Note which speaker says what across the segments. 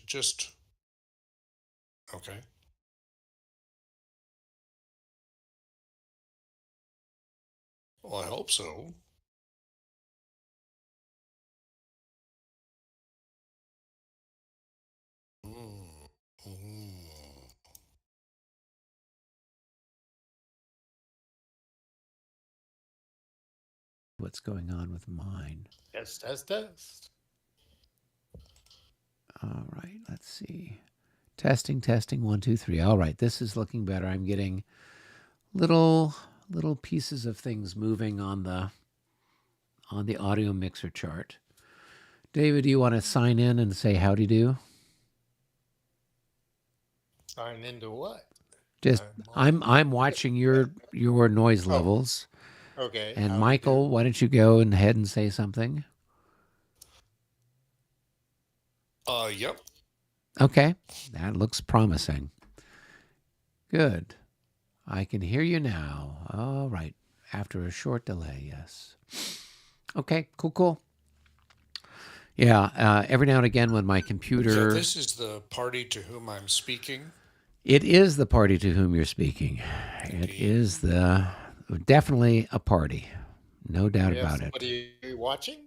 Speaker 1: it just okay? Well, I hope so. Mm. Mm.
Speaker 2: What's going on with mine?
Speaker 3: Test, test, test.
Speaker 2: All right, let's see. Testing, testing, one, two, three. All right, this is looking better. I'm getting little little pieces of things moving on the audio mixer chart. David, do you want to sign in and say howdy do?
Speaker 3: Sign into what?
Speaker 2: Just
Speaker 3: I'm on.
Speaker 2: I'm watching your noise
Speaker 3: Oh,
Speaker 2: levels.
Speaker 3: okay.
Speaker 2: And
Speaker 3: Howdy
Speaker 2: Michael,
Speaker 3: do.
Speaker 2: why don't you go ahead and say something?
Speaker 1: Yep.
Speaker 2: Okay, that looks promising. Good. I can hear you now. All right. After a short delay, yes. Okay, cool, cool. Yeah, every now and again when my
Speaker 1: Yeah,
Speaker 2: computer,
Speaker 1: this is the party to whom I'm speaking.
Speaker 2: it is the party to whom you're speaking. It
Speaker 1: Indeed.
Speaker 2: is the definitely a party, no
Speaker 3: Do
Speaker 2: doubt
Speaker 3: we have
Speaker 2: about it.
Speaker 3: somebody watching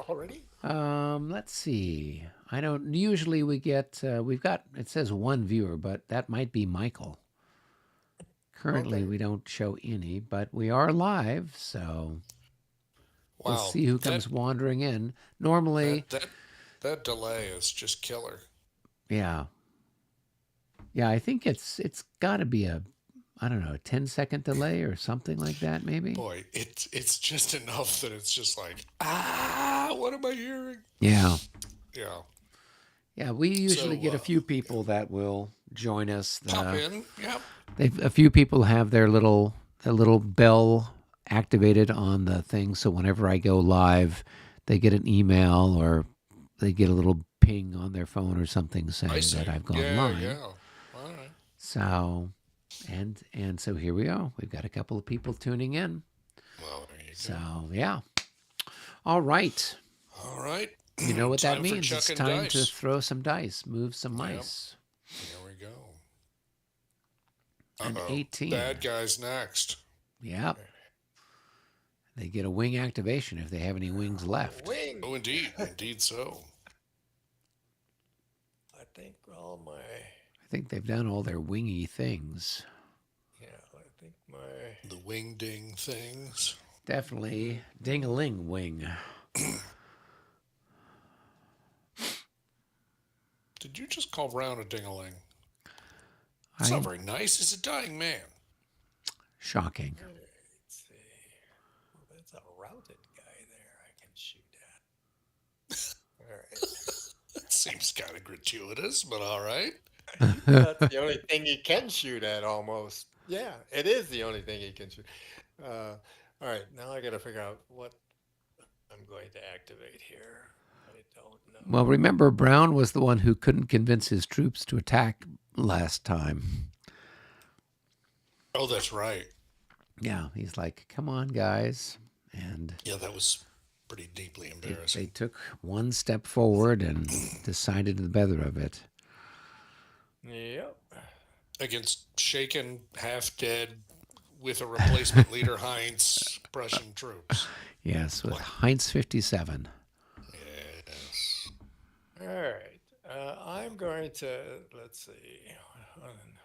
Speaker 3: already?
Speaker 2: Let's see. I don't usually we get we've got it says one viewer, but that might be Michael. Currently,
Speaker 3: Okay.
Speaker 2: we don't show any, but we are live, so we'll
Speaker 1: Wow,
Speaker 2: see who
Speaker 1: that
Speaker 2: comes wandering in. Normally,
Speaker 1: that that that delay is just killer.
Speaker 2: yeah, yeah, I think it's got to be a I don't know, a 10-second delay or something like that, maybe.
Speaker 1: Boy, it's just enough that it's just like what am I hearing?
Speaker 2: Yeah,
Speaker 1: Yeah.
Speaker 2: yeah. We usually
Speaker 1: So
Speaker 2: get a few people that will join us.
Speaker 1: pop in. Yep.
Speaker 2: A few people have their little bell activated on the thing, so whenever I go live, they get an email or they get a little ping on their phone or something
Speaker 1: I
Speaker 2: saying that
Speaker 1: see.
Speaker 2: I've gone
Speaker 1: Yeah,
Speaker 2: live.
Speaker 1: yeah. All right.
Speaker 2: So, and so here we are. We've got a couple of people tuning in.
Speaker 1: Well, there you go.
Speaker 2: So, yeah. All right.
Speaker 1: All right.
Speaker 2: You know what that
Speaker 1: Time for
Speaker 2: means. It's
Speaker 1: chucking
Speaker 2: time to
Speaker 1: dice.
Speaker 2: throw some dice, move some
Speaker 1: Yep.
Speaker 2: mice.
Speaker 1: Here we go.
Speaker 2: An
Speaker 1: Uh-oh.
Speaker 2: 18.
Speaker 1: Bad guys next.
Speaker 2: Yep. They get a wing activation if they have any wings left.
Speaker 3: Wing.
Speaker 1: Oh, indeed. Indeed so.
Speaker 3: I think all my.
Speaker 2: I think they've done all their wingy things.
Speaker 3: Yeah, I think my.
Speaker 1: The wing ding things.
Speaker 2: Definitely ding a ling wing.
Speaker 1: Did you just call Brown a ding-a-ling? It's not
Speaker 2: I
Speaker 1: very nice. He's a dying man.
Speaker 2: shocking.
Speaker 3: Let's see. Well, that's a routed guy there I can shoot at. All right.
Speaker 1: That seems kind of gratuitous, but all right.
Speaker 3: That's the only thing he can shoot at almost. Yeah, it is the only thing he can shoot. Uh, all right, now I got to figure out what I'm going to activate here. I don't know.
Speaker 2: Well, remember, Brown was the one who couldn't convince his troops to attack last time.
Speaker 1: Oh, that's right.
Speaker 2: Yeah, he's like, come on, guys. And
Speaker 1: Yeah, that was pretty deeply
Speaker 2: they
Speaker 1: embarrassing.
Speaker 2: took one step forward and decided the better of it.
Speaker 3: Yep.
Speaker 1: Against shaken, half dead, with a replacement leader, Heinz, Prussian troops.
Speaker 2: Yes, with
Speaker 1: Boy,
Speaker 2: Heinz 57.
Speaker 1: yes.
Speaker 3: All right. I'm going to, let's see.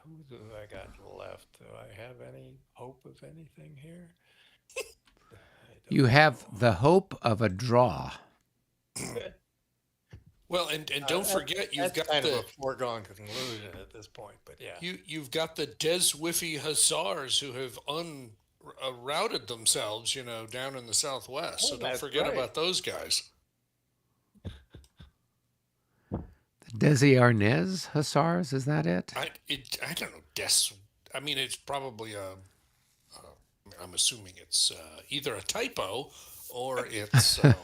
Speaker 3: Who do I got left? Do I have any hope of anything here? I
Speaker 2: You
Speaker 3: don't
Speaker 2: have
Speaker 3: know.
Speaker 2: the hope of a draw.
Speaker 1: Well, and don't forget you've
Speaker 3: That's
Speaker 1: got
Speaker 3: kind of a
Speaker 1: the
Speaker 3: foregone conclusion at this point, but yeah.
Speaker 1: you've got the Des Whiffy Hussars who have routed themselves, down in the Southwest.
Speaker 3: Oh,
Speaker 1: So don't
Speaker 3: that's
Speaker 1: forget
Speaker 3: right.
Speaker 1: about those guys.
Speaker 2: The Desi Arnaz Hussars, is that it?
Speaker 1: I don't know. Des. I mean, it's probably a. I'm assuming it's either a typo or it's a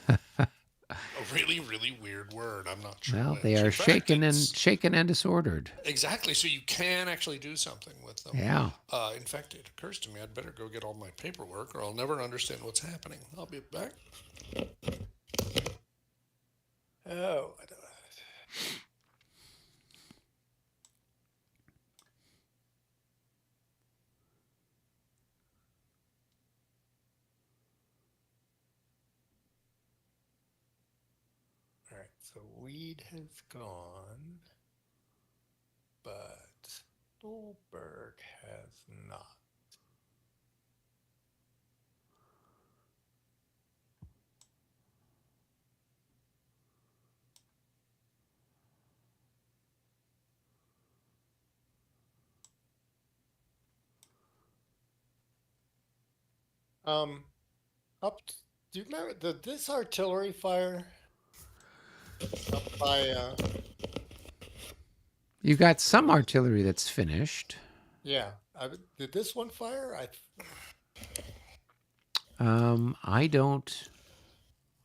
Speaker 1: really really weird word. I'm not sure
Speaker 2: Well, they
Speaker 1: which.
Speaker 2: are
Speaker 1: In fact, it's
Speaker 2: shaken and disordered.
Speaker 1: exactly so you can actually do something with them.
Speaker 2: Yeah.
Speaker 1: In fact, it occurs to me I'd better go get all my paperwork, or I'll never understand what's happening. I'll be back.
Speaker 3: Oh, So weed has gone, but Stolberg has not. Um, up. Do you remember this artillery fire up by?
Speaker 2: You got
Speaker 3: Where
Speaker 2: some
Speaker 3: was it?
Speaker 2: artillery that's finished.
Speaker 3: Yeah. Did this one fire?
Speaker 2: I don't.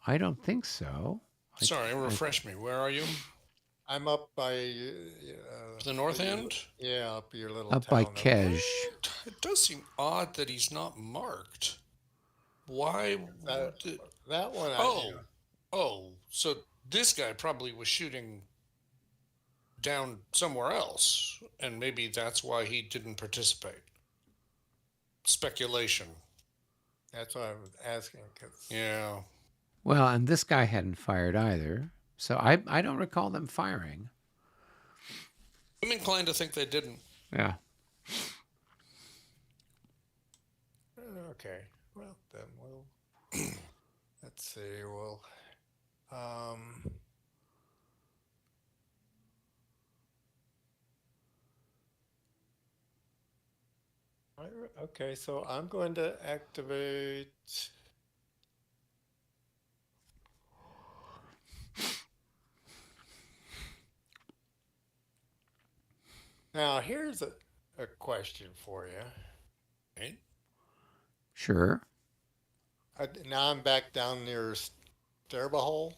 Speaker 2: I don't think so.
Speaker 1: Sorry,
Speaker 2: I
Speaker 1: refresh me. Where are you?
Speaker 3: I'm up by
Speaker 1: The north
Speaker 3: your
Speaker 1: end?
Speaker 3: yeah, up your little
Speaker 2: up by
Speaker 3: town up there.
Speaker 2: Kej.
Speaker 1: It does seem odd that he's not marked. Why?
Speaker 3: That
Speaker 1: Did,
Speaker 3: that one,
Speaker 1: oh, oh, so this guy probably was shooting down somewhere else, and maybe that's why he didn't participate. Speculation.
Speaker 3: that's what I was asking because
Speaker 1: Yeah.
Speaker 2: Well, and this guy hadn't fired either. So I don't recall them firing.
Speaker 1: I'm inclined to think they didn't.
Speaker 2: Yeah.
Speaker 3: okay. Well, then let's see. Um, okay. So I'm going to activate. Now here's a question for you.
Speaker 1: Right?
Speaker 2: Sure.
Speaker 3: Now I'm back down near Sterba,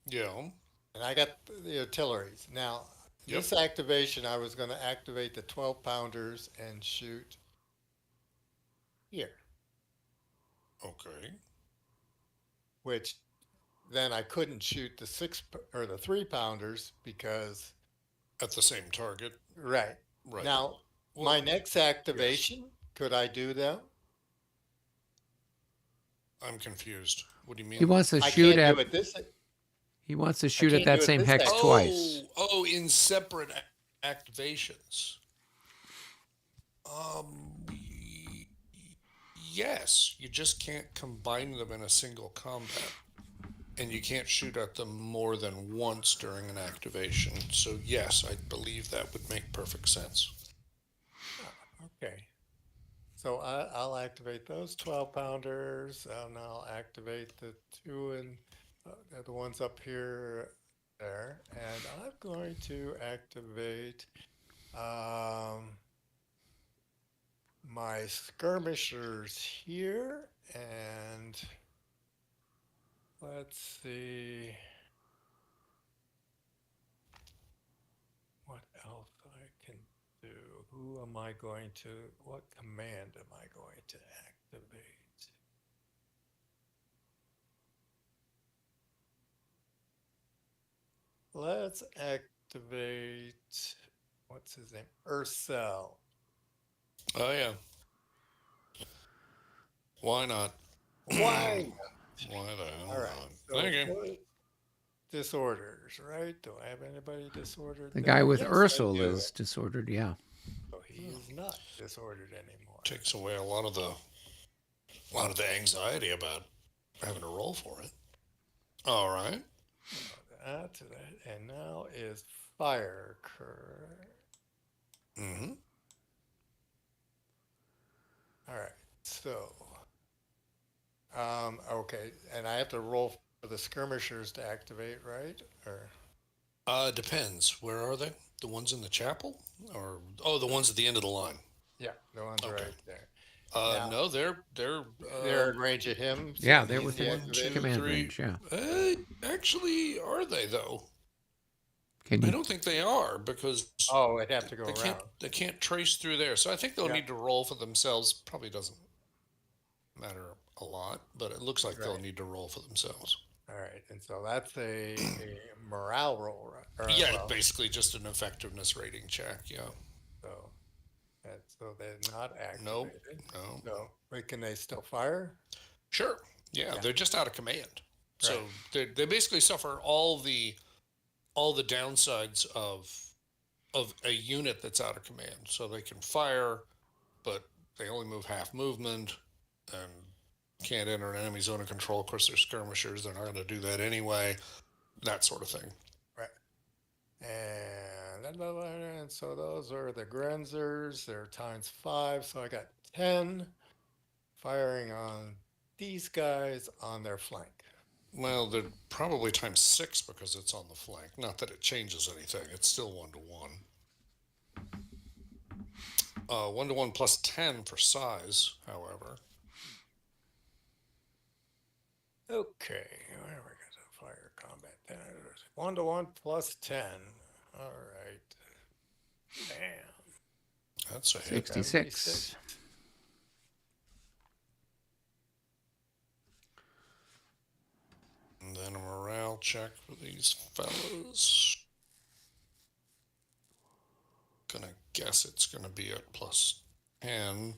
Speaker 1: Yeah.
Speaker 3: and I got the artilleries. Now,
Speaker 1: Yep.
Speaker 3: this activation, I was going to activate the 12 pounders and shoot here,
Speaker 1: Okay.
Speaker 3: which then I couldn't shoot the or the 3 pounders because,
Speaker 1: At the same target.
Speaker 3: right.
Speaker 1: Right.
Speaker 3: Now, my
Speaker 1: Well,
Speaker 3: next
Speaker 1: yes.
Speaker 3: activation, could I do that?
Speaker 1: I'm confused. What do you
Speaker 2: He
Speaker 1: mean?
Speaker 2: wants to
Speaker 3: I
Speaker 2: shoot
Speaker 3: can't do
Speaker 2: at.
Speaker 3: it this,
Speaker 2: He wants to
Speaker 3: I
Speaker 2: shoot at
Speaker 3: can't do
Speaker 2: that
Speaker 3: it
Speaker 2: same
Speaker 3: this
Speaker 2: hex
Speaker 3: activation.
Speaker 2: twice.
Speaker 1: Oh, in separate activations. Um, yes, you just can't combine them in a single combat, and you can't shoot at them more than once during an activation. So yes, I believe that would make perfect sense.
Speaker 3: Okay. So I'll activate those 12 pounders, and I'll activate the two and the ones up here there. And I'm going to activate um, my skirmishers here. And let's see what else I can do. Who am I going to, what command am I going to activate? Let's activate, what's his name? Ursel.
Speaker 1: Oh yeah, why not?
Speaker 3: Why?
Speaker 1: Why the
Speaker 3: All
Speaker 1: hell
Speaker 3: right.
Speaker 1: not?
Speaker 3: So
Speaker 1: Thank you.
Speaker 3: disorders, right? Do I have anybody disordered
Speaker 2: The guy
Speaker 3: there?
Speaker 2: with
Speaker 3: Yes, I
Speaker 2: Ursul
Speaker 3: do.
Speaker 2: is disordered. Yeah.
Speaker 3: So he is not disordered anymore.
Speaker 1: Takes away a lot of the anxiety about having to roll for it. All right.
Speaker 3: That's that. And now is fire cur.
Speaker 1: Mm-hmm.
Speaker 3: All right. So, okay. And I have to roll for the skirmishers to activate, right? Or
Speaker 1: Depends. Where are they? The ones in the chapel, or the ones at the end of the line?
Speaker 3: yeah, the ones
Speaker 1: Okay.
Speaker 3: right there. Now
Speaker 1: No, they're
Speaker 3: they're in range of him, so
Speaker 2: Yeah, they're
Speaker 3: he's
Speaker 2: within
Speaker 1: one, two,
Speaker 3: deactivated.
Speaker 2: command
Speaker 1: three.
Speaker 2: range. Yeah.
Speaker 1: Actually, are they though?
Speaker 2: Can
Speaker 1: I
Speaker 2: you?
Speaker 1: don't think they are because
Speaker 3: Oh, I'd have to go
Speaker 1: they can't
Speaker 3: around.
Speaker 1: they can't trace through there. So I think they'll
Speaker 3: Yeah,
Speaker 1: need to roll for themselves. Probably doesn't matter a lot, but it looks like they'll
Speaker 3: right.
Speaker 1: need to roll for themselves.
Speaker 3: All right. And so that's a morale roll, right?
Speaker 1: Yeah,
Speaker 3: Well,
Speaker 1: basically just an effectiveness rating check. Yeah.
Speaker 3: so so they're not
Speaker 1: Nope.
Speaker 3: activated.
Speaker 1: No.
Speaker 3: So, wait, can they still fire?
Speaker 1: Sure. Yeah,
Speaker 3: Yeah,
Speaker 1: they're just out of command. So
Speaker 3: right.
Speaker 1: they basically suffer all the all the downsides of a unit that's out of command. So they can fire, but they only move half movement and can't enter an enemy zone of control. Of course, they're skirmishers; they're not going to do that anyway. That sort of thing.
Speaker 3: Right. And so those are the Grenzers. They're times 5. So I got 10 firing on these guys on their flank.
Speaker 1: Well, they're probably times 6 because it's on the flank. Not that it changes anything. It's still 1-to-1. 1-to-1 plus 10 for size, however.
Speaker 3: Okay. Where are we going to fire combat? 1-to-1 plus 10. All right. Bam.
Speaker 1: That's a hit.
Speaker 2: 66.
Speaker 1: And then a morale check for these fellows. Gonna guess it's gonna be at plus 10.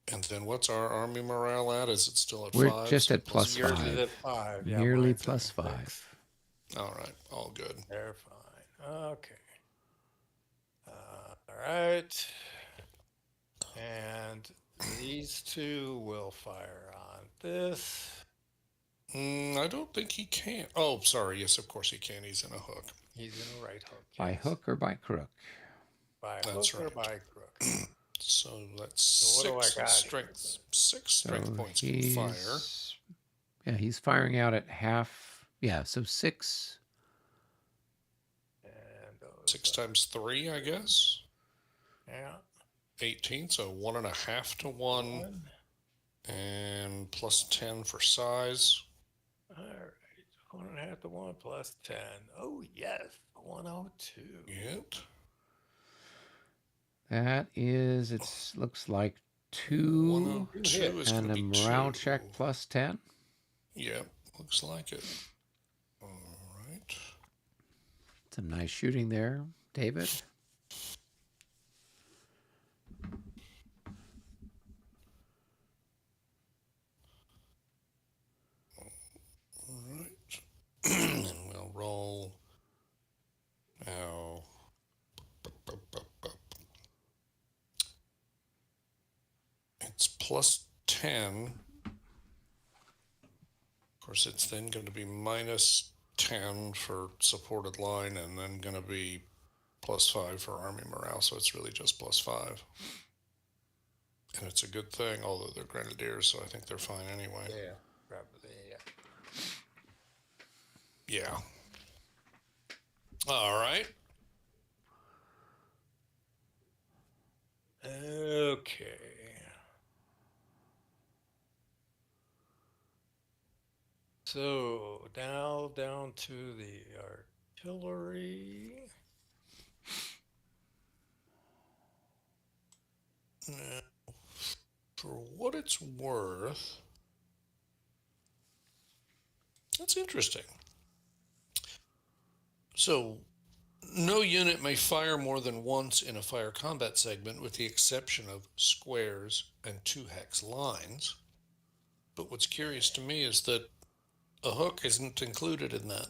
Speaker 1: And then what's our army morale at? Is it still at
Speaker 2: We're
Speaker 1: 5?
Speaker 2: just at
Speaker 1: plus
Speaker 2: plus
Speaker 3: Yours
Speaker 2: 5.
Speaker 3: is at 5. Yeah,
Speaker 2: Nearly
Speaker 3: mine's at
Speaker 2: plus
Speaker 3: 6.
Speaker 2: 5.
Speaker 1: All right, all good.
Speaker 3: They're fine. Okay. All right. And these two will fire on this.
Speaker 1: I don't think he can. Oh, sorry. Yes, of course he can. He's in a hook.
Speaker 3: He's in a right hook.
Speaker 2: By
Speaker 3: yes.
Speaker 2: hook or by crook?
Speaker 3: By
Speaker 1: That's
Speaker 3: hook or
Speaker 1: right.
Speaker 3: by crook.
Speaker 1: So that's
Speaker 3: So what do I
Speaker 1: 6
Speaker 3: got
Speaker 1: strength. 6 strength points for
Speaker 2: he's,
Speaker 1: fire.
Speaker 2: Yeah, he's firing out at half. Yeah, so 6.
Speaker 3: And those
Speaker 1: 6 times 3, I guess.
Speaker 3: Yeah.
Speaker 1: 18. So 1.5 to 1, and plus 10 for size.
Speaker 3: All right. 1.5 to 1 plus 10. Oh, yes. 102.
Speaker 1: Yep.
Speaker 2: That is, it looks like 2
Speaker 1: 102 is
Speaker 2: and
Speaker 1: going
Speaker 2: a
Speaker 1: to be
Speaker 2: morale
Speaker 1: 2.
Speaker 2: check plus 10.
Speaker 1: Yep, looks like it. All right.
Speaker 2: Some nice shooting there, David.
Speaker 1: All right. And we'll roll now. It's plus 10. Of course, it's then going to be minus 10 for supported line, and then going to be plus 5 for army morale. So it's really just plus 5. And it's a good thing, although they're grenadiers, so I think they're fine anyway.
Speaker 3: Yeah, probably. Yeah.
Speaker 1: Yeah. All right.
Speaker 3: Okay. So now down to the artillery.
Speaker 1: Now, for what it's worth, that's interesting. So, no unit may fire more than once in a fire combat segment, with the exception of squares and 2-hex lines. But what's curious to me is that a hook isn't included in that.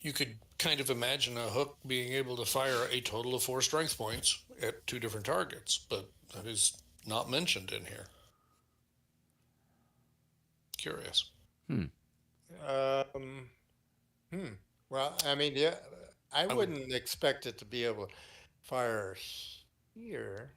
Speaker 1: You could kind of imagine a hook being able to fire a total of 4 strength points at 2 different targets, but that is not mentioned in here. Curious.
Speaker 3: Well, I mean, yeah, I wouldn't expect it to be able to fire here.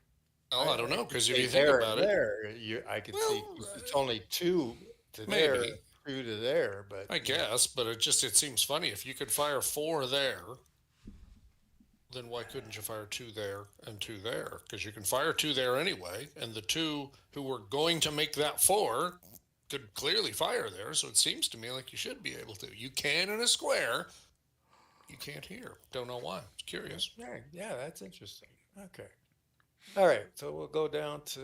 Speaker 1: Oh, I don't know, because if
Speaker 3: Say
Speaker 1: you think
Speaker 3: there
Speaker 1: about
Speaker 3: and
Speaker 1: it,
Speaker 3: there, I could see
Speaker 1: Well,
Speaker 3: it's only 2 to there,
Speaker 1: maybe.
Speaker 3: 2 to there, but
Speaker 1: I guess, but it seems funny. If you could fire 4 there, then why couldn't you fire 2 there and 2 there? Because you can fire 2 there anyway, and the 2 who were going to make that 4 could clearly fire there. So it seems to me like you should be able to. You can in a square. You can't here. Don't know why. It's curious.
Speaker 3: Right. Yeah, that's interesting. Okay. All right. So we'll go down to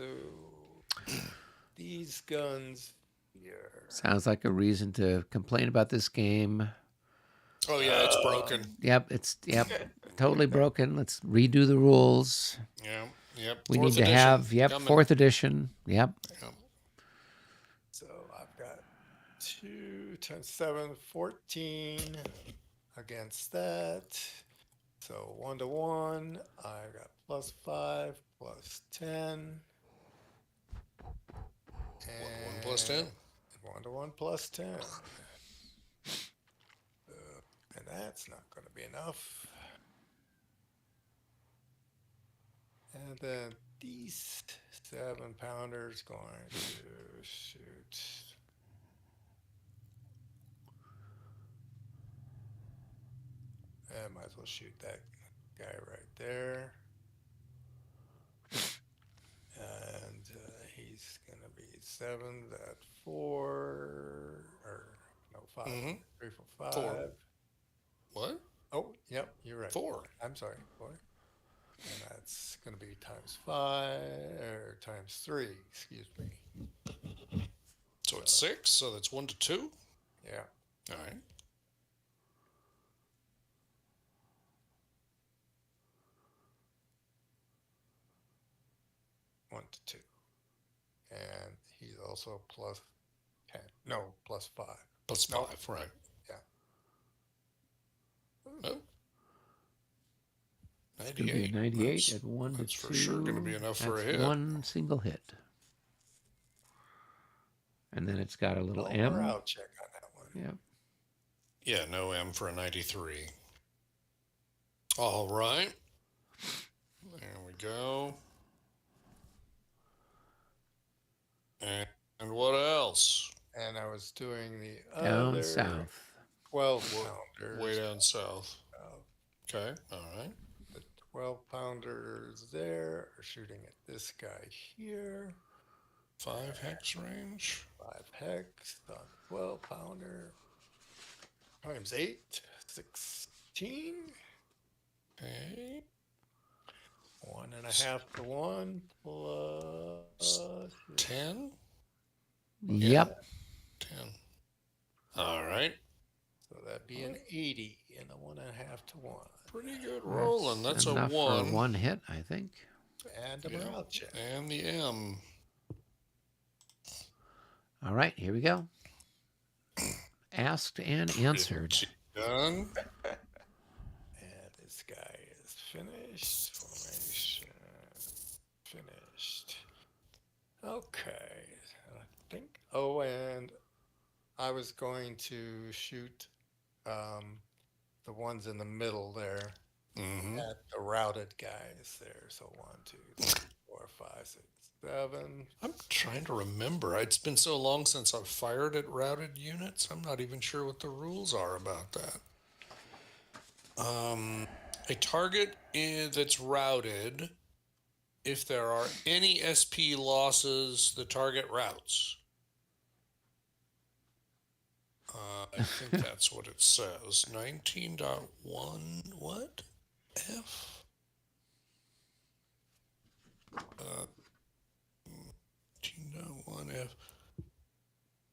Speaker 3: these guns here.
Speaker 2: Sounds like a reason to complain about this game.
Speaker 1: Oh yeah, it's broken.
Speaker 2: Yep, totally broken. Let's redo the rules.
Speaker 1: Yeah, yep.
Speaker 2: We
Speaker 1: Fourth
Speaker 2: need to
Speaker 1: edition
Speaker 2: have
Speaker 1: coming.
Speaker 2: 4th edition. Yep.
Speaker 1: Yep.
Speaker 3: So 2 times 7, 14 against that. So 1 to 1, I got plus 5, plus 10,
Speaker 1: 1 to 1 plus
Speaker 3: and
Speaker 1: 10.
Speaker 3: 1 to 1 plus 10. And that's not going to be enough. And then these 7 pounders going to shoot. I might as well shoot that guy right there. And he's going to be 7, that 4, or no, 5,
Speaker 1: Mm-hmm.
Speaker 3: 3, 4,
Speaker 1: 4.
Speaker 3: 5.
Speaker 1: What?
Speaker 3: Oh, yep, you're right.
Speaker 1: 4.
Speaker 3: I'm sorry, 4. And that's going to be times 5, or times 3, excuse me.
Speaker 1: So it's 6. So that's 1 to 2.
Speaker 3: Yeah.
Speaker 1: All right.
Speaker 3: 1 to 2. And he's also plus 10. No, plus 5.
Speaker 1: Plus
Speaker 3: No.
Speaker 1: 5. Right.
Speaker 3: Yeah.
Speaker 1: Oh,
Speaker 2: It's going to be a
Speaker 1: 98.
Speaker 2: 98
Speaker 1: That's,
Speaker 2: at 1 to
Speaker 1: that's
Speaker 2: 2.
Speaker 1: for sure going to be enough for a
Speaker 2: That's
Speaker 1: hit.
Speaker 2: one single hit. And then it's got a little
Speaker 3: No
Speaker 2: M.
Speaker 3: morale check on that one.
Speaker 2: Yep.
Speaker 1: Yeah, no M for a 93. All right. There we go. And what else?
Speaker 3: And I was doing the
Speaker 2: Down
Speaker 3: other
Speaker 2: south.
Speaker 3: 12
Speaker 1: Way
Speaker 3: pounders.
Speaker 1: down south. Okay. All right.
Speaker 3: The 12 pounders there are shooting at this guy here.
Speaker 1: 5 hex range.
Speaker 3: 5 hex on 12 pounder. Times 8, 16.
Speaker 1: Okay.
Speaker 3: 1.5 to 1 plus
Speaker 1: 10.
Speaker 2: Yep.
Speaker 1: 10. All right.
Speaker 3: So that'd be an 80 in a 1.5 to 1.
Speaker 1: Pretty good rolling. That's a
Speaker 2: enough
Speaker 1: 1.
Speaker 2: for one hit, I think.
Speaker 3: And a morale check.
Speaker 1: And the M.
Speaker 2: All right, here we go. Asked and answered.
Speaker 1: Done.
Speaker 3: And this guy is finished. Formation. Finished. Okay. I think. Oh, and I was going to shoot the ones in the middle there
Speaker 1: Mm-hmm.
Speaker 3: at the routed guys there. So 1, 2, 3, 4, 5, 6, 7.
Speaker 1: I'm trying to remember. It's been so long since I've fired at routed units. I'm not even sure what the rules are about that. A target that's routed, if there are any SP losses, the target routes. I think that's what it says. 19.1, what? F? 19.1 F.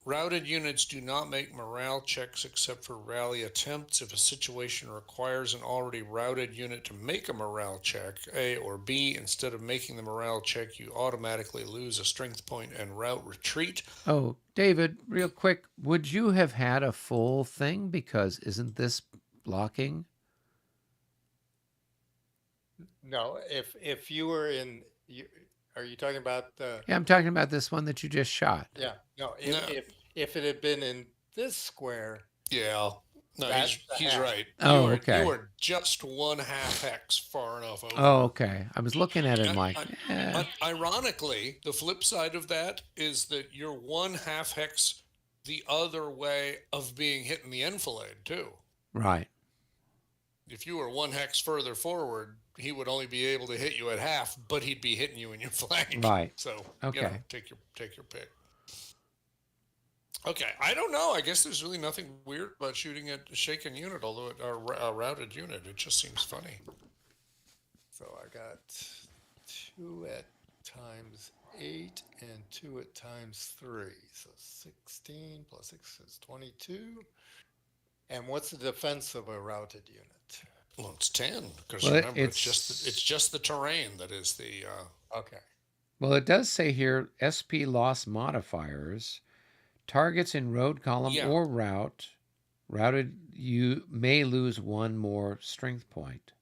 Speaker 1: Routed units do not make morale checks except for rally attempts. If a situation requires an already routed unit to make a morale check, A or B, instead of making the morale check, you automatically lose a strength point and route retreat.
Speaker 2: Oh, David, real quick, would you have had a full thing? Because isn't this blocking?
Speaker 3: No, if you were in, are you talking about the?
Speaker 2: Yeah, I'm talking about this one that you just shot.
Speaker 3: Yeah, no.
Speaker 1: No.
Speaker 3: If it had been in this square,
Speaker 1: Yeah. No,
Speaker 3: That's the
Speaker 1: he's
Speaker 3: half.
Speaker 1: right.
Speaker 2: Oh,
Speaker 1: you
Speaker 2: okay.
Speaker 1: You are just 1/2 hex far enough over.
Speaker 2: Oh, okay. I was looking at it and like,
Speaker 1: Ironically, the flip side of that is that you're 1/2 hex the other way of being hit in the enfilade too.
Speaker 2: right.
Speaker 1: If you were 1 hex further forward, he would only be able to hit you at half, but he'd be hitting you in your flank.
Speaker 2: Right.
Speaker 1: So
Speaker 2: Okay.
Speaker 1: take your pick. Okay, I don't know. I guess there's really nothing weird about shooting at a shaken unit, although it, a routed unit. It just seems funny.
Speaker 3: so I got 2 at times 8 and 2 at times 3. So 16 plus 6 is 22. And what's the defense of a routed unit?
Speaker 1: Well, it's 10 because
Speaker 2: Well,
Speaker 1: remember
Speaker 2: it's
Speaker 1: just the terrain that is the.
Speaker 3: Okay.
Speaker 2: Well, it does say here SP loss modifiers Targets in road, column,
Speaker 1: Yeah,
Speaker 2: or route routed, you may lose one more strength point.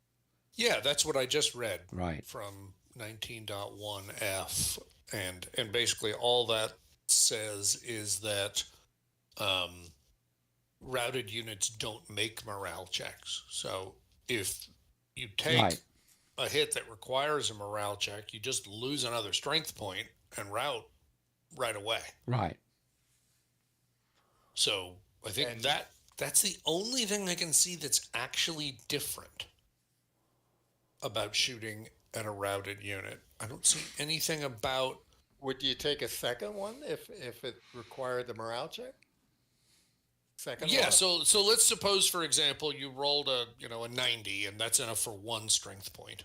Speaker 1: yeah, that's what I just read
Speaker 2: Right.
Speaker 1: from 19.1F, and basically all that says is that um, routed units don't make morale checks. So if you take
Speaker 2: Right.
Speaker 1: a hit that requires a morale check, you just lose another strength point and route right away.
Speaker 2: Right.
Speaker 1: So I think
Speaker 3: And
Speaker 1: that's the only thing I can see that's actually different about shooting at a routed unit. I don't see anything about.
Speaker 3: would you take a second one if it required the morale check? Second
Speaker 1: Yeah,
Speaker 3: lot?
Speaker 1: so let's suppose, for example, you rolled a 90, and that's enough for one strength point.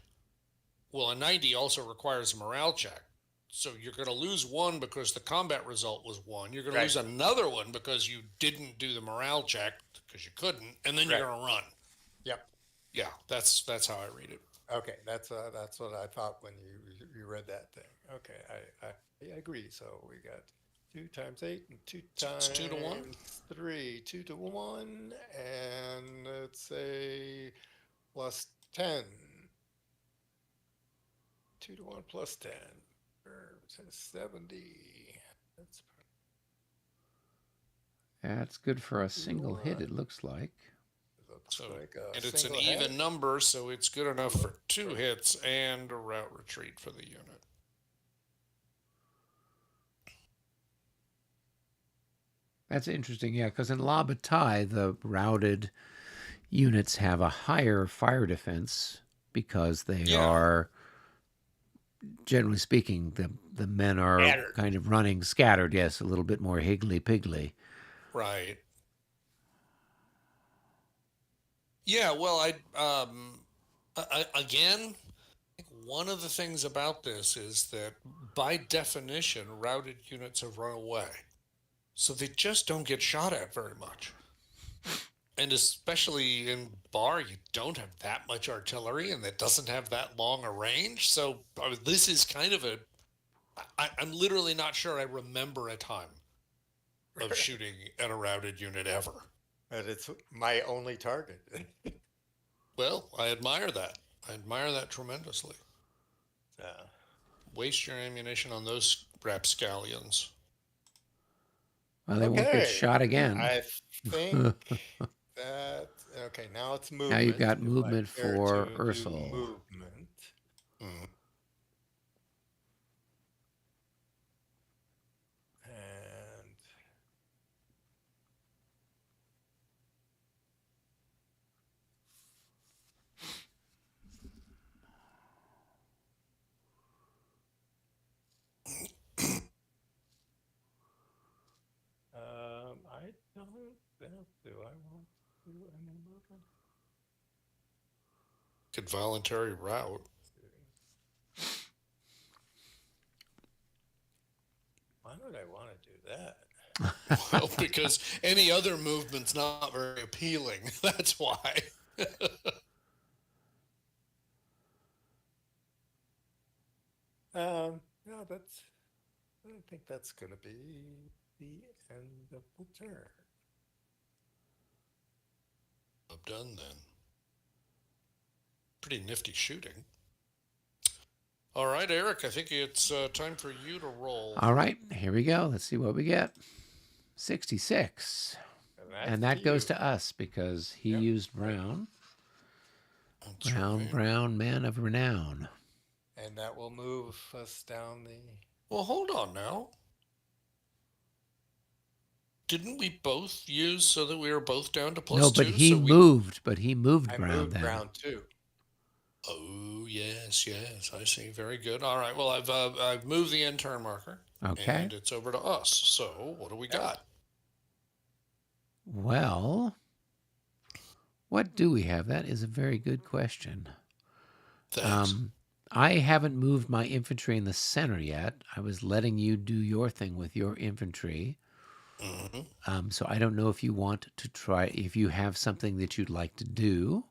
Speaker 1: Well, a 90 also requires a morale check. So you're going to lose one because the combat result was one. You're going to
Speaker 3: Right.
Speaker 1: lose another one because you didn't do the morale check because you couldn't, and then you're
Speaker 3: Right.
Speaker 1: going to run.
Speaker 3: Yep.
Speaker 1: Yeah, that's how I read it.
Speaker 3: Okay. That's what I thought when you read that thing. Okay. I agree. So we got 2 times 8 and two
Speaker 1: So it's 2 to 1.
Speaker 3: times three, 2 to 1, and let's say plus 10. 2 to 1 plus 10. 70. That's
Speaker 2: That's good for a
Speaker 3: 2 to
Speaker 2: single hit,
Speaker 3: 1.
Speaker 2: it looks like.
Speaker 3: Looks
Speaker 1: So
Speaker 3: like a
Speaker 1: and it's an
Speaker 3: single head.
Speaker 1: even number, so it's good enough for two hits and a route retreat for the unit.
Speaker 2: That's interesting, yeah, because in La Bataille, the routed units have a higher fire defense because they
Speaker 1: Yeah,
Speaker 2: are, generally speaking, the men are
Speaker 3: Scattered.
Speaker 2: kind of running scattered, yes, a little bit more higgly piggly.
Speaker 1: right. Yeah, well, again, one of the things about this is that by definition, routed units have run away. So they just don't get shot at very much. And especially in Bar, you don't have that much artillery and that doesn't have that long a range. So this is kind of I'm literally not sure I remember a time of shooting at a routed unit ever.
Speaker 3: But it's my only target.
Speaker 1: Well, I admire that. I admire that tremendously.
Speaker 3: uh,
Speaker 1: Waste your ammunition on those rapscallions.
Speaker 2: Well, they won't get
Speaker 3: okay.
Speaker 2: shot again.
Speaker 3: I think that, okay, now it's
Speaker 2: Now you've
Speaker 3: movement.
Speaker 2: got
Speaker 3: If I
Speaker 2: movement
Speaker 3: care
Speaker 2: for
Speaker 3: to do
Speaker 2: Ursel.
Speaker 3: movement.
Speaker 1: Mm.
Speaker 3: And I don't know. Do I want to do any movement?
Speaker 1: Could voluntary route.
Speaker 3: Why would I want to do that?
Speaker 1: Well, because any other movement's not very appealing. That's why.
Speaker 3: No, I don't think that's going to be the end of the turn.
Speaker 1: I'm done then. Pretty nifty shooting. All right, Eric, I think it's time for you to roll.
Speaker 2: All right, here we go. Let's see what we get. 66.
Speaker 3: And that's
Speaker 2: And
Speaker 3: to
Speaker 2: that goes
Speaker 3: you.
Speaker 2: to us because he
Speaker 3: Yep.
Speaker 2: used
Speaker 3: Right.
Speaker 2: Brown.
Speaker 1: That's
Speaker 2: Brown,
Speaker 1: right.
Speaker 2: Brown, man of renown.
Speaker 3: And that will move us down the.
Speaker 1: Well, hold on now. Didn't we both use so that we were both down to plus
Speaker 2: No, but
Speaker 1: two?
Speaker 2: he
Speaker 1: So we.
Speaker 2: moved. But he moved
Speaker 3: I
Speaker 2: Brown
Speaker 3: moved
Speaker 2: then.
Speaker 3: Brown too.
Speaker 1: Oh yes, yes, I see. Very good. All right. Well, I've moved the end turn marker,
Speaker 2: Okay.
Speaker 1: and it's over to us. So what do we got?
Speaker 2: Well, what do we have? That is a very good question.
Speaker 1: Thanks.
Speaker 2: I haven't moved my infantry in the center yet. I was letting you do your thing with your infantry.
Speaker 1: Mm-hmm.
Speaker 2: So I don't know if you want to try, if you have something that you'd like to do.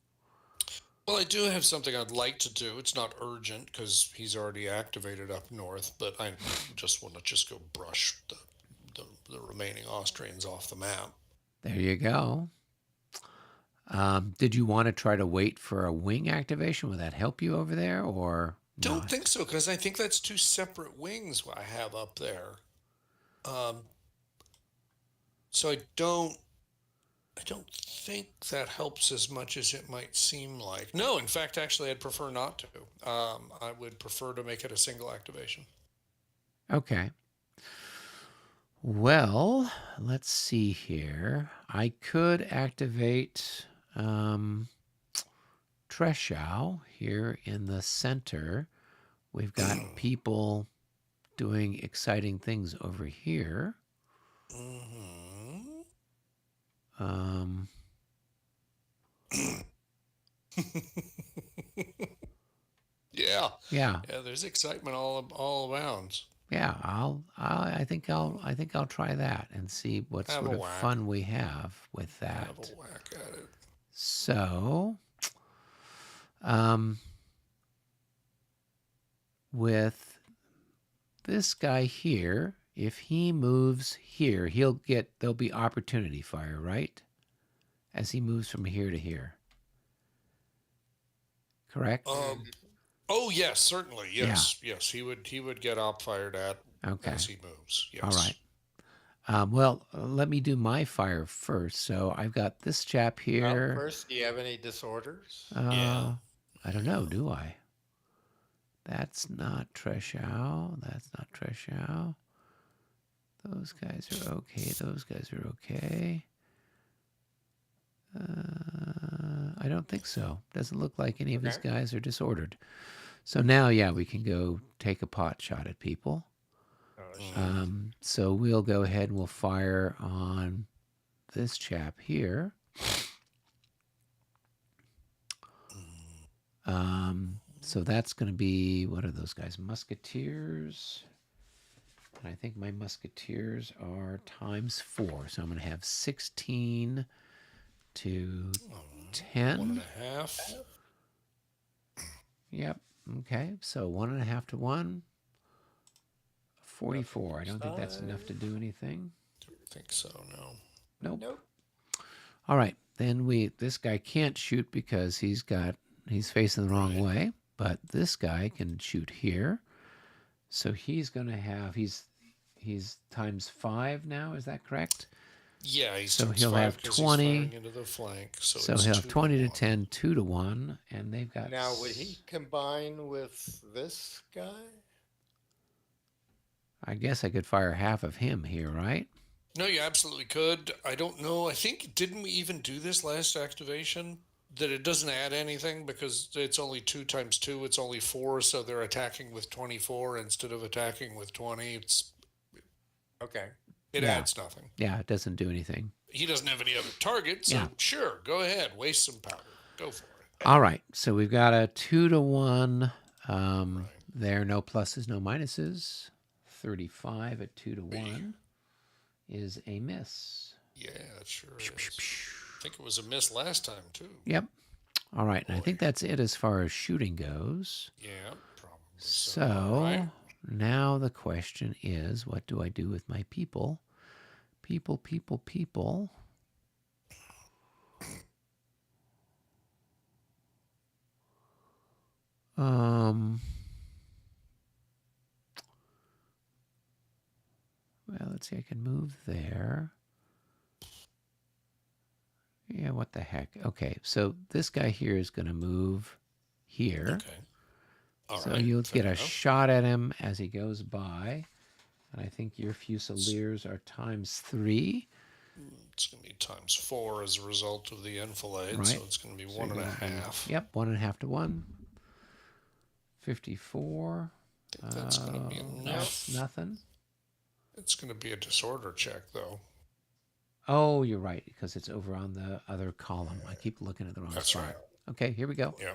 Speaker 1: Well, I do have something I'd like to do. It's not urgent because he's already activated up north, but I just want to just go brush the the remaining Austrians off the map.
Speaker 2: There you go. Did you want to try to wait for a wing activation? Would that help you over there or
Speaker 1: Don't
Speaker 2: not?
Speaker 1: think so, because I think that's two separate wings I have up there. Um, so I don't think that helps as much as it might seem like. No, in fact, actually, I'd prefer not to. I would prefer to make it a single activation.
Speaker 2: Okay. Well, let's see here. I could activate Treschau here in the center. We've got people doing exciting things over here.
Speaker 1: Mm-hmm.
Speaker 2: Um,
Speaker 1: Yeah,
Speaker 2: yeah,
Speaker 1: yeah. There's excitement all around.
Speaker 2: yeah. I think I'll try that and see what
Speaker 1: Have a
Speaker 2: sort of
Speaker 1: whack.
Speaker 2: fun we have with
Speaker 1: Have
Speaker 2: that.
Speaker 1: a whack at it.
Speaker 2: So, um, with this guy here, if he moves here, there'll be opportunity fire, right? As he moves from here to here. Correct?
Speaker 1: Um. Oh yes, certainly.
Speaker 2: Yeah.
Speaker 1: Yes, yes. He would get op fired at
Speaker 2: Okay.
Speaker 1: as he moves. Yes.
Speaker 2: All right. Well, let me do my fire first. So I've got this chap
Speaker 3: Well,
Speaker 2: here.
Speaker 3: first, do you have any disorders?
Speaker 1: Yeah.
Speaker 2: I don't know, do I? That's not Treschau. That's not Treschau. Those guys are okay. Those guys are okay. I don't think so. Doesn't look like any of these
Speaker 3: Okay.
Speaker 2: guys are disordered. So now, yeah, we can go take a pot shot at people.
Speaker 3: Oh, shit.
Speaker 2: So we'll go ahead and we'll fire on this chap here. So that's going to be, what are those guys? Musketeers. And I think my musketeers are times 4. So I'm going to have 16 to 10.
Speaker 1: 1.5.
Speaker 2: Yep. Okay. So 1.5 to 1. 44. I don't think that's enough to do anything.
Speaker 1: Don't think so. No.
Speaker 2: Nope.
Speaker 3: Nope.
Speaker 2: All right. Then this guy can't shoot because he's facing the wrong way, but this guy can shoot here. So he's going to have he's times 5 now, is that correct?
Speaker 1: Yeah, he's
Speaker 2: So
Speaker 1: times
Speaker 2: he'll
Speaker 1: 5
Speaker 2: have
Speaker 1: because
Speaker 2: 20.
Speaker 1: he's firing into the flank. So
Speaker 2: So
Speaker 1: it's
Speaker 2: he'll have
Speaker 1: 2
Speaker 2: 20 to
Speaker 1: 1.
Speaker 2: 10, 2 to 1, and they've got
Speaker 3: Now, would he combine with this guy?
Speaker 2: I guess I could fire half of him here, right?
Speaker 1: No, you absolutely could. I don't know. I think didn't we even do this last activation? That it doesn't add anything because it's only 2 times 2. It's only 4, so they're attacking with 24 instead of attacking with 20.
Speaker 3: Okay.
Speaker 1: It
Speaker 2: Yeah.
Speaker 1: adds nothing.
Speaker 2: Yeah, it doesn't do anything.
Speaker 1: He doesn't have any other target, so
Speaker 2: Yeah.
Speaker 1: sure, go ahead, waste some powder, go for it.
Speaker 2: All right. So we've got a 2 to 1.
Speaker 1: Right.
Speaker 2: There, no pluses, no minuses. 35 at 2 to 1 is a miss.
Speaker 1: Yeah, it sure is. I think it was a miss last time too.
Speaker 2: Yep. All right. And I think that's it as far as shooting goes.
Speaker 1: Yeah, probably.
Speaker 2: So
Speaker 1: All right.
Speaker 2: now the question is, what do I do with my people? People. Well, let's see. I can move there. Yeah, what the heck? Okay, so this guy here is going to move here.
Speaker 1: Okay. All
Speaker 2: so
Speaker 1: right,
Speaker 2: you'll
Speaker 1: fair
Speaker 2: get a
Speaker 1: enough.
Speaker 2: shot at him as he goes by. And I think your Fusiliers are times 3.
Speaker 1: It's going to be times 4 as a result of the enfilade,
Speaker 2: Right.
Speaker 1: so it's going to be
Speaker 2: So
Speaker 1: one
Speaker 2: you're
Speaker 1: and a
Speaker 2: gonna be-
Speaker 1: half.
Speaker 2: Yep, 1.5 to 1. 54.
Speaker 1: I think that's going to be enough.
Speaker 2: Nothing.
Speaker 1: It's going to be a disorder check, though.
Speaker 2: Oh, you're right, because it's over on the other column. I keep looking at the wrong
Speaker 1: That's
Speaker 2: spot.
Speaker 1: right.
Speaker 2: Okay, here we go.
Speaker 1: Yeah.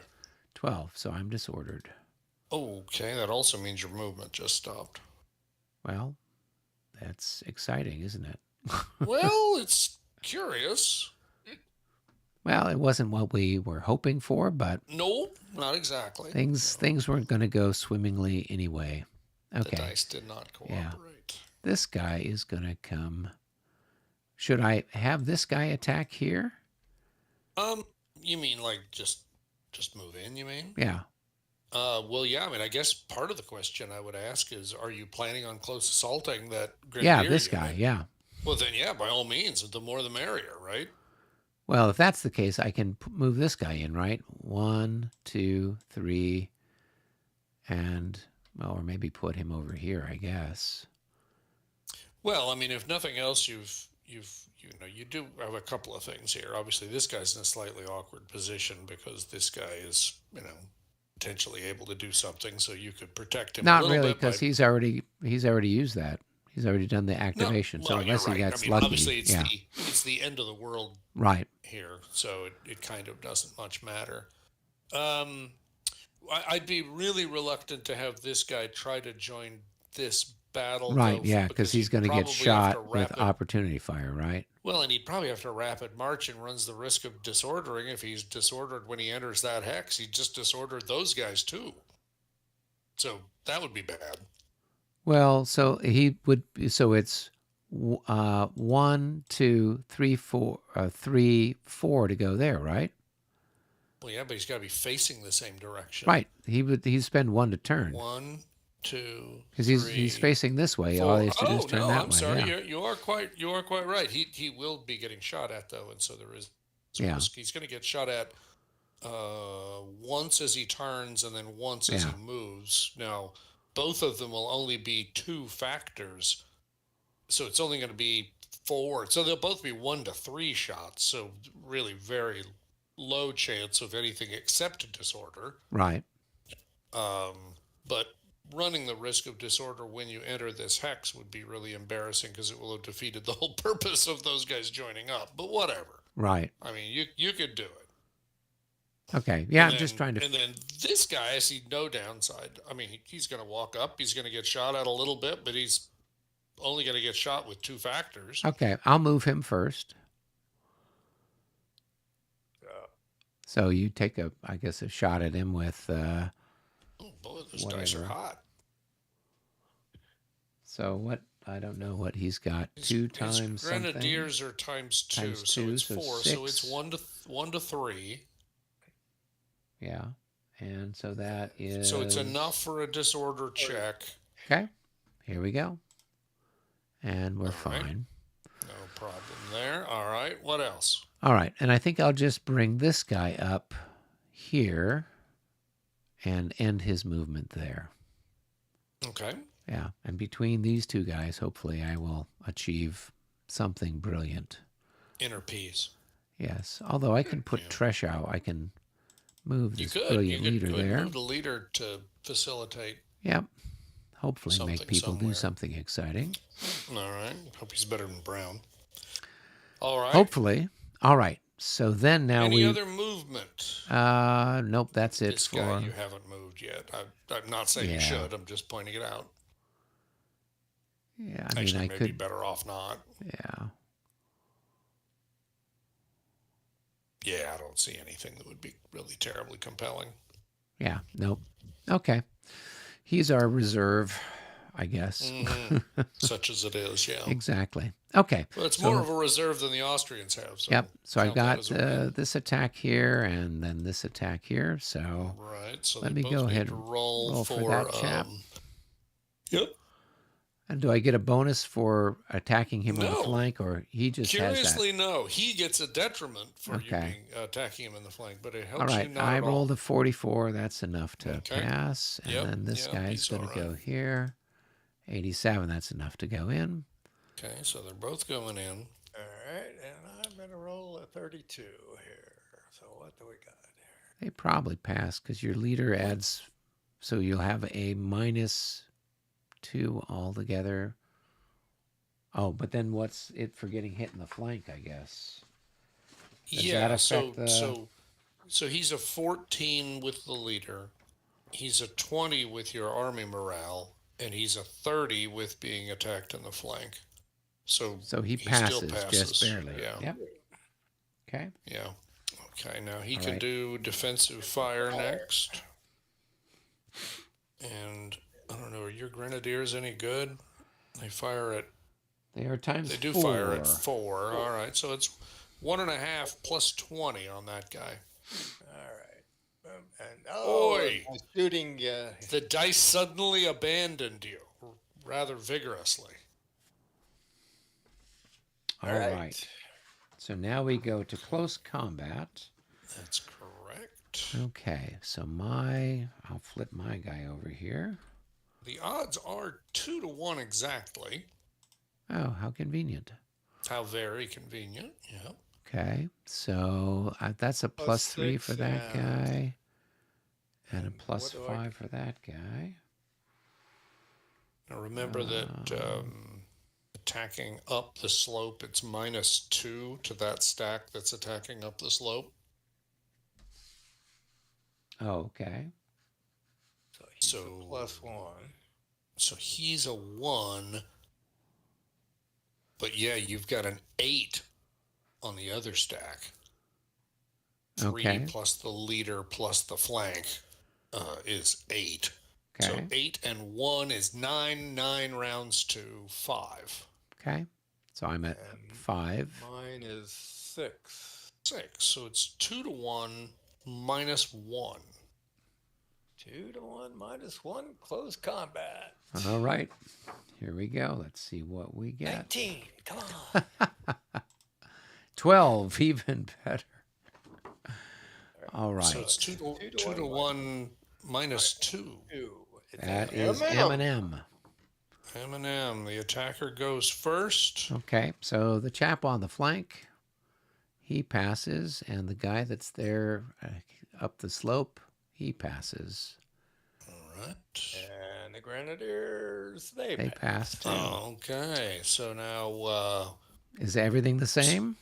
Speaker 2: 12, so I'm disordered.
Speaker 1: Okay, that also means your movement just stopped.
Speaker 2: Well, that's exciting, isn't it?
Speaker 1: Well, it's curious.
Speaker 2: Well, it wasn't what we were hoping for, but
Speaker 1: No, not exactly.
Speaker 2: things weren't going to go swimmingly anyway.
Speaker 1: The
Speaker 2: Okay.
Speaker 1: dice did not cooperate.
Speaker 2: this guy is going to come. Should I have this guy attack here?
Speaker 1: You mean like just move in? You mean?
Speaker 2: Yeah.
Speaker 1: Well, yeah. I mean, I guess part of the question I would ask is, are you planning on close assaulting that
Speaker 2: Yeah,
Speaker 1: grenadier
Speaker 2: this guy.
Speaker 1: unit?
Speaker 2: Yeah.
Speaker 1: Well, then, yeah, by all means, the more the merrier, right?
Speaker 2: Well, if that's the case, I can move this guy in, right? 1, 2, 3, and well, or maybe put him over here, I guess.
Speaker 1: Well, I mean, if nothing else, you do have a couple of things here. Obviously, this guy's in a slightly awkward position because this guy is, potentially able to do something, so you could protect him a
Speaker 2: Not
Speaker 1: little
Speaker 2: really,
Speaker 1: bit by.
Speaker 2: because he's already used that. He's already done the
Speaker 1: No,
Speaker 2: activation. So
Speaker 1: well, you're
Speaker 2: unless he
Speaker 1: right. I
Speaker 2: gets
Speaker 1: mean,
Speaker 2: lucky,
Speaker 1: obviously, it's
Speaker 2: yeah,
Speaker 1: the end of the world
Speaker 2: right,
Speaker 1: here, so it kind of doesn't much matter. Um, I'd be really reluctant to have this guy try to join this battle,
Speaker 2: right,
Speaker 1: though,
Speaker 2: yeah, because
Speaker 1: because
Speaker 2: he's
Speaker 1: he'd
Speaker 2: going to get
Speaker 1: probably have to
Speaker 2: shot with
Speaker 1: rapid.
Speaker 2: opportunity fire, right?
Speaker 1: Well, and he'd probably have to rapid march and runs the risk of disordering. If he's disordered when he enters that hex, he just disordered those guys too. So that would be bad.
Speaker 2: Well, so he would. So it's 1, 2, 3, 4, 3, 4 to go there, right?
Speaker 1: Well, yeah, but he's got to be facing the same direction.
Speaker 2: Right. He'd spend 1 to turn
Speaker 1: 1, 2,
Speaker 2: because he's
Speaker 1: 3,
Speaker 2: facing this way. All
Speaker 1: 4.
Speaker 2: he has to do is
Speaker 1: Oh
Speaker 2: turn
Speaker 1: no,
Speaker 2: that
Speaker 1: I'm
Speaker 2: way.
Speaker 1: sorry.
Speaker 2: Yeah.
Speaker 1: You are quite right. He will be getting shot at though, and so there is
Speaker 2: Yeah.
Speaker 1: risk. He's going to get shot at once as he turns, and then once as
Speaker 2: Yeah.
Speaker 1: he moves. Now, both of them will only be 2 factors, so it's only going to be 4. So they'll both be 1 to 3 shots. So really, very low chance of anything except disorder.
Speaker 2: Right.
Speaker 1: But running the risk of disorder when you enter this hex would be really embarrassing because it will have defeated the whole purpose of those guys joining up. But whatever.
Speaker 2: Right.
Speaker 1: I mean, you could do it.
Speaker 2: Okay. Yeah,
Speaker 1: And
Speaker 2: I'm just trying to.
Speaker 1: And then this guy, I see no downside. I mean, he's going to walk up. He's going to get shot at a little bit, but he's only going to get shot with 2 factors.
Speaker 2: Okay, I'll move him first. So you take I guess, a shot at him with.
Speaker 1: Oh boy, those dice are
Speaker 2: whatever.
Speaker 1: hot.
Speaker 2: So what? I don't know what he's got. 2 times
Speaker 1: His
Speaker 2: something.
Speaker 1: grenadiers are times 2,
Speaker 2: Times
Speaker 1: so
Speaker 2: 2,
Speaker 1: it's
Speaker 2: so
Speaker 1: 4. So it's
Speaker 2: 6.
Speaker 1: 1 to 3.
Speaker 2: Yeah, and so that is.
Speaker 1: So it's enough for a disorder check.
Speaker 2: Okay, here we go, and we're
Speaker 1: All right.
Speaker 2: fine.
Speaker 1: No problem there. All right. What else?
Speaker 2: All right, and I think I'll just bring this guy up here and end his movement there.
Speaker 1: Okay.
Speaker 2: Yeah, and between these 2 guys, hopefully I will achieve something brilliant.
Speaker 1: Inner peace.
Speaker 2: Yes, although I can put Treshow, I can move
Speaker 1: You
Speaker 2: this
Speaker 1: could.
Speaker 2: brilliant
Speaker 1: You
Speaker 2: leader
Speaker 1: could
Speaker 2: there.
Speaker 1: move the leader to facilitate.
Speaker 2: Yep, hopefully make
Speaker 1: Something
Speaker 2: people do
Speaker 1: somewhere.
Speaker 2: something exciting.
Speaker 1: All right. Hope he's better than Brown. All right.
Speaker 2: Hopefully. All right, so then now
Speaker 1: Any
Speaker 2: we.
Speaker 1: other movement?
Speaker 2: Nope, that's it
Speaker 1: This
Speaker 2: for.
Speaker 1: guy you haven't moved yet. I'm not saying
Speaker 2: Yeah.
Speaker 1: you should. I'm just pointing it out.
Speaker 2: Yeah, I mean,
Speaker 1: Actually,
Speaker 2: I
Speaker 1: maybe
Speaker 2: could.
Speaker 1: better off not.
Speaker 2: Yeah.
Speaker 1: Yeah, I don't see anything that would be really terribly compelling.
Speaker 2: Yeah. Nope. Okay. He's our reserve, I guess.
Speaker 1: Such as it is, yeah.
Speaker 2: Exactly. Okay.
Speaker 1: Well, it's
Speaker 2: so,
Speaker 1: more of a reserve than the Austrians have. So
Speaker 2: Yep. So I've
Speaker 1: count that
Speaker 2: got
Speaker 1: as a win.
Speaker 2: this attack here and then this attack here. So
Speaker 1: Right. So
Speaker 2: let
Speaker 1: they
Speaker 2: me
Speaker 1: both
Speaker 2: go
Speaker 1: need
Speaker 2: ahead
Speaker 1: to
Speaker 2: and
Speaker 1: roll
Speaker 2: for that chap.
Speaker 1: Yep.
Speaker 2: And do I get a bonus for attacking him on the
Speaker 1: No.
Speaker 2: flank, or he just has
Speaker 1: Curiously, no. He gets a detriment for you
Speaker 2: Okay.
Speaker 1: being attacking him in the flank, but it
Speaker 2: that? All
Speaker 1: helps you
Speaker 2: right.
Speaker 1: not
Speaker 2: I
Speaker 1: at all.
Speaker 2: rolled a 44. That's enough to
Speaker 1: Okay.
Speaker 2: pass. And
Speaker 1: Yep,
Speaker 2: then this
Speaker 1: yep,
Speaker 2: guy's
Speaker 1: he's
Speaker 2: going to
Speaker 1: all
Speaker 2: go
Speaker 1: right.
Speaker 2: here. 87. That's enough to go in.
Speaker 1: Okay, so they're both going in.
Speaker 3: All right, and I'm gonna roll a 32 here. So what do we got here?
Speaker 2: They probably pass because your leader adds, so you'll have a -2 altogether. Oh, but then what's it for getting hit in the flank, I guess? Does
Speaker 1: Yeah,
Speaker 2: that
Speaker 1: so
Speaker 2: affect the-
Speaker 1: so he's a 14 with the leader. He's a 20 with your army morale, and he's a 30 with being attacked in the flank. So
Speaker 2: So he
Speaker 1: still
Speaker 2: passes,
Speaker 1: passes.
Speaker 2: just barely.
Speaker 1: Yeah.
Speaker 2: Yep. Okay.
Speaker 1: Yeah. Okay, now he
Speaker 2: All
Speaker 1: can
Speaker 2: right.
Speaker 1: do defensive fire next. And I don't know, are your grenadiers any good? They fire at
Speaker 2: They are times
Speaker 1: They do fire at
Speaker 2: 4.
Speaker 1: 4. All right, so it's 1.5 plus 20 on that guy.
Speaker 3: All right. And oh,
Speaker 1: Oi!
Speaker 3: my shooting.
Speaker 1: The dice suddenly abandoned you rather vigorously.
Speaker 3: All
Speaker 2: All right.
Speaker 3: right.
Speaker 2: So now we go to close combat.
Speaker 1: That's correct.
Speaker 2: Okay, so I'll flip my guy over here.
Speaker 1: The odds are 2 to 1 exactly.
Speaker 2: Oh, how convenient.
Speaker 1: How very convenient. Yeah.
Speaker 2: Okay, so that's a plus 3 for
Speaker 3: 6
Speaker 2: that guy, and a
Speaker 3: and
Speaker 2: plus
Speaker 3: what do I?
Speaker 2: 5 for that guy.
Speaker 1: Now remember that attacking up the slope, it's -2 to that stack that's attacking up the slope.
Speaker 2: Oh, okay.
Speaker 3: So he's
Speaker 1: So
Speaker 3: a +1.
Speaker 1: So he's a 1, but yeah, you've got an 8 on the other stack. 3
Speaker 2: Okay.
Speaker 1: plus the leader plus the flank is 8.
Speaker 2: Okay.
Speaker 1: So 8 and 1 is 9. 9 rounds to 5.
Speaker 2: Okay. So I'm at
Speaker 3: And
Speaker 2: 5.
Speaker 3: mine is 6.
Speaker 1: 6. So it's 2 to 1 -1.
Speaker 3: 2 to 1 -1. Close combat.
Speaker 2: All right. Here we go. Let's see what we get.
Speaker 3: 19. Come on.
Speaker 2: 12, even better. All right.
Speaker 1: So it's 2 to 1 -2.
Speaker 3: 2. It's
Speaker 2: That
Speaker 3: an
Speaker 2: is
Speaker 3: M&M.
Speaker 2: M&M.
Speaker 1: M&M, the attacker goes first.
Speaker 2: Okay, so the chap on the flank, he passes, and the guy that's there up the slope, he passes.
Speaker 1: All right.
Speaker 3: And the Grenadiers,
Speaker 2: They
Speaker 3: pass.
Speaker 2: pass too.
Speaker 1: Okay, so now
Speaker 2: Is everything the same?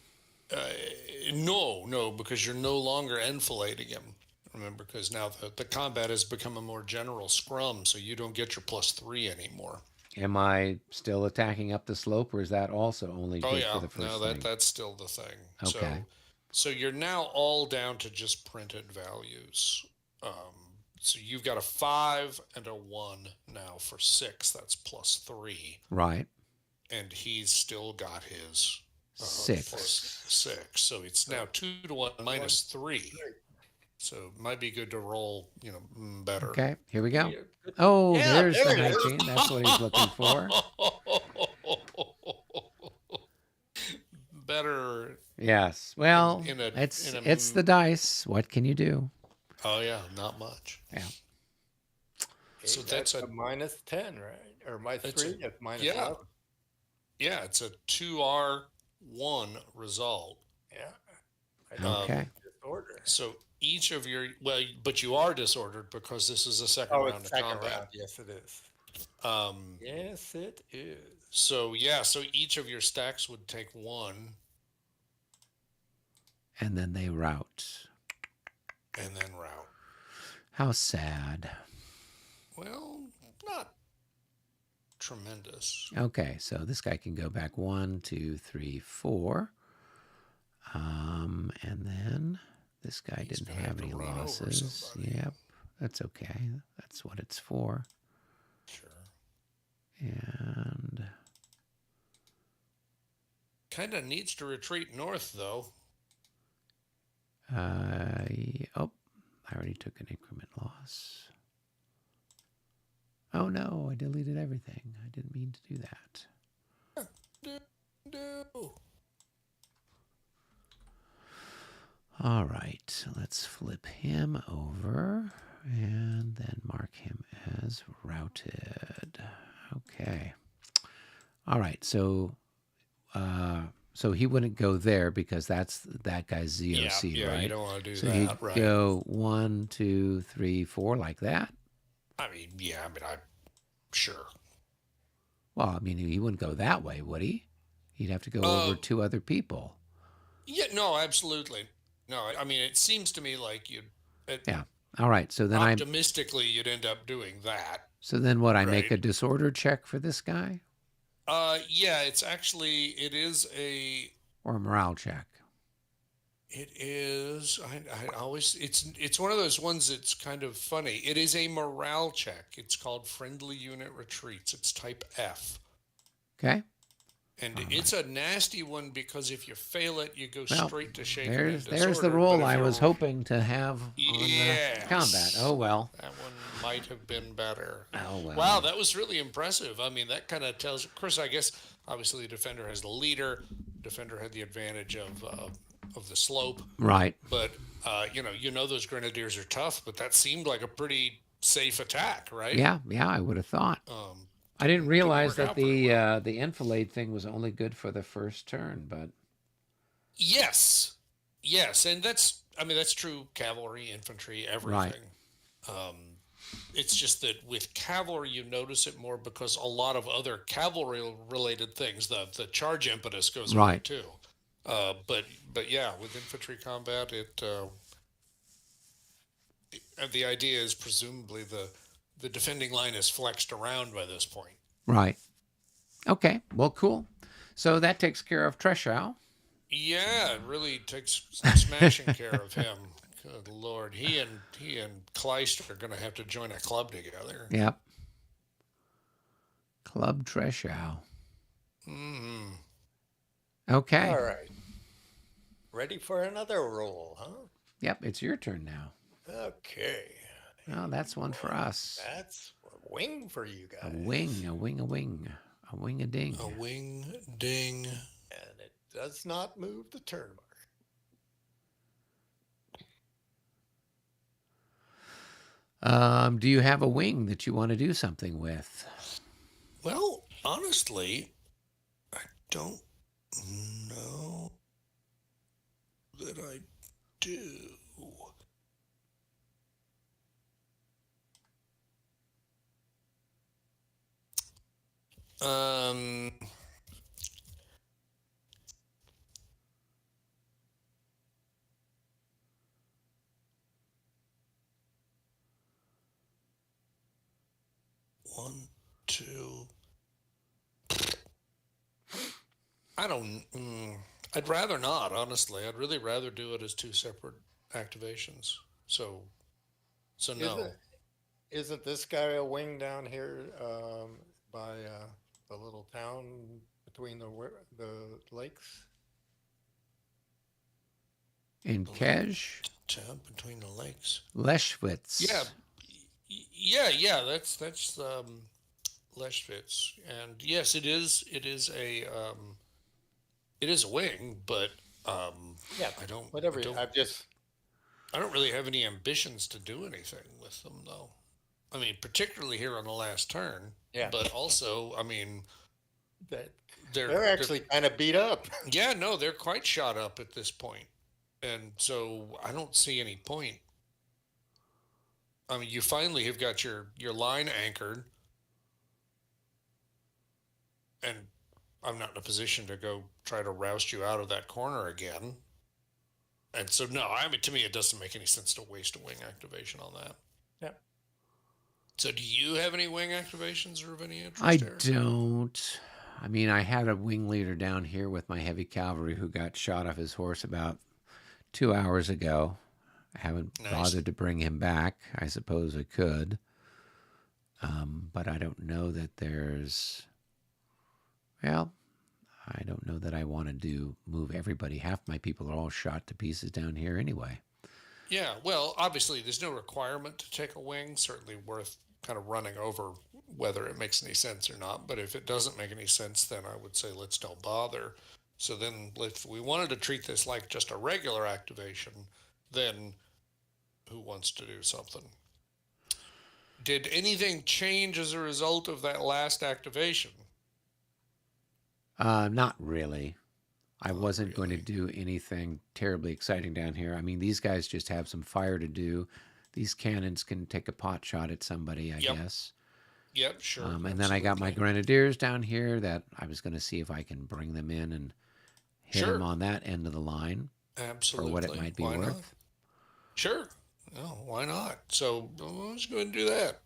Speaker 1: no, because you're no longer enfilading him. Remember, because now the combat has become a more general scrum, so you don't get your +3 anymore.
Speaker 2: Am I still attacking up the slope, or is that also only
Speaker 1: Oh
Speaker 2: good
Speaker 1: yeah,
Speaker 2: for the first
Speaker 1: no,
Speaker 2: thing?
Speaker 1: that's still the thing.
Speaker 2: Okay.
Speaker 1: So you're now all down to just printed values. So you've got a 5 and a 1 now for 6. That's +3,
Speaker 2: Right.
Speaker 1: and he's still got his
Speaker 2: 6.
Speaker 1: +6. So it's now 2 to 1 -3. So it might be good to roll, better.
Speaker 2: Okay, here we go.
Speaker 3: Yeah, good.
Speaker 2: Oh,
Speaker 3: Yeah,
Speaker 2: there's the
Speaker 3: there it is.
Speaker 2: 19. That's what he's looking for.
Speaker 1: Better.
Speaker 2: Yes. Well,
Speaker 1: in a-
Speaker 2: it's
Speaker 1: in a-
Speaker 2: it's the dice. What can you do?
Speaker 1: Oh yeah, not much.
Speaker 2: Yeah.
Speaker 1: So
Speaker 3: Hey,
Speaker 1: that's
Speaker 3: a
Speaker 1: a
Speaker 3: -10, right? Or
Speaker 1: That's
Speaker 3: -3? That's
Speaker 1: yeah,
Speaker 3: -11.
Speaker 1: yeah. It's a 2R1 result.
Speaker 3: Yeah. I
Speaker 2: Okay.
Speaker 3: Disorder.
Speaker 1: So each of but you are disordered because this is a second
Speaker 3: Oh,
Speaker 1: round
Speaker 3: it's
Speaker 1: of
Speaker 3: second
Speaker 1: combat.
Speaker 3: round. Yes, it is.
Speaker 1: Um,
Speaker 3: Yes, it is.
Speaker 1: so each of your stacks would take 1,
Speaker 2: And then they rout.
Speaker 1: and then route.
Speaker 2: How sad.
Speaker 1: Well, not tremendous.
Speaker 2: Okay, so this guy can go back 1, 2, 3, 4. And then this guy
Speaker 1: He's
Speaker 2: didn't
Speaker 1: gonna
Speaker 2: have
Speaker 1: have to
Speaker 2: any
Speaker 1: run over
Speaker 2: losses.
Speaker 1: somebody.
Speaker 2: Yep, that's okay. That's what it's for.
Speaker 1: Sure.
Speaker 2: And
Speaker 1: Kind of needs to retreat north, though.
Speaker 2: oh, I already took an increment loss. Oh no, I deleted everything. I didn't mean to do that.
Speaker 1: No.
Speaker 2: All right, let's flip him over and then mark him as routed. Okay. All right, so he wouldn't go there because that's that guy's ZOC,
Speaker 1: yeah,
Speaker 2: right?
Speaker 1: you don't want to do
Speaker 2: So
Speaker 1: that,
Speaker 2: he'd
Speaker 1: right?
Speaker 2: go 1, 2, 3, 4 like that.
Speaker 1: I'm sure.
Speaker 2: Well, I mean, he wouldn't go that way, would he? He'd have to go over 2 other people.
Speaker 1: Yeah, no, absolutely. No, it seems to me like
Speaker 2: Yeah. All right. So then
Speaker 1: optimistically you'd end up doing that.
Speaker 2: So then what? I make
Speaker 1: Right.
Speaker 2: a disorder check for this guy,
Speaker 1: Yeah, it is a.
Speaker 2: or a morale check.
Speaker 1: It is. I always. It's one of those ones that's kind of funny. It is a morale check. It's called Friendly Unit Retreats. It's type F.
Speaker 2: Okay.
Speaker 1: And
Speaker 2: All
Speaker 1: it's
Speaker 2: right.
Speaker 1: a nasty one because if you fail it, you go
Speaker 2: Well,
Speaker 1: straight to shaken and
Speaker 2: there's the
Speaker 1: disordered. But
Speaker 2: roll
Speaker 1: if
Speaker 2: I was
Speaker 1: you're,
Speaker 2: hoping to have on combat.
Speaker 1: yes,
Speaker 2: Oh well.
Speaker 1: that one might have been better.
Speaker 2: Oh
Speaker 1: Wow,
Speaker 2: well.
Speaker 1: that was really impressive. I mean, that kind of tells. Of course, I guess obviously the defender has the leader. Defender had the advantage of the slope,
Speaker 2: Right.
Speaker 1: but you know those grenadiers are tough. But that seemed like a pretty safe attack, right?
Speaker 2: Yeah. Yeah. I would have thought. I didn't
Speaker 1: Didn't
Speaker 2: realize
Speaker 1: work
Speaker 2: that
Speaker 1: out very well.
Speaker 2: the enfilade thing was only good for the first turn, but
Speaker 1: Yes, yes, and that's true. Cavalry, infantry,
Speaker 2: right.
Speaker 1: everything. Um, it's just that with cavalry, you notice it more because a lot of other cavalry related things, the charge impetus goes away
Speaker 2: Right.
Speaker 1: too. But yeah, with infantry combat, the idea is presumably the defending line is flexed around by this point.
Speaker 2: Right. Okay. Well, cool. So that takes care of Treshow.
Speaker 1: Yeah, it really takes smashing care of him. Good lord, he and Kleist are going to have to join a club together.
Speaker 2: Yep. Club Treshow.
Speaker 1: Hmm.
Speaker 2: Okay.
Speaker 3: All right. Ready for another roll, huh?
Speaker 2: Yep. It's your turn now.
Speaker 3: Okay.
Speaker 2: Oh, that's one for us.
Speaker 3: That's a wing for you
Speaker 2: A
Speaker 3: guys.
Speaker 2: wing, a wing, a wing, a wing, a
Speaker 1: A
Speaker 2: ding.
Speaker 1: wing ding.
Speaker 3: And it does not move the turn mark.
Speaker 2: Do you have a wing that you want to do something with?
Speaker 1: Well, honestly, I don't know that I do. Um, 1, 2. I don't. I'd rather not, honestly. I'd really rather do it as two separate activations. So, so
Speaker 3: Isn't
Speaker 1: no.
Speaker 3: isn't this guy a wing down here by the little town between the lakes?
Speaker 2: In
Speaker 1: The little
Speaker 2: Kej?
Speaker 1: town between the lakes. Yeah,
Speaker 2: Leschwitz.
Speaker 1: yeah. That's Leschwitz, and yes, it is. It is a wing, but um,
Speaker 3: Yeah,
Speaker 1: I don't. I
Speaker 3: whatever.
Speaker 1: don't.
Speaker 3: I've just
Speaker 1: I don't really have any ambitions to do anything with them, though. I mean, particularly here on the last turn,
Speaker 3: yeah.
Speaker 1: but also, I mean,
Speaker 3: That
Speaker 1: they're
Speaker 3: they're
Speaker 1: they're
Speaker 3: actually kind of beat up.
Speaker 1: yeah, no, they're quite shot up at this point, and so I don't see any point. I mean, you finally have got your line anchored, and I'm not in a position to go try to roust you out of that corner again. And so, no, I mean, to me, it doesn't make any sense to waste a wing activation on that.
Speaker 3: Yeah.
Speaker 1: So, do you have any wing activations or of any
Speaker 2: I
Speaker 1: interest there?
Speaker 2: don't. I mean, I had a wing leader down here with my heavy cavalry who got shot off his horse about 2 hours ago. I haven't
Speaker 1: Nice.
Speaker 2: bothered to bring him back. I suppose I could. But I don't know that there's. Well, I don't know that I want to move everybody. Half my people are all shot to pieces down here anyway.
Speaker 1: Yeah, well, obviously, there's no requirement to take a wing. Certainly worth kind of running over whether it makes any sense or not. But if it doesn't make any sense, then I would say let's don't bother. So then, if we wanted to treat this like just a regular activation, then who wants to do something? Did anything change as a result of that last activation?
Speaker 2: Not really. I
Speaker 1: Not
Speaker 2: wasn't going to
Speaker 1: really.
Speaker 2: do anything terribly exciting down here. I mean, these guys just have some fire to do. These cannons can take a pot shot at somebody, I
Speaker 1: Yep.
Speaker 2: guess.
Speaker 1: Yep. Sure.
Speaker 2: And then I got my
Speaker 1: Absolutely.
Speaker 2: grenadiers down here that I was going to see if I can bring them in and hit them
Speaker 1: Sure.
Speaker 2: on that end of the line for what it
Speaker 1: Absolutely.
Speaker 2: might be
Speaker 1: Why not?
Speaker 2: worth.
Speaker 1: Sure. No, why not? So let's go ahead and do that.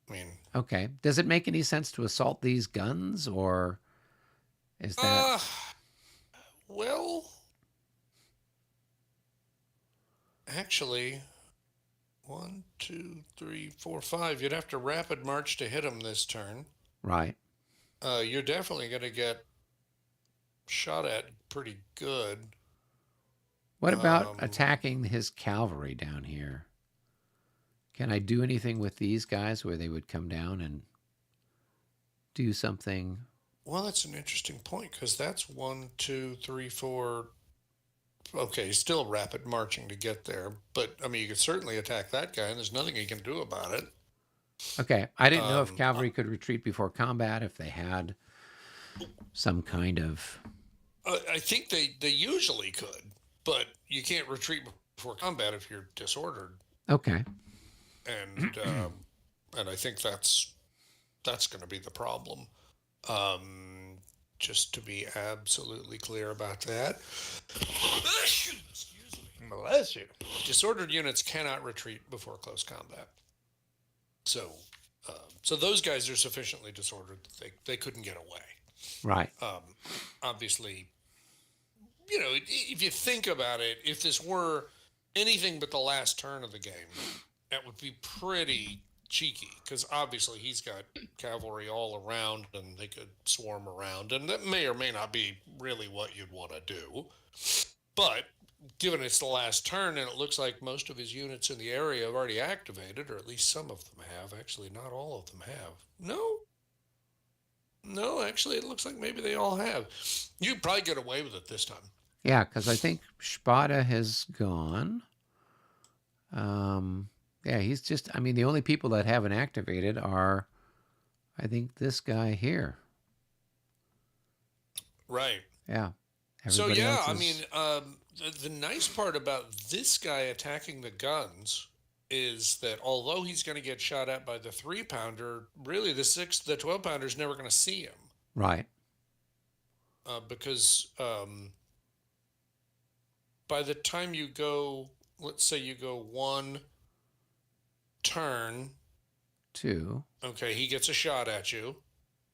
Speaker 1: I mean,
Speaker 2: Okay. Does it make any sense to assault these guns, or is that
Speaker 1: uh, well, actually, 1, 2, 3, 4, 5. You'd have to rapid march to hit him this turn.
Speaker 2: right?
Speaker 1: you're definitely going to get shot at pretty good.
Speaker 2: What about
Speaker 1: Um,
Speaker 2: attacking his cavalry down here? Can I do anything with these guys where they would come down and do something?
Speaker 1: well, that's an interesting point because that's one, two, three, four. Okay, still rapid marching to get there, but I mean, you could certainly attack that guy, and there's nothing he can do about it.
Speaker 2: Okay, I didn't know if
Speaker 1: Um,
Speaker 2: cavalry could retreat before combat, if they had some kind of.
Speaker 1: I think they usually could, but you can't retreat before combat if you're disordered,
Speaker 2: Okay,
Speaker 1: and I think that's going to be the problem. Um, just to be absolutely clear about that. Excuse me.
Speaker 3: Bless you.
Speaker 1: Disordered units cannot retreat before close combat. So, so those guys are sufficiently disordered that they couldn't get away.
Speaker 2: right.
Speaker 1: Obviously, if you think about it, if this were anything but the last turn of the game, that would be pretty cheeky because obviously he's got cavalry all around and they could swarm around, and that may or may not be really what you'd want to do. But given it's the last turn and it looks like most of his units in the area have already activated, or at least some of them have. Actually, not all of them have. No, actually, it looks like maybe they all have. You'd probably get away with it this time.
Speaker 2: Yeah, because I think Spada has gone. Yeah, he's just. I mean, the only people that haven't activated are, I think, this guy here.
Speaker 1: Right.
Speaker 2: Yeah,
Speaker 1: So
Speaker 2: everybody
Speaker 1: yeah,
Speaker 2: else
Speaker 1: I mean,
Speaker 2: is.
Speaker 1: the nice part about this guy attacking the guns is that although he's going to get shot at by the 3-pounder, really the 12-pounder is never going to see him
Speaker 2: Right.
Speaker 1: because by the time you go, let's say you go one turn,
Speaker 2: 2.
Speaker 1: okay, he gets a shot at you.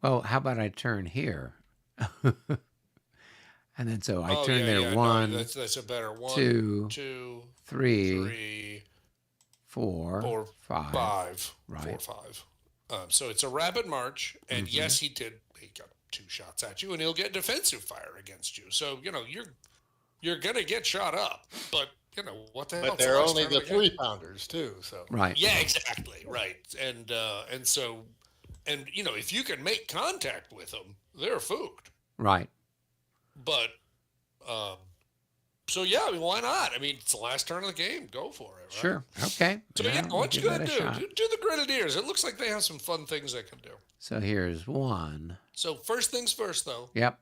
Speaker 2: Well, how about I turn here? And then so I
Speaker 1: Oh
Speaker 2: turn
Speaker 1: yeah,
Speaker 2: there
Speaker 1: yeah, no,
Speaker 2: one,
Speaker 1: that's a better one,
Speaker 2: 2,
Speaker 1: two,
Speaker 2: 3,
Speaker 1: three,
Speaker 2: 4,
Speaker 1: four,
Speaker 2: 5.
Speaker 1: five,
Speaker 2: Right.
Speaker 1: 5. So it's a rapid march, and
Speaker 2: Mm-hmm.
Speaker 1: yes, he got 2 shots at you, and he'll get defensive fire against you. So you're gonna get shot up, but what the hell?
Speaker 3: But
Speaker 1: It's the
Speaker 3: they're
Speaker 1: last
Speaker 3: only
Speaker 1: turn of
Speaker 3: the
Speaker 1: the game.
Speaker 3: 3-pounders too. So
Speaker 2: Right.
Speaker 1: Yeah, exactly, right. And so, and if you can make contact with them, they're fooked.
Speaker 2: Right.
Speaker 1: But um, so yeah, I mean, why not? I mean, it's the last turn of the game. Go for it, right?
Speaker 2: Sure. Okay.
Speaker 1: So yeah,
Speaker 2: Yeah, we'll
Speaker 1: what you
Speaker 2: give that
Speaker 1: gonna
Speaker 2: a
Speaker 1: do?
Speaker 2: shot.
Speaker 1: Do the Grenadiers. It looks like they have some fun things they can do.
Speaker 2: So here's 1.
Speaker 1: So first things first, though,
Speaker 2: Yep.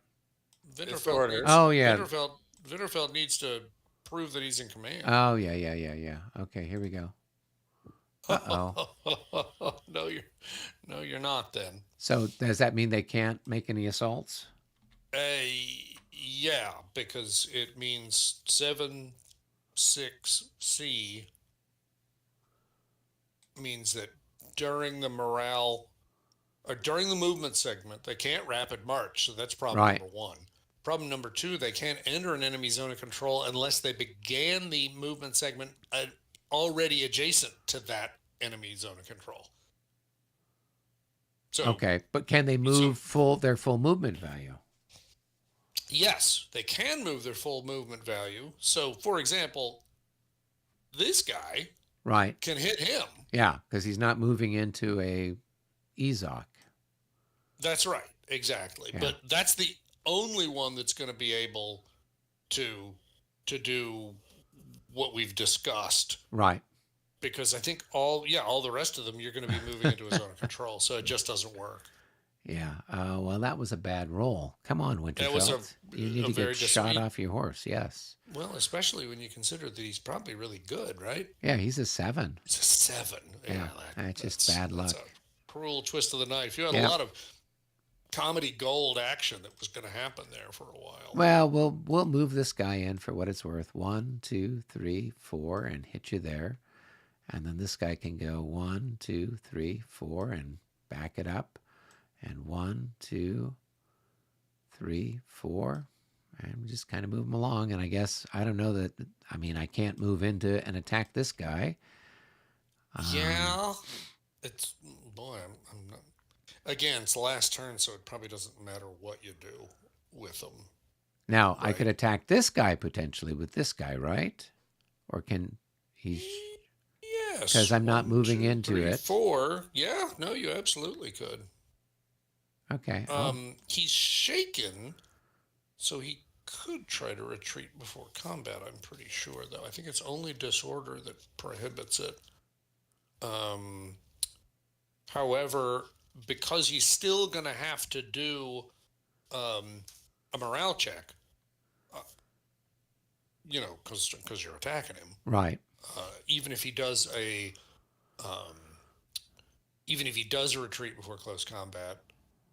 Speaker 1: Winterfeld
Speaker 3: Disorder.
Speaker 1: needs
Speaker 2: Oh, yeah.
Speaker 1: Winterfeld needs to prove that he's in command.
Speaker 2: Oh, yeah. Okay, here we go. Uh-oh.
Speaker 1: No, you're not. Then,
Speaker 2: So does that mean they can't make any assaults?
Speaker 1: yeah, because it means 7-6C means that during the morale or during the movement segment, they can't rapid march. So that's problem
Speaker 2: Right.
Speaker 1: number 1. Problem number 2, they can't enter an enemy zone of control unless they began the movement segment already adjacent to that enemy zone of control. So,
Speaker 2: Okay, but can they move their full movement value?
Speaker 1: yes, they can move their full movement value. So, for example, this guy
Speaker 2: Right.
Speaker 1: can hit him.
Speaker 2: Yeah, because he's not moving into a Ezok.
Speaker 1: That's right, exactly.
Speaker 2: Yeah.
Speaker 1: But that's the only one that's going to be able to do what we've discussed,
Speaker 2: Right.
Speaker 1: because I think all the rest of them you're going to be moving into a zone of control, so it just doesn't work.
Speaker 2: Yeah. Well, that was a bad roll. Come on,
Speaker 1: That was
Speaker 2: Winterfeld. You need
Speaker 1: a
Speaker 2: to
Speaker 1: very
Speaker 2: get shot off your horse. Yes.
Speaker 1: Well, especially when you consider that he's probably really good, right?
Speaker 2: Yeah, he's a 7.
Speaker 1: It's a 7.
Speaker 2: Yeah, that's just bad luck.
Speaker 1: That's a cruel twist of the knife. You had
Speaker 2: Yeah.
Speaker 1: a lot of comedy gold action that was going to happen there for a while.
Speaker 2: Well, we'll move this guy in for what it's worth. 1, 2, 3, 4, and hit you there. And then this guy can go 1, 2, 3, 4, and back it up. And 1, 2, 3, 4, and just kind of move him along. And I guess I don't know that. I mean, I can't move into and attack this guy.
Speaker 1: Yeah, it's boy, I'm not. Again, it's the last turn, so it probably doesn't matter what you do with them,
Speaker 2: Now I could
Speaker 1: right?
Speaker 2: attack this guy potentially with this guy, right? Or can he? Because
Speaker 1: Yes,
Speaker 2: I'm not
Speaker 1: one,
Speaker 2: moving
Speaker 1: two,
Speaker 2: into
Speaker 1: three,
Speaker 2: it.
Speaker 1: four. Yeah, no, you absolutely could.
Speaker 2: Okay. Oh,
Speaker 1: He's shaken, so he could try to retreat before combat. I'm pretty sure, though. I think it's only disorder that prohibits it. Um, However, because he's still going to have to do um, a morale check, uh, because you're attacking him.
Speaker 2: right.
Speaker 1: Even if he does um, even if he does a retreat before close combat,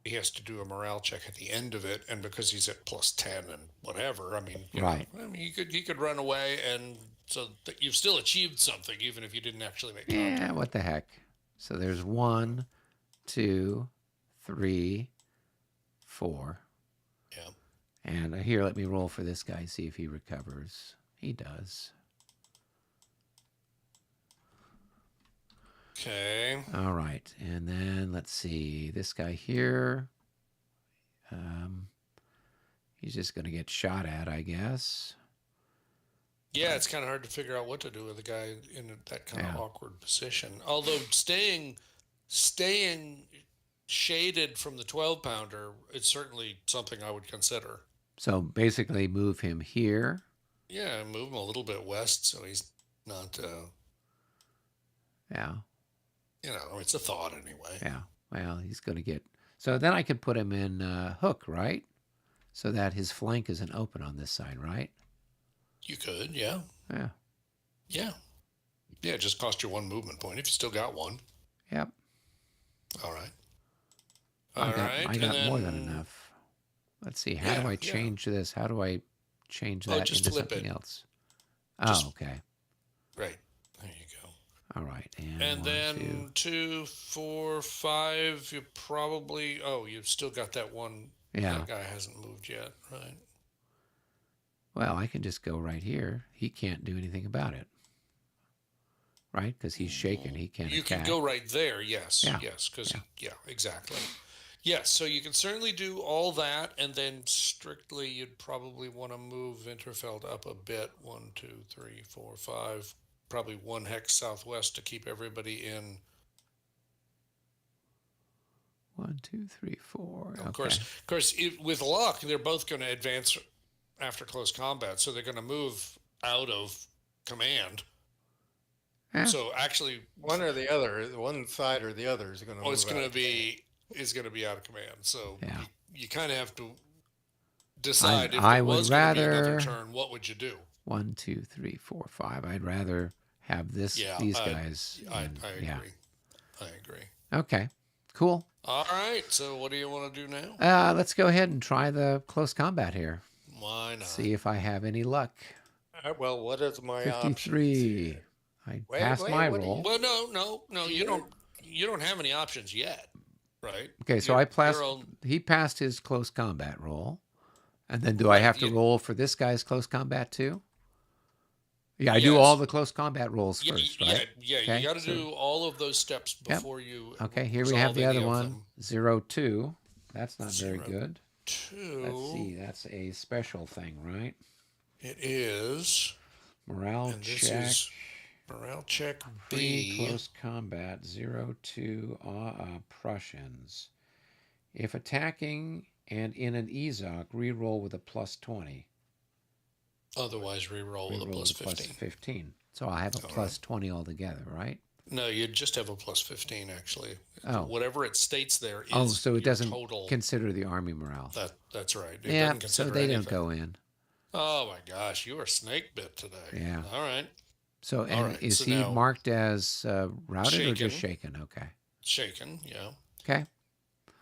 Speaker 1: he has to do a morale check at the end of it, and because he's at +10 and whatever, I mean,
Speaker 2: Right.
Speaker 1: he could run away, and so that you've still achieved something, even if you didn't actually make
Speaker 2: Yeah.
Speaker 1: contact.
Speaker 2: What the heck? So there's 1, 2, 3, 4.
Speaker 1: Yeah.
Speaker 2: And here, let me roll for this guy, see if he recovers. He does.
Speaker 1: Okay.
Speaker 2: All right. And then let's see. This guy here, um, he's just going to get shot at, I guess.
Speaker 1: Yeah, it's kind of hard to figure out what to do with a guy in that kind of
Speaker 2: Yeah.
Speaker 1: awkward position. Although staying shaded from the 12-pounder, it's certainly something I would consider.
Speaker 2: So basically, move him here.
Speaker 1: Yeah, move him a little bit west so he's not.
Speaker 2: Yeah.
Speaker 1: It's a thought anyway.
Speaker 2: Yeah. Well, he's going to get. So then I could put him in hook, right? So that his flank isn't open on this side, right?
Speaker 1: You could, yeah,
Speaker 2: Yeah.
Speaker 1: yeah, yeah. It just cost you one movement point if you still got one.
Speaker 2: Yep.
Speaker 1: All right,
Speaker 2: I
Speaker 1: all
Speaker 2: got
Speaker 1: right,
Speaker 2: I
Speaker 1: and
Speaker 2: got more than
Speaker 1: then
Speaker 2: enough. Let's see. How do
Speaker 1: yeah,
Speaker 2: I
Speaker 1: yeah.
Speaker 2: change this? How do I change
Speaker 1: Oh,
Speaker 2: that
Speaker 1: just
Speaker 2: into
Speaker 1: flip
Speaker 2: something
Speaker 1: it.
Speaker 2: else? Oh,
Speaker 1: Just
Speaker 2: okay.
Speaker 1: right. There you go.
Speaker 2: All right. And
Speaker 1: And
Speaker 2: 1, 2.
Speaker 1: then 2, 4, 5. You probably. Oh, you've still got that one.
Speaker 2: Yeah.
Speaker 1: That guy hasn't moved yet, right?
Speaker 2: Well, I can just go right here. He can't do anything about it, right? Because he's shaken. He can't
Speaker 1: You could
Speaker 2: attack.
Speaker 1: go right there. Yes,
Speaker 2: Yeah.
Speaker 1: yes, because
Speaker 2: Yeah.
Speaker 1: yeah, exactly. Yes, so you can certainly do all that, and then strictly, you'd probably want to move Winterfeld up a bit. One, two, three, four, five. Probably one hex southwest to keep everybody in.
Speaker 2: 1, 2, 3, 4.
Speaker 1: Of course,
Speaker 2: Okay.
Speaker 1: of course. With luck, they're both going to advance after close combat, so they're going to move out of command.
Speaker 2: Yeah.
Speaker 1: So actually,
Speaker 3: One or the other, one side or the other is going to
Speaker 1: oh, it's
Speaker 3: move
Speaker 1: going
Speaker 3: out
Speaker 1: to
Speaker 3: of command.
Speaker 1: be is going to be out of command. So
Speaker 2: Yeah.
Speaker 1: you kind of have to
Speaker 2: I
Speaker 1: decide if there
Speaker 2: I would
Speaker 1: was going to be another
Speaker 2: rather
Speaker 1: turn, what would you do?
Speaker 2: 1, 2, 3, 4, 5. I'd rather have
Speaker 1: Yeah,
Speaker 2: these guys.
Speaker 1: I
Speaker 2: Yeah.
Speaker 1: agree. I agree.
Speaker 2: Okay. Cool.
Speaker 1: All right. So what do you want to do now?
Speaker 2: Let's go ahead and try the close combat here.
Speaker 1: Why not?
Speaker 2: See if I have any luck.
Speaker 3: Well, what is my options
Speaker 2: 53.
Speaker 3: here?
Speaker 2: I
Speaker 3: Wait,
Speaker 2: passed
Speaker 3: wait,
Speaker 2: my
Speaker 3: what do you?
Speaker 2: roll.
Speaker 1: Well, no. You
Speaker 3: Peter?
Speaker 1: don't have any options yet, right?
Speaker 2: Okay, so
Speaker 1: You're
Speaker 2: I
Speaker 1: you're
Speaker 2: passed.
Speaker 1: on.
Speaker 2: He passed his close combat roll, and then do I
Speaker 1: Right.
Speaker 2: have to roll for this guy's close combat too? Yeah, I do all
Speaker 1: Yes.
Speaker 2: the close combat rolls
Speaker 1: Yeah.
Speaker 2: first,
Speaker 1: Yeah.
Speaker 2: right?
Speaker 1: Yeah. You
Speaker 2: Okay,
Speaker 1: got to
Speaker 2: so
Speaker 1: do all of those steps
Speaker 2: yep.
Speaker 1: before you
Speaker 2: Okay, here we have
Speaker 1: resolve
Speaker 2: the
Speaker 1: any
Speaker 2: other
Speaker 1: of
Speaker 2: one.
Speaker 1: them.
Speaker 2: 0, 2. That's not very
Speaker 1: Zero
Speaker 2: good. Let's
Speaker 1: two.
Speaker 2: see. That's a special thing, right?
Speaker 1: It is,
Speaker 2: Morale
Speaker 1: and this
Speaker 2: check.
Speaker 1: is morale check
Speaker 2: Free
Speaker 1: B.
Speaker 2: close combat 0, 2 Prussians. If attacking and in an EZOC, reroll with a +20.
Speaker 1: Otherwise, reroll with a
Speaker 2: Reroll
Speaker 1: plus
Speaker 2: with a
Speaker 1: 15.
Speaker 2: +15. So I have a
Speaker 1: All right.
Speaker 2: +20 altogether, right?
Speaker 1: No, you just have a plus 15 actually.
Speaker 2: Oh.
Speaker 1: Whatever it states there
Speaker 2: Oh,
Speaker 1: is
Speaker 2: so it
Speaker 1: your
Speaker 2: doesn't
Speaker 1: total.
Speaker 2: consider the army morale.
Speaker 1: That's right. It
Speaker 2: Yeah,
Speaker 1: doesn't
Speaker 2: so
Speaker 1: consider
Speaker 2: they don't
Speaker 1: anything.
Speaker 2: go in.
Speaker 1: Oh my gosh, you are snake bit today.
Speaker 2: Yeah.
Speaker 1: All right.
Speaker 2: So,
Speaker 1: All
Speaker 2: and
Speaker 1: right.
Speaker 2: is
Speaker 1: So
Speaker 2: he
Speaker 1: now
Speaker 2: marked as routed or just
Speaker 1: shaken,
Speaker 2: shaken? Okay.
Speaker 1: shaken, yeah.
Speaker 2: Okay.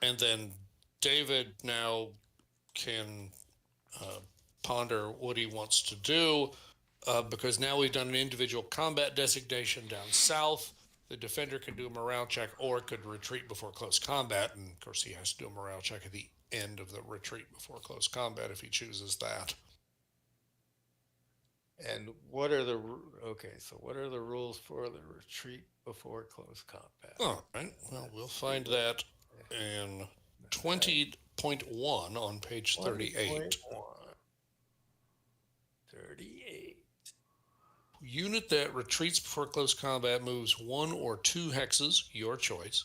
Speaker 1: And then David now can uh, ponder what he wants to do because now we've done an individual combat designation down south. The defender can do a morale check or could retreat before close combat. And of course, he has to do a morale check at the end of the retreat before close combat if he chooses that.
Speaker 3: And what are the okay? So what are the rules for the retreat before close combat?
Speaker 1: All right. Well, we'll find that and
Speaker 3: All right.
Speaker 1: 20.1 on page 38.
Speaker 3: 20.1. 38.
Speaker 1: Unit that retreats before close combat moves 1 or 2 hexes, your choice,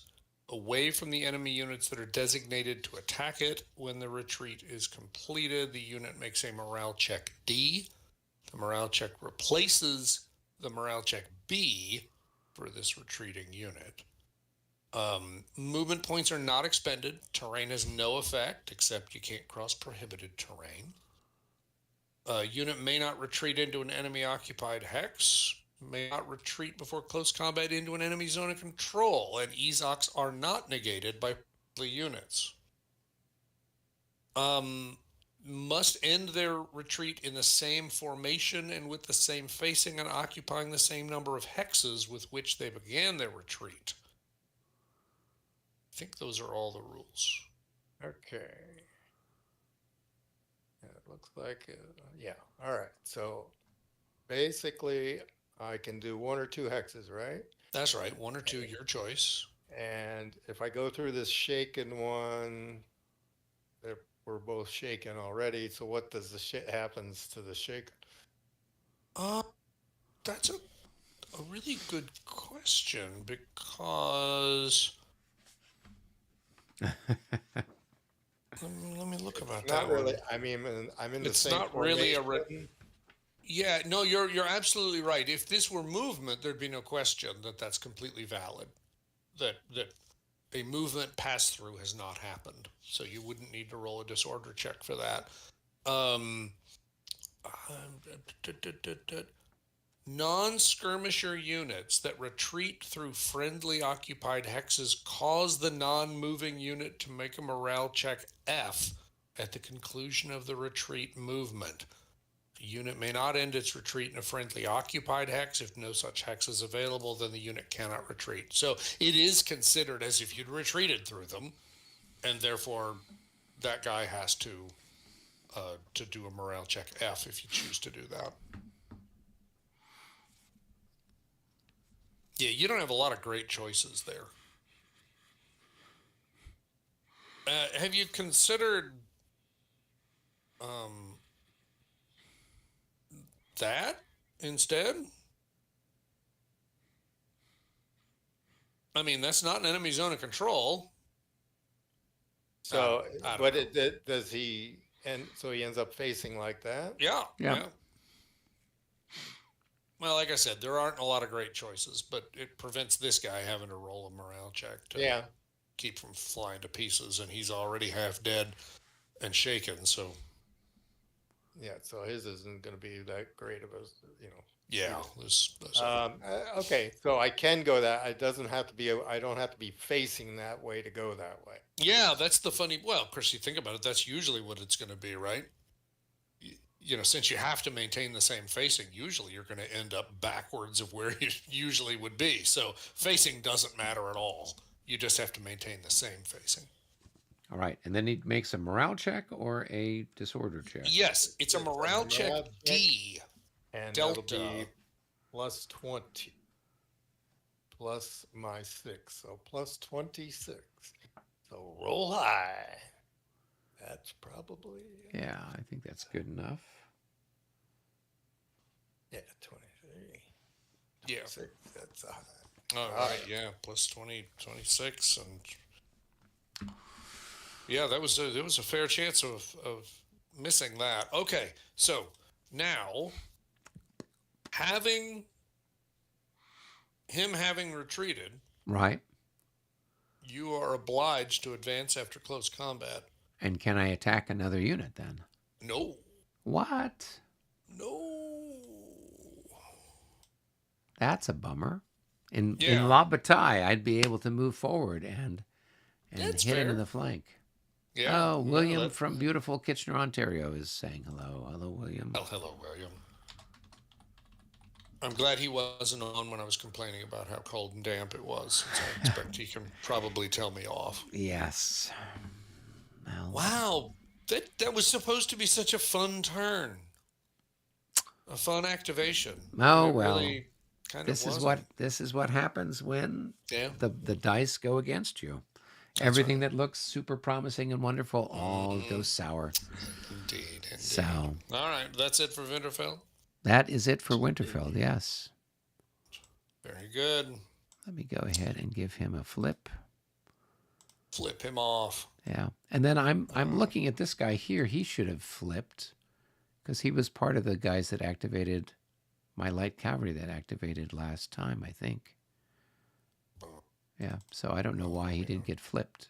Speaker 1: away from the enemy units that are designated to attack it. When the retreat is completed, the unit makes a morale check D. The morale check replaces the morale check B for this retreating unit. Movement points are not expended. Terrain has no effect, except you can't cross prohibited terrain. Unit may not retreat into an enemy occupied hex, may not retreat before close combat into an enemy zone of control, and EZOCs are not negated by the units. Must end their retreat in the same formation and with the same facing and occupying the same number of hexes with which they began their retreat. I think those are all the rules.
Speaker 3: Okay. Yeah, it looks like, yeah. All right. So basically, I can do 1 or 2 hexes, right?
Speaker 1: That's right. 1 or 2, your choice.
Speaker 3: And if I go through this shaken one, we're both shaken already. So what does the happens to the shaken?
Speaker 1: Uh, that's a really good question because let me look
Speaker 3: It's
Speaker 1: about
Speaker 3: not
Speaker 1: that
Speaker 3: really.
Speaker 1: one.
Speaker 3: I mean, I'm in the
Speaker 1: It's
Speaker 3: same
Speaker 1: not really
Speaker 3: formation.
Speaker 1: yeah, no, you're absolutely right. If this were movement, there'd be no question that that's completely valid. That a movement pass through has not happened, so you wouldn't need to roll a disorder check for that. Um, Non-skirmisher units that retreat through friendly occupied hexes cause the non-moving unit to make a morale check F at the conclusion of the retreat movement. The unit may not end its retreat in a friendly occupied hex. If no such hex is available, then the unit cannot retreat. So it is considered as if you'd retreated through them, and therefore that guy has to do a morale check F if you choose to do that. Yeah, you don't have a lot of great choices there. Have you considered um, that instead? I mean, that's not an enemy zone of control.
Speaker 3: So,
Speaker 1: I don't
Speaker 3: but
Speaker 1: know.
Speaker 3: does he? And so he ends up facing like that.
Speaker 1: Yeah,
Speaker 2: Yeah.
Speaker 1: yeah. Well, like I said, there aren't a lot of great choices, but it prevents this guy having to roll a morale check to
Speaker 3: Yeah.
Speaker 1: keep from flying to pieces, and he's already half dead and shaken. So,
Speaker 3: Yeah. So his isn't going to be that great of a, you know,
Speaker 1: yeah,
Speaker 3: either.
Speaker 1: there's a
Speaker 3: Okay. So I can go that. It doesn't have to be. I don't have to be facing that way to go that way.
Speaker 1: yeah. That's the funny. Well, of course, you think about it. That's usually what it's going to be, right? Since you have to maintain the same facing, usually you're going to end up backwards of where you usually would be. So facing doesn't matter at all. You just have to maintain the same facing.
Speaker 2: All right. And then he makes a morale check or a disorder check.
Speaker 1: Yes, it's a
Speaker 3: It's a
Speaker 1: morale check
Speaker 3: morale check,
Speaker 1: D
Speaker 3: and that'll
Speaker 1: delta.
Speaker 3: be plus 20 plus my 6, so plus 26. So roll high. That's probably,
Speaker 2: Yeah, I think that's good enough.
Speaker 3: yeah, 23.
Speaker 1: Yeah.
Speaker 3: 6. That's a high.
Speaker 1: All right. Yeah. Plus 20, 26. And yeah, there was a fair chance of missing that. Okay. So now having having retreated,
Speaker 2: Right.
Speaker 1: you are obliged to advance after close combat.
Speaker 2: And can I attack another unit then?
Speaker 1: No,
Speaker 2: What?
Speaker 1: no.
Speaker 2: That's a bummer. In
Speaker 1: Yeah,
Speaker 2: La Bataille, I'd be able to move forward and
Speaker 1: that's
Speaker 2: hit him in
Speaker 1: fair.
Speaker 2: the flank.
Speaker 1: Yeah,
Speaker 2: Oh,
Speaker 1: no,
Speaker 2: William
Speaker 1: that.
Speaker 2: from beautiful Kitchener, Ontario is saying hello. Hello, William.
Speaker 1: Oh, hello, William. I'm glad he wasn't on when I was complaining about how cold and damp it was, since I expect he can probably tell me off.
Speaker 2: Yes. Well,
Speaker 1: Wow, that was supposed to be such a fun turn, a fun activation, and
Speaker 2: oh
Speaker 1: it
Speaker 2: well.
Speaker 1: really kind of wasn't.
Speaker 2: This is what happens when
Speaker 1: Yeah,
Speaker 2: the dice go against you.
Speaker 1: That's
Speaker 2: Everything
Speaker 1: right.
Speaker 2: that looks super promising and wonderful all
Speaker 1: Hmm.
Speaker 2: goes sour.
Speaker 1: Indeed, indeed.
Speaker 2: So
Speaker 1: All right, that's it for Winterfell.
Speaker 2: that is it for Winterfell.
Speaker 3: Indeed.
Speaker 2: Yes.
Speaker 1: Very good.
Speaker 2: Let me go ahead and give him a flip.
Speaker 1: Flip him off.
Speaker 2: Yeah. And then I'm
Speaker 1: Uh,
Speaker 2: looking at this guy here. He should have flipped because he was part of the guys that activated my light cavalry that activated last time, I think. Yeah. So I don't know why he did get flipped.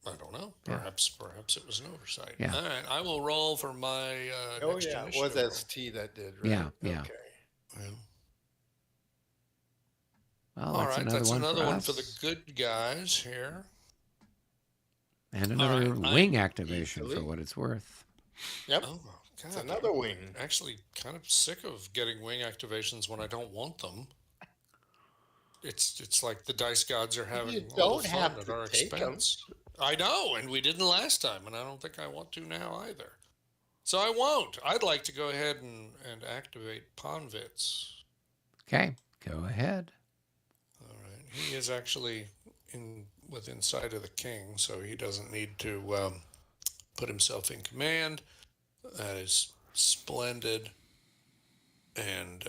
Speaker 1: I don't know.
Speaker 2: Yeah.
Speaker 1: Perhaps it was an oversight.
Speaker 2: Yeah.
Speaker 1: All right, I will roll for my
Speaker 3: Oh
Speaker 1: next
Speaker 3: yeah, it was
Speaker 1: initiative roll.
Speaker 3: ST that did,
Speaker 2: Yeah.
Speaker 3: right?
Speaker 2: Yeah.
Speaker 3: Okay.
Speaker 1: Yeah.
Speaker 2: Well,
Speaker 1: All
Speaker 2: that's
Speaker 1: right,
Speaker 2: another
Speaker 1: that's
Speaker 2: one for
Speaker 1: another one for the
Speaker 2: us.
Speaker 1: good guys here.
Speaker 2: And
Speaker 1: All right,
Speaker 2: another
Speaker 1: I
Speaker 2: wing activation for
Speaker 3: Easily.
Speaker 2: what it's worth.
Speaker 3: Yep.
Speaker 1: oh
Speaker 3: It's
Speaker 1: god,
Speaker 3: another wing.
Speaker 1: I'm actually kind of sick of getting wing activations when I don't want them. It's like the dice gods are
Speaker 3: You
Speaker 1: having all the
Speaker 3: don't
Speaker 1: fun
Speaker 3: have
Speaker 1: at
Speaker 3: to
Speaker 1: our
Speaker 3: take them.
Speaker 1: expense. I know, and we didn't last time, and I don't think I want to now either. So I won't. I'd like to go ahead and activate Ponvitz.
Speaker 2: Okay. Go ahead.
Speaker 1: All right. He is actually within sight of the king, so he doesn't need to put himself in command. That is splendid. And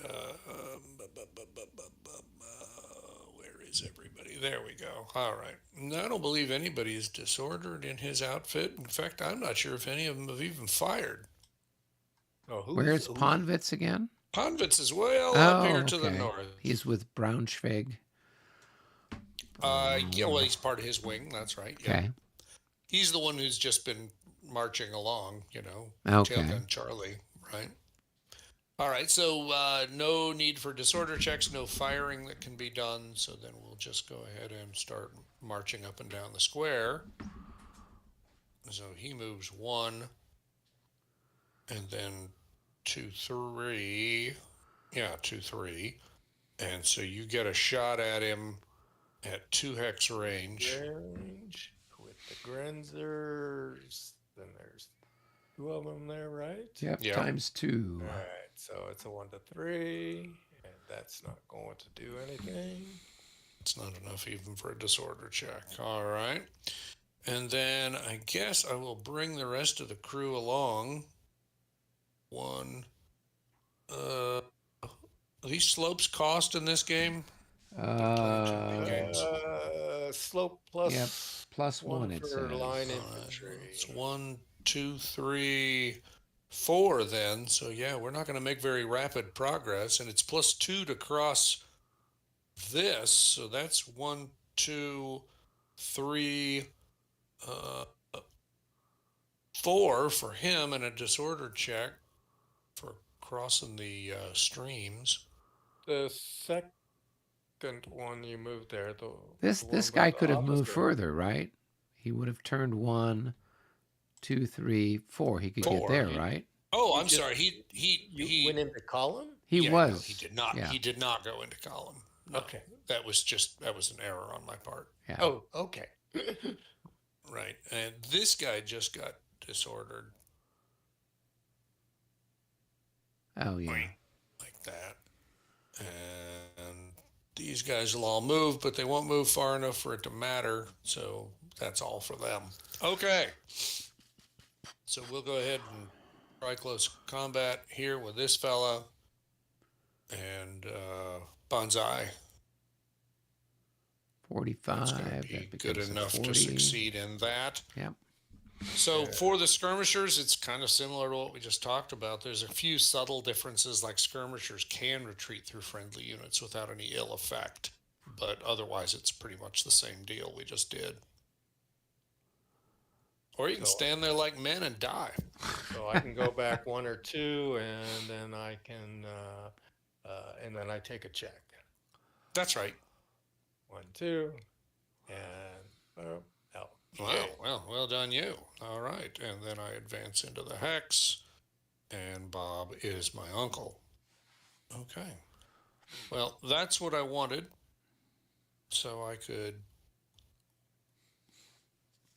Speaker 1: where is everybody? There we go. All right. I don't believe anybody is disordered in his outfit. In fact, I'm not sure if any of them have even fired.
Speaker 3: Oh,
Speaker 2: Where's
Speaker 3: who's
Speaker 2: Ponvitz again?
Speaker 1: Ponvitz is well up
Speaker 2: Oh,
Speaker 1: here to the
Speaker 2: okay.
Speaker 1: north.
Speaker 2: He's with Braunschweig.
Speaker 1: Yeah, well, he's part of his wing. That's right. Yep.
Speaker 2: Okay.
Speaker 1: He's the one who's just been marching along,
Speaker 2: Okay.
Speaker 1: Tailgun Charlie, right? All right, so no need for disorder checks, no firing that can be done. So then we'll just go ahead and start marching up and down the square. So he moves 1, and then 2, 3. Yeah, 2, 3. And so you get a shot at him at 2 hex range.
Speaker 3: range with the Grenzers? Then there's 2 of them there, right?
Speaker 2: Yep.
Speaker 1: Yep.
Speaker 2: Times 2.
Speaker 3: All right. So it's a 1 to 3, and that's not going to do anything.
Speaker 1: It's not enough even for a disorder check. All right. And then I guess I will bring the rest of the crew along. 1. Are these slopes cost in this game? Been playing too many games.
Speaker 3: Slope plus
Speaker 2: Yep. Plus 1,
Speaker 3: 1
Speaker 2: it
Speaker 3: for
Speaker 2: says.
Speaker 3: line
Speaker 1: All right.
Speaker 3: infantry.
Speaker 1: It's 1, 2, 3, 4 then. So yeah, we're not going to make very rapid progress. And it's plus 2 to cross this. So that's 1, 2, 3, 4 for him, and a disorder check for crossing the streams.
Speaker 3: The second one you moved there, the
Speaker 2: This
Speaker 3: one
Speaker 2: this
Speaker 3: by
Speaker 2: guy
Speaker 3: the
Speaker 2: could have moved
Speaker 3: officer.
Speaker 2: further, right? He would have turned 1, 2, 3, 4. He could get
Speaker 1: 4.
Speaker 2: there, right?
Speaker 1: Oh,
Speaker 3: You
Speaker 1: I'm
Speaker 3: just-
Speaker 1: sorry.
Speaker 3: You
Speaker 1: He
Speaker 3: went into column?
Speaker 2: He
Speaker 1: yeah,
Speaker 2: was.
Speaker 1: No, he did not.
Speaker 2: Yeah.
Speaker 1: He did not go into column. No,
Speaker 3: Okay.
Speaker 1: that was an error on my part.
Speaker 2: Yeah.
Speaker 3: Oh, okay.
Speaker 1: Right. And this guy just got disordered
Speaker 2: Oh, yeah.
Speaker 1: like that. And these guys will all move, but they won't move far enough for it to matter. So that's all for them. Okay. So we'll go ahead and try close combat here with this fella and Bonsai. That's
Speaker 2: 45.
Speaker 1: going to
Speaker 2: That
Speaker 1: be
Speaker 2: becomes
Speaker 1: good
Speaker 2: a
Speaker 1: enough
Speaker 2: 40.
Speaker 1: to succeed in that.
Speaker 2: Yep.
Speaker 1: So for the skirmishers, it's kind of similar to what we just talked about. There's a few subtle differences, like skirmishers can retreat through friendly units without any ill effect, but otherwise it's pretty much the same deal we just did. Or you can stand there like men and die.
Speaker 3: So I can go back 1 or 2, and then I can, and then I take a check.
Speaker 1: That's right.
Speaker 3: 1, 2, and out.
Speaker 1: Wow, well done you. All right, and then I advance into the hex, and Bob is my uncle. Okay. Well, that's what I wanted, so I could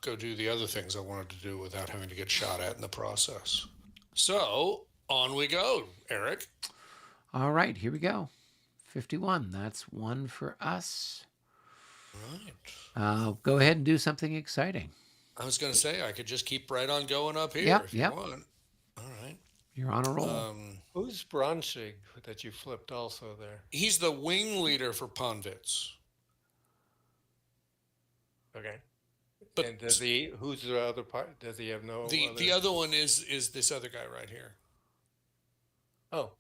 Speaker 1: go do the other things I wanted to do without having to get shot at in the process. So, on we go, Eric.
Speaker 2: All right, here we go. 51. That's 1 for us.
Speaker 1: right.
Speaker 2: Go ahead and do something exciting.
Speaker 1: I was going to say I could just keep right on going up here
Speaker 2: Yep,
Speaker 1: if you
Speaker 2: yep.
Speaker 1: want. All right.
Speaker 2: You're on a roll.
Speaker 3: Who's Bronchig that you flipped also there?
Speaker 1: He's the wing leader for Ponvitz.
Speaker 3: Okay.
Speaker 1: But
Speaker 3: And does he? Who's the other part? Does he have no other?
Speaker 1: the other one is this other guy right here.
Speaker 3: Oh,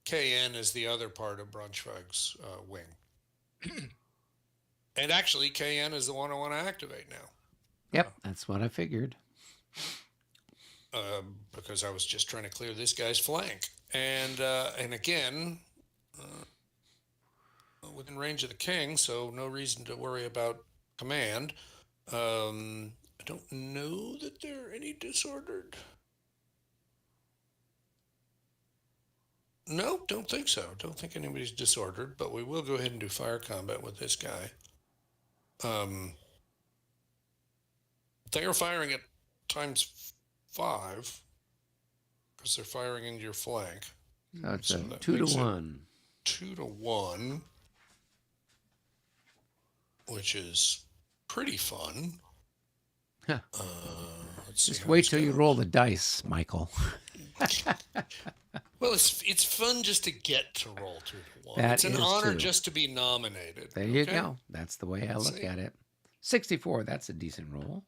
Speaker 1: KN is the other part of Braunschweig's wing. And actually, KN is the one I want to activate now.
Speaker 2: Yep, that's what I figured.
Speaker 1: Because I was just trying to clear this guy's flank. And again, within range of the king, so no reason to worry about command. I don't know that they're any disordered. No, don't think so. Don't think anybody's disordered, but we will go ahead and do fire combat with this guy. They are firing at ×5 because they're firing into your flank.
Speaker 2: So it's
Speaker 1: So
Speaker 2: a
Speaker 1: that
Speaker 2: 2 to
Speaker 1: makes it
Speaker 2: 1.
Speaker 1: 2 to 1, which is pretty fun.
Speaker 2: Huh.
Speaker 1: Let's see
Speaker 2: Just
Speaker 1: how
Speaker 2: wait
Speaker 1: this
Speaker 2: till you
Speaker 1: goes.
Speaker 2: roll the dice, Michael.
Speaker 1: Well, it's fun just to get to roll 2 to 1.
Speaker 2: That
Speaker 1: It's an
Speaker 2: is
Speaker 1: honor
Speaker 2: true.
Speaker 1: just to be nominated.
Speaker 2: There you
Speaker 1: okay?
Speaker 2: go. That's the way I
Speaker 1: Let's
Speaker 2: look
Speaker 1: see.
Speaker 2: at it. 64, that's a decent roll.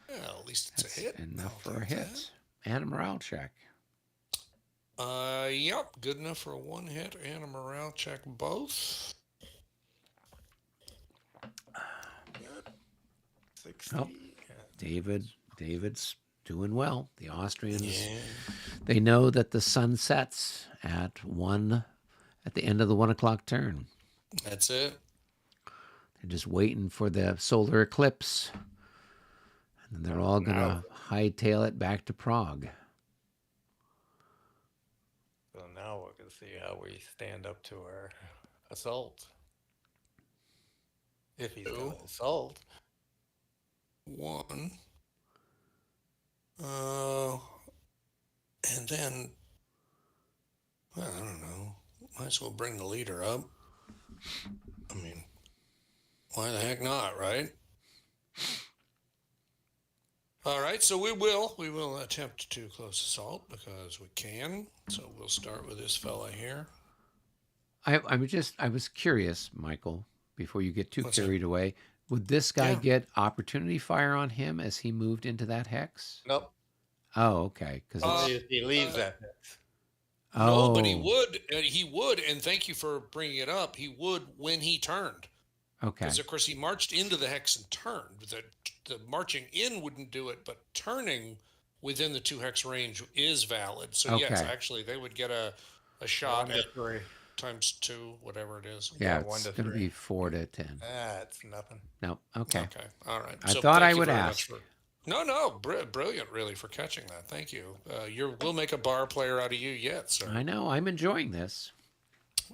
Speaker 1: Well, at least it's
Speaker 2: That's
Speaker 1: a hit.
Speaker 2: enough
Speaker 1: I'll
Speaker 2: for a
Speaker 1: take
Speaker 2: hit. And a morale check.
Speaker 1: Yep, good enough for a 1 hit and a morale check both.
Speaker 3: 60.
Speaker 2: Oh. David's doing well. The Austrians,
Speaker 1: Yeah.
Speaker 2: they know that the sun sets at the end of the 1 o'clock turn.
Speaker 1: That's it.
Speaker 2: They're just waiting for the solar eclipse. And they're all going to hightail it back to Prague.
Speaker 3: So now we're going to see how we stand up to our assault. If he's going to assault.
Speaker 1: 1. And then, well, I don't know. Might as well bring the leader up. I mean, why the heck not, right? All right, so we will attempt to close assault because we can. So we'll start with this fella here.
Speaker 2: I was curious, Michael, before you get too
Speaker 1: What's that?
Speaker 2: carried away. Would this guy
Speaker 1: Yeah.
Speaker 2: get opportunity fire on him as he moved into that hex?
Speaker 3: Nope.
Speaker 2: Oh, okay. Because
Speaker 3: Only if he leaves that.
Speaker 1: No, but he would. He would, and thank you for bringing it up. He would when he turned.
Speaker 2: Okay.
Speaker 1: Because of course he marched into the hex and turned. The marching in wouldn't do it, but turning within the 2 hex range is valid. So yes,
Speaker 2: Okay.
Speaker 1: actually they would get a shot
Speaker 3: 1 to
Speaker 1: at
Speaker 3: 3.
Speaker 1: × 2, whatever it is.
Speaker 2: Yeah,
Speaker 3: Yeah, 1
Speaker 2: it's
Speaker 3: to
Speaker 2: going to
Speaker 3: 3.
Speaker 2: be 4 to 10.
Speaker 3: That's nothing.
Speaker 2: No. Okay.
Speaker 1: Okay. All right.
Speaker 2: I
Speaker 1: So
Speaker 2: thought
Speaker 1: thank
Speaker 2: I
Speaker 1: you
Speaker 2: would
Speaker 1: very much
Speaker 2: ask.
Speaker 1: No, brilliant, really, for catching that. Thank you. We'll make a bar player out of you yet, sir.
Speaker 2: I know. I'm enjoying this.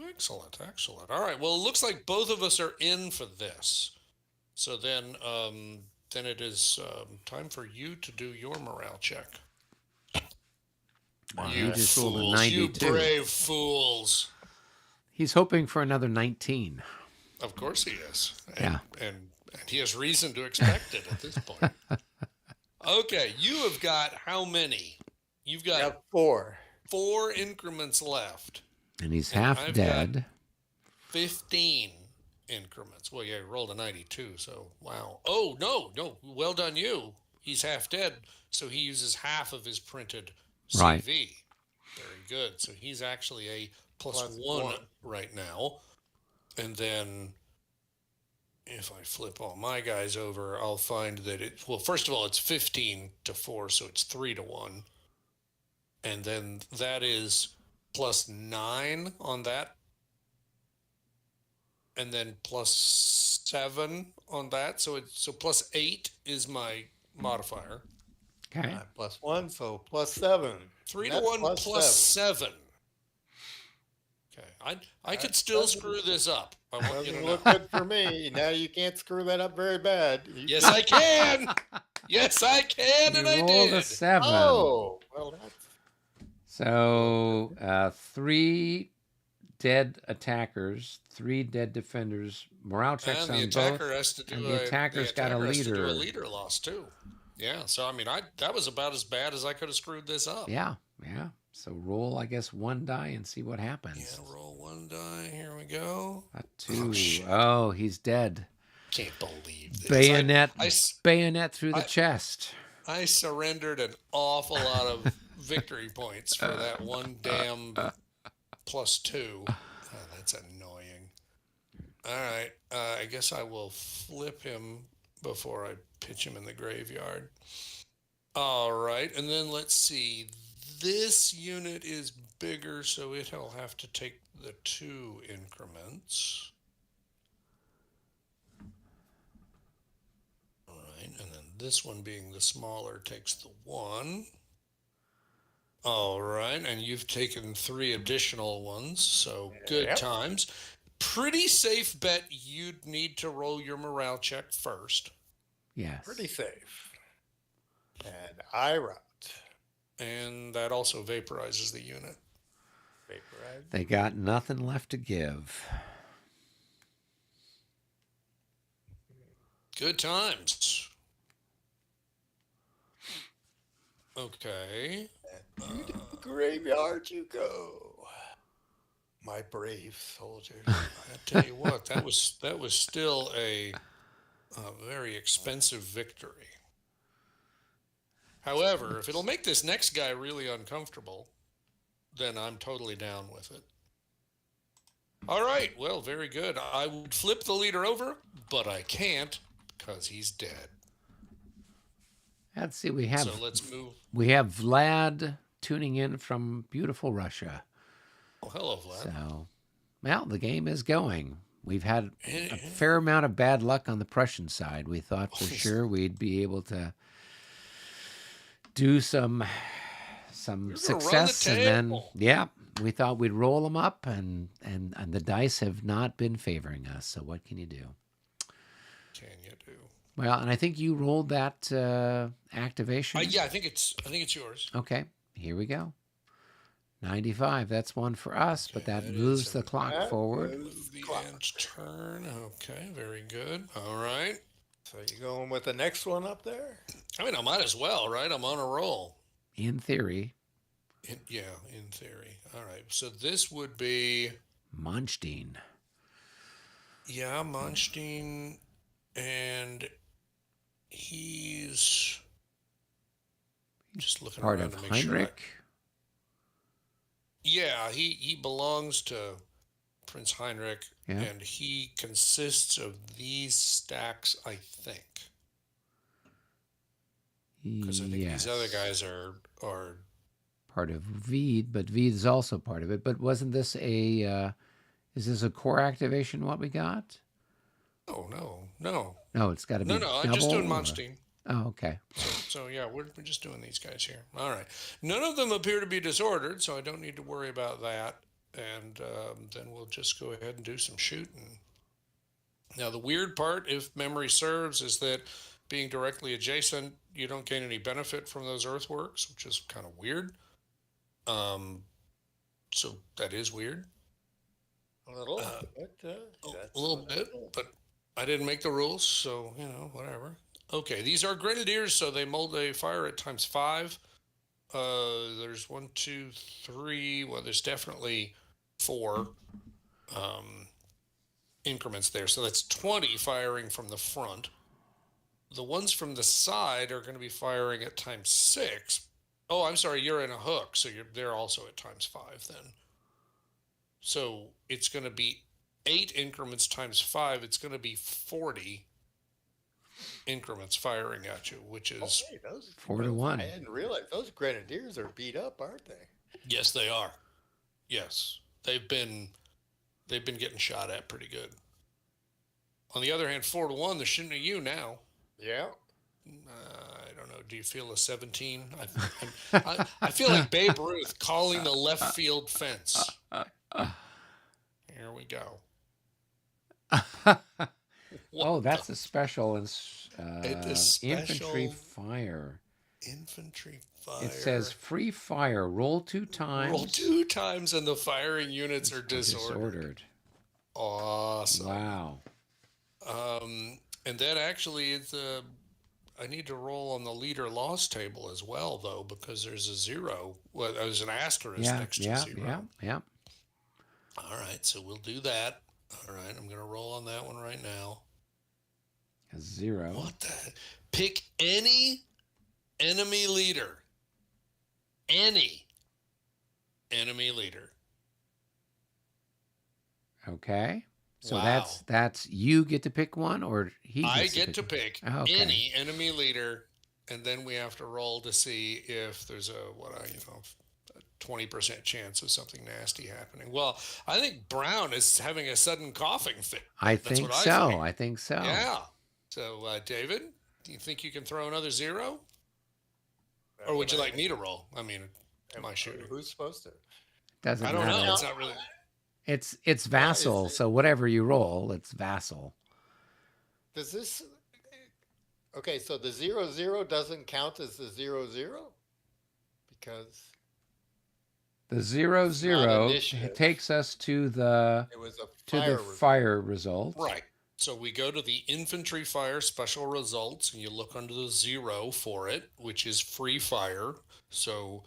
Speaker 1: Excellent. All right. Well, it looks like both of us are in for this. So then it is time for you to do your morale check.
Speaker 2: Wow,
Speaker 1: You
Speaker 2: he just rolled a
Speaker 1: fools, you
Speaker 2: 92.
Speaker 1: brave fools.
Speaker 2: He's hoping for another 19.
Speaker 1: Of course he is.
Speaker 2: Yeah.
Speaker 1: And he has reason to expect it at this point. Okay, you have got how many? You've got
Speaker 3: Got 4.
Speaker 1: 4 increments left.
Speaker 2: And he's
Speaker 1: And
Speaker 2: half
Speaker 1: I've
Speaker 2: dead.
Speaker 1: 15 increments. Well, yeah, he rolled a 92, so wow. Oh, no. Well done, you. He's half dead, so he uses half of his printed CV.
Speaker 2: Right.
Speaker 1: Very good. So he's actually a plus
Speaker 3: Plus
Speaker 1: 1
Speaker 3: 1.
Speaker 1: right now. And then if I flip all my guys over, I'll find that first of all, it's 15 to 4, so it's 3 to 1. And then that is plus 9 on that. And then plus 7 on that. So plus 8 is my modifier.
Speaker 2: Okay.
Speaker 3: Plus 1, so plus 7.
Speaker 1: 3 to
Speaker 3: That's
Speaker 1: 1
Speaker 3: plus
Speaker 1: plus 7. Okay. I could still
Speaker 3: doesn't-
Speaker 1: screw this up. I want you to
Speaker 3: Doesn't
Speaker 1: know.
Speaker 3: look good for me. Now you can't screw that up very bad.
Speaker 1: Yes, I can. Yes, I can,
Speaker 2: You
Speaker 1: and I
Speaker 2: rolled a
Speaker 1: did.
Speaker 3: Oh, well, that's
Speaker 2: So 3 dead attackers, 3 dead defenders, morale checks
Speaker 1: And the
Speaker 2: on
Speaker 1: attacker
Speaker 2: both,
Speaker 1: has to
Speaker 2: and
Speaker 1: do
Speaker 2: the
Speaker 1: the
Speaker 2: attacker's got a
Speaker 1: attacker has to do a
Speaker 2: leader.
Speaker 1: leader loss too. Yeah, so I mean, I that was about as bad as I could have screwed this up.
Speaker 2: Yeah, yeah. So roll, I guess, 1 die and see what
Speaker 1: Yeah,
Speaker 2: happens.
Speaker 1: roll 1 die. Here we go.
Speaker 2: A
Speaker 1: Oh
Speaker 2: 2.
Speaker 1: shit!
Speaker 2: Oh, he's dead.
Speaker 1: Can't believe this.
Speaker 2: Bayonet,
Speaker 1: I s-
Speaker 2: bayonet through the
Speaker 1: I
Speaker 2: chest.
Speaker 1: I surrendered an awful lot of victory points for that one damn +2. Oh, that's annoying. All right, I guess I will flip him before I pitch him in the graveyard. All right, and then let's see. This unit is bigger, so it'll have to take the 2 increments. All right, and then this one being the smaller takes the 1. All right, and you've taken 3 additional ones, so good
Speaker 3: Yep.
Speaker 1: times. Pretty safe bet you'd need to roll your morale check first.
Speaker 2: Yes.
Speaker 3: Pretty safe. And I route.
Speaker 1: And that also vaporizes the unit.
Speaker 3: Vaporize.
Speaker 2: They got nothing left to give.
Speaker 1: Good times. Okay.
Speaker 3: To the graveyard you go. My brave soldiers.
Speaker 1: I tell you what, that was still a very expensive victory. However, if it'll make this next guy really uncomfortable, then I'm totally down with it. All right, well, very good. I would flip the leader over, but I can't because he's dead.
Speaker 2: Let's see. We have
Speaker 1: So let's move.
Speaker 2: Vlad tuning in from beautiful Russia.
Speaker 1: Oh, hello, Vlad.
Speaker 2: So, well, the game is going. We've had
Speaker 1: Eh,
Speaker 2: a fair amount of bad luck on the Prussian side. We thought for sure we'd be able to do some success, and then we thought we'd roll them up, and the dice have not been favoring us. So what can you do?
Speaker 1: Can you do?
Speaker 2: Well, and I think you rolled that activation.
Speaker 1: Yeah, I think it's yours.
Speaker 2: Okay, here we go. 95. That's one for us, but that
Speaker 1: that
Speaker 2: moves
Speaker 1: is
Speaker 2: the clock forward.
Speaker 1: Move the end turn. Okay, very good. All right.
Speaker 3: So you going with the next one up there?
Speaker 1: I mean, I might as well, right? I'm on a roll.
Speaker 2: In theory,
Speaker 1: In theory. All right. So this would be,
Speaker 2: Monstein.
Speaker 1: yeah, Monstein, and he's just looking
Speaker 2: Part
Speaker 1: around
Speaker 2: of
Speaker 1: to make sure.
Speaker 2: Heinrich.
Speaker 1: Yeah, he belongs to Prince Heinrich,
Speaker 2: Yeah.
Speaker 1: and he consists of these stacks, I think. Because I think these other guys are
Speaker 2: part of Veed, but Veed is also part of it. But wasn't this is this a core activation? What we got?
Speaker 1: oh no.
Speaker 2: No, it's got to be
Speaker 1: No, I'm just doing
Speaker 2: double, or-
Speaker 1: Monstein.
Speaker 2: Oh, okay.
Speaker 1: So yeah, we're just doing these guys here. All right. None of them appear to be disordered, so I don't need to worry about that. And then we'll just go ahead and do some shooting. Now, the weird part, if memory serves, is that being directly adjacent, you don't gain any benefit from those earthworks, which is kind of weird. So that is weird.
Speaker 3: A little.
Speaker 1: A little bit, but I didn't make the rules, so whatever. Okay, these are grenadiers, so they fire at ×5. There's 1, 2, 3. Well, there's definitely 4 increments there, so that's 20 firing from the front. The ones from the side are going to be firing at ×6. Oh, I'm sorry, you're in a hook, so they're also at ×5 then. So it's going to be 8 increments ×5. It's going to be 40 increments firing at you, which is
Speaker 3: those
Speaker 2: 4 to 1.
Speaker 3: I hadn't realized those grenadiers are beat up, aren't they?
Speaker 1: yes, they are. Yes, they've been getting shot at pretty good. On the other hand, 4 to 1, they're shooting at you now.
Speaker 3: Yeah.
Speaker 1: I don't know. Do you feel a 17? I feel like Babe Ruth calling the left field fence. Here we go.
Speaker 2: Oh, that's a special
Speaker 1: It is
Speaker 2: infantry
Speaker 1: special.
Speaker 2: fire.
Speaker 1: Infantry
Speaker 2: It says
Speaker 1: fire.
Speaker 2: free fire. Roll 2
Speaker 1: Roll
Speaker 2: times.
Speaker 1: 2 times and the firing units are
Speaker 2: Are
Speaker 1: disordered.
Speaker 2: disordered.
Speaker 1: Awesome.
Speaker 2: Wow.
Speaker 1: And then actually, I need to roll on the leader loss table as well, though, because there's a zero. Well, there's an asterisk
Speaker 2: Yeah,
Speaker 1: next to
Speaker 2: yeah, yeah,
Speaker 1: zero.
Speaker 2: yeah.
Speaker 1: All right, so we'll do that. All right, I'm going to roll on that one right now.
Speaker 2: A 0.
Speaker 1: What the? Pick any enemy leader. Any enemy leader.
Speaker 2: Okay. So
Speaker 1: Wow.
Speaker 2: that's you get to pick one, or he
Speaker 1: I
Speaker 2: gets
Speaker 1: get to
Speaker 2: one?
Speaker 1: pick
Speaker 2: Oh, okay.
Speaker 1: any enemy leader, and then we have to roll to see if there's a 20% chance of something nasty happening. Well, I think Brown is having a sudden coughing fit.
Speaker 2: I
Speaker 1: That's what
Speaker 2: think
Speaker 1: I
Speaker 2: so.
Speaker 1: think.
Speaker 2: I think so.
Speaker 1: Yeah. So, David, do you think you can throw another zero,
Speaker 3: That's
Speaker 1: or would
Speaker 3: what
Speaker 1: you
Speaker 3: I
Speaker 1: like me
Speaker 3: think.
Speaker 1: to roll? I mean, it's my shooting.
Speaker 3: Who's supposed to?
Speaker 2: Doesn't
Speaker 1: I don't know.
Speaker 2: matter.
Speaker 1: It's not really.
Speaker 2: It's
Speaker 3: Well, is
Speaker 2: vassal.
Speaker 3: it,
Speaker 2: So whatever you roll, it's vassal.
Speaker 3: does this? Okay, so the 0 0 doesn't count as the 0 0 because
Speaker 2: The 0
Speaker 3: it's not
Speaker 2: 0
Speaker 3: initiative.
Speaker 2: takes us to the
Speaker 3: It was a
Speaker 2: to the
Speaker 3: fire result.
Speaker 2: fire result.
Speaker 1: Right. So we go to the infantry fire special results, and you look under the 0 for it, which is free fire. So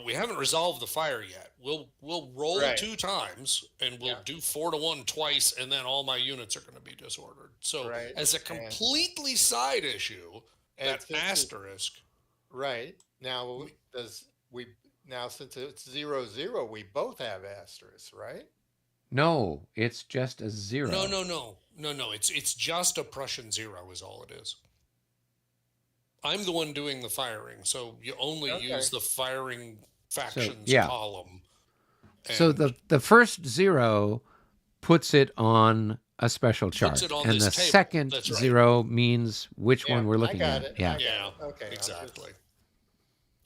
Speaker 1: we haven't resolved the fire yet. We'll roll
Speaker 3: Right.
Speaker 1: 2 times, and we'll
Speaker 3: Yeah.
Speaker 1: do 4 to 1 twice, and then all my units are going to be disordered. So
Speaker 3: Right.
Speaker 1: as a
Speaker 3: And
Speaker 1: completely side issue,
Speaker 3: and
Speaker 1: that
Speaker 3: since it,
Speaker 1: asterisk.
Speaker 3: right now does we now since it's 0 0, we both have asterisks, right?
Speaker 2: No, it's just a
Speaker 1: No,
Speaker 2: 0.
Speaker 1: no. It's just a Prussian 0 is all it is. I'm the one doing the firing, so you only
Speaker 3: Okay.
Speaker 1: use the firing factions
Speaker 2: yeah.
Speaker 1: column.
Speaker 2: So the first 0 puts it on a special chart,
Speaker 1: puts it on
Speaker 2: and
Speaker 1: this
Speaker 2: the
Speaker 1: table.
Speaker 2: second
Speaker 1: That's right.
Speaker 2: 0 means which
Speaker 3: Yeah,
Speaker 2: one we're
Speaker 3: I
Speaker 2: looking
Speaker 3: got
Speaker 2: at.
Speaker 3: it.
Speaker 2: Yeah.
Speaker 3: I got
Speaker 1: Yeah,
Speaker 3: it. Okay.
Speaker 1: exactly.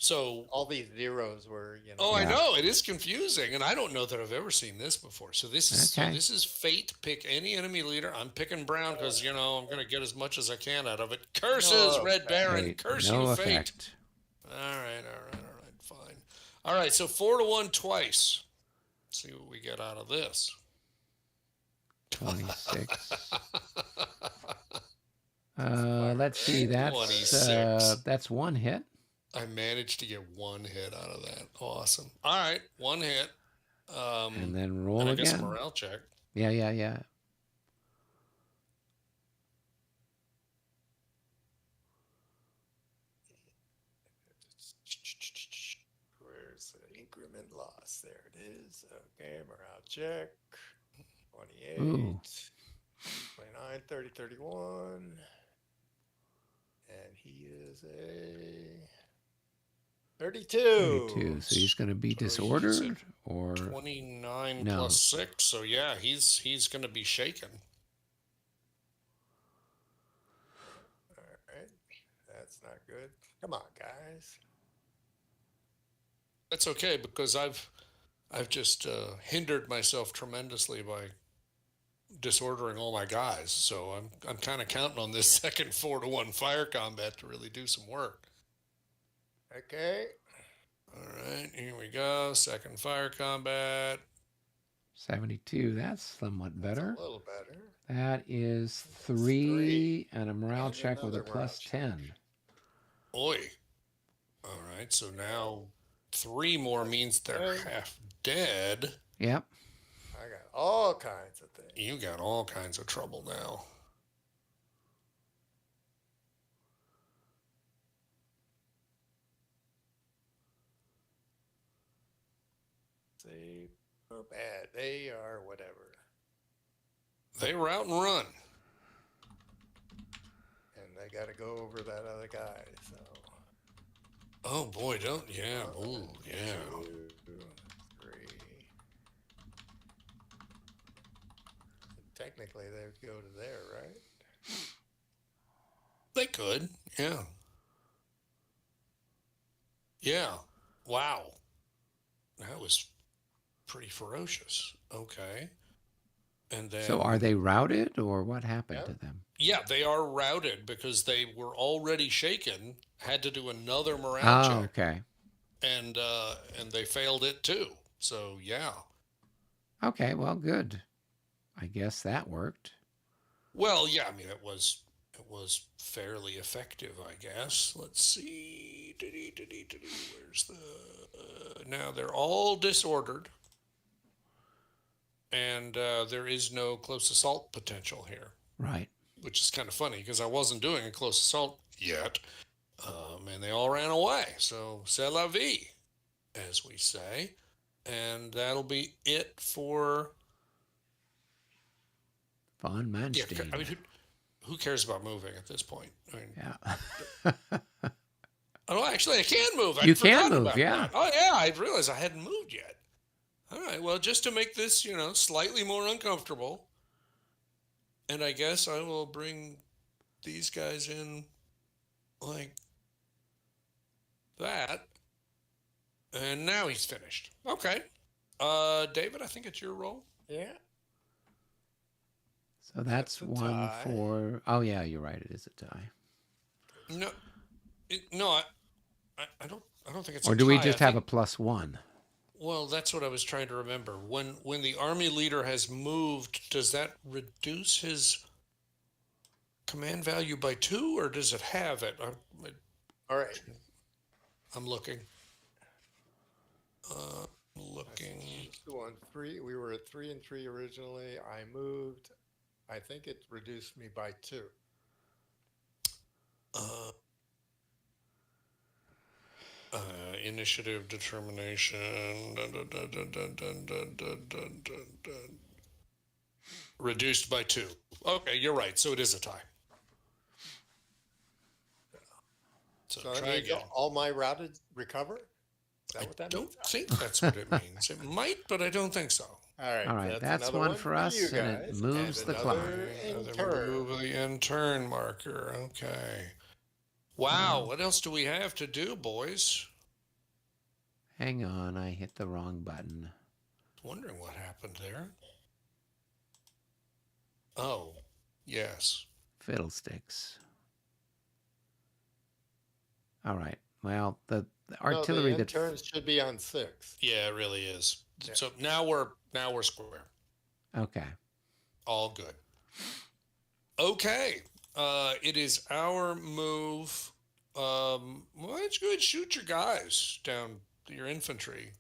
Speaker 1: So,
Speaker 3: All these zeros were,
Speaker 1: oh, I
Speaker 2: Yeah.
Speaker 1: know it is confusing, and I don't know that I've ever seen this before. So
Speaker 2: Okay.
Speaker 1: this is fate. Pick any enemy leader. I'm picking Brown because I'm going to get as much as I can out of it. Curses,
Speaker 3: No
Speaker 1: Red
Speaker 3: effect.
Speaker 1: Baron.
Speaker 2: Wait,
Speaker 1: Curse
Speaker 2: no
Speaker 1: you, fate.
Speaker 2: effect.
Speaker 1: All right, fine. All right, so 4 to 1 twice. Let's see what we get out of this.
Speaker 2: 26. Let's see. That's
Speaker 1: 26.
Speaker 2: that's one hit.
Speaker 1: I managed to get one hit out of that. Awesome. All right, one hit.
Speaker 2: And then roll
Speaker 1: and I
Speaker 2: again.
Speaker 1: guess a morale check.
Speaker 2: Yeah.
Speaker 3: Where's the increment loss? There it is. Okay, morale check. 28,
Speaker 2: Ooh.
Speaker 3: 29, 30, 31. And he is a 32.
Speaker 2: 32. So he's going to be
Speaker 1: So he's
Speaker 2: disordered, or
Speaker 1: 29
Speaker 2: No.
Speaker 1: plus 6. So yeah, he's going to be shaken.
Speaker 3: All right. That's not good. Come on, guys.
Speaker 1: That's okay because I've just hindered myself tremendously by disordering all my guys. So I'm kind of counting on this second 4 to 1 fire combat to really do some work.
Speaker 3: Okay.
Speaker 1: All right, here we go. Second fire combat.
Speaker 2: 72. That's somewhat better.
Speaker 3: A little better.
Speaker 2: That is
Speaker 3: That's
Speaker 2: 3 and a morale
Speaker 3: And
Speaker 2: check with a
Speaker 3: another morale
Speaker 2: plus
Speaker 3: check.
Speaker 2: 10.
Speaker 1: Oi. All right, so now 3 more means they're
Speaker 3: Okay.
Speaker 1: half dead.
Speaker 2: Yep.
Speaker 3: I got all kinds of things.
Speaker 1: You got all kinds of trouble now.
Speaker 3: See, oh, bad. They are whatever.
Speaker 1: They were out and run.
Speaker 3: And they got to go over that other guy. So.
Speaker 1: Oh boy, don't yeah. Ooh, yeah.
Speaker 3: 2, 3. Technically, they would go to there, right?
Speaker 1: They could. Yeah. Yeah. Wow. That was pretty ferocious. Okay. And then
Speaker 2: So are they routed, or what happened
Speaker 3: Yeah.
Speaker 2: to them?
Speaker 1: Yeah, they are routed because they were already shaken had to do another morale
Speaker 2: Oh,
Speaker 1: check,
Speaker 2: okay.
Speaker 1: and they failed it too. So yeah.
Speaker 2: Okay, well, good. I guess that worked.
Speaker 1: Well, yeah. I mean, it was fairly effective, I guess. Let's see. Where's the? Now they're all disordered, and there is no close assault potential here,
Speaker 2: Right.
Speaker 1: which is kind of funny because I wasn't doing a close assault yet, and they all ran away. So c'est la vie, as we say, and that'll be it for.
Speaker 2: Von
Speaker 1: Yeah, I
Speaker 2: Manstein.
Speaker 1: mean, who cares about moving at this point? I mean,
Speaker 2: Yeah.
Speaker 1: oh, actually, I can move.
Speaker 2: You
Speaker 1: I'd
Speaker 2: can
Speaker 1: forgotten
Speaker 2: move,
Speaker 1: about
Speaker 2: yeah.
Speaker 1: that. Oh, yeah, I realized I hadn't moved yet. All right, well, just to make this, slightly more uncomfortable, and I guess I will bring these guys in like that, and now he's finished. Okay, David, I think it's your role.
Speaker 3: Yeah,
Speaker 2: So that's
Speaker 3: that's a
Speaker 2: one
Speaker 3: tie.
Speaker 2: for. Oh, yeah, you're right. It is a tie.
Speaker 1: No, no, I don't think it's a
Speaker 2: Or do we
Speaker 1: tie. I
Speaker 2: just have
Speaker 1: think.
Speaker 2: a +1?
Speaker 1: Well, that's what I was trying to remember. When the army leader has moved, does that reduce his command value by 2, or does it have it?
Speaker 3: All right.
Speaker 1: I'm looking.
Speaker 3: Let's
Speaker 1: Looking.
Speaker 3: see. 2 on 3. We were at 3 and 3 originally. I moved. I think it reduced me by 2.
Speaker 1: Uh, Initiative determination. Dun, dun, dun, dun, dun, dun, dun, dun, dun, dun, dun. Reduced by 2. Okay, you're right. So it is a tie. So
Speaker 3: So that
Speaker 1: try
Speaker 3: means
Speaker 1: again.
Speaker 3: all my routed recover? Is that
Speaker 1: I
Speaker 3: what that
Speaker 1: don't
Speaker 3: means?
Speaker 1: think that's what it means. It might, but I don't think so.
Speaker 3: All right.
Speaker 2: All right, that's
Speaker 3: another
Speaker 2: one
Speaker 3: one
Speaker 2: for
Speaker 3: you
Speaker 2: us, and it
Speaker 3: guys.
Speaker 2: moves
Speaker 3: And
Speaker 2: the clock.
Speaker 3: another in
Speaker 1: Then
Speaker 3: turn.
Speaker 1: remove the end turn marker. Okay. Wow. What else do we have to do, boys?
Speaker 2: Hang on, I hit the wrong button.
Speaker 1: Wondering what happened there. Oh, yes.
Speaker 2: Fiddlesticks. All right. Well, the
Speaker 3: No,
Speaker 2: artillery
Speaker 3: the end
Speaker 2: that.
Speaker 3: turns should be on 6.
Speaker 1: Yeah, it really is.
Speaker 3: Yeah.
Speaker 1: So now we're square.
Speaker 2: Okay.
Speaker 1: All good. Okay. It is our move. Well, it's good. Shoot your guys down, your infantry.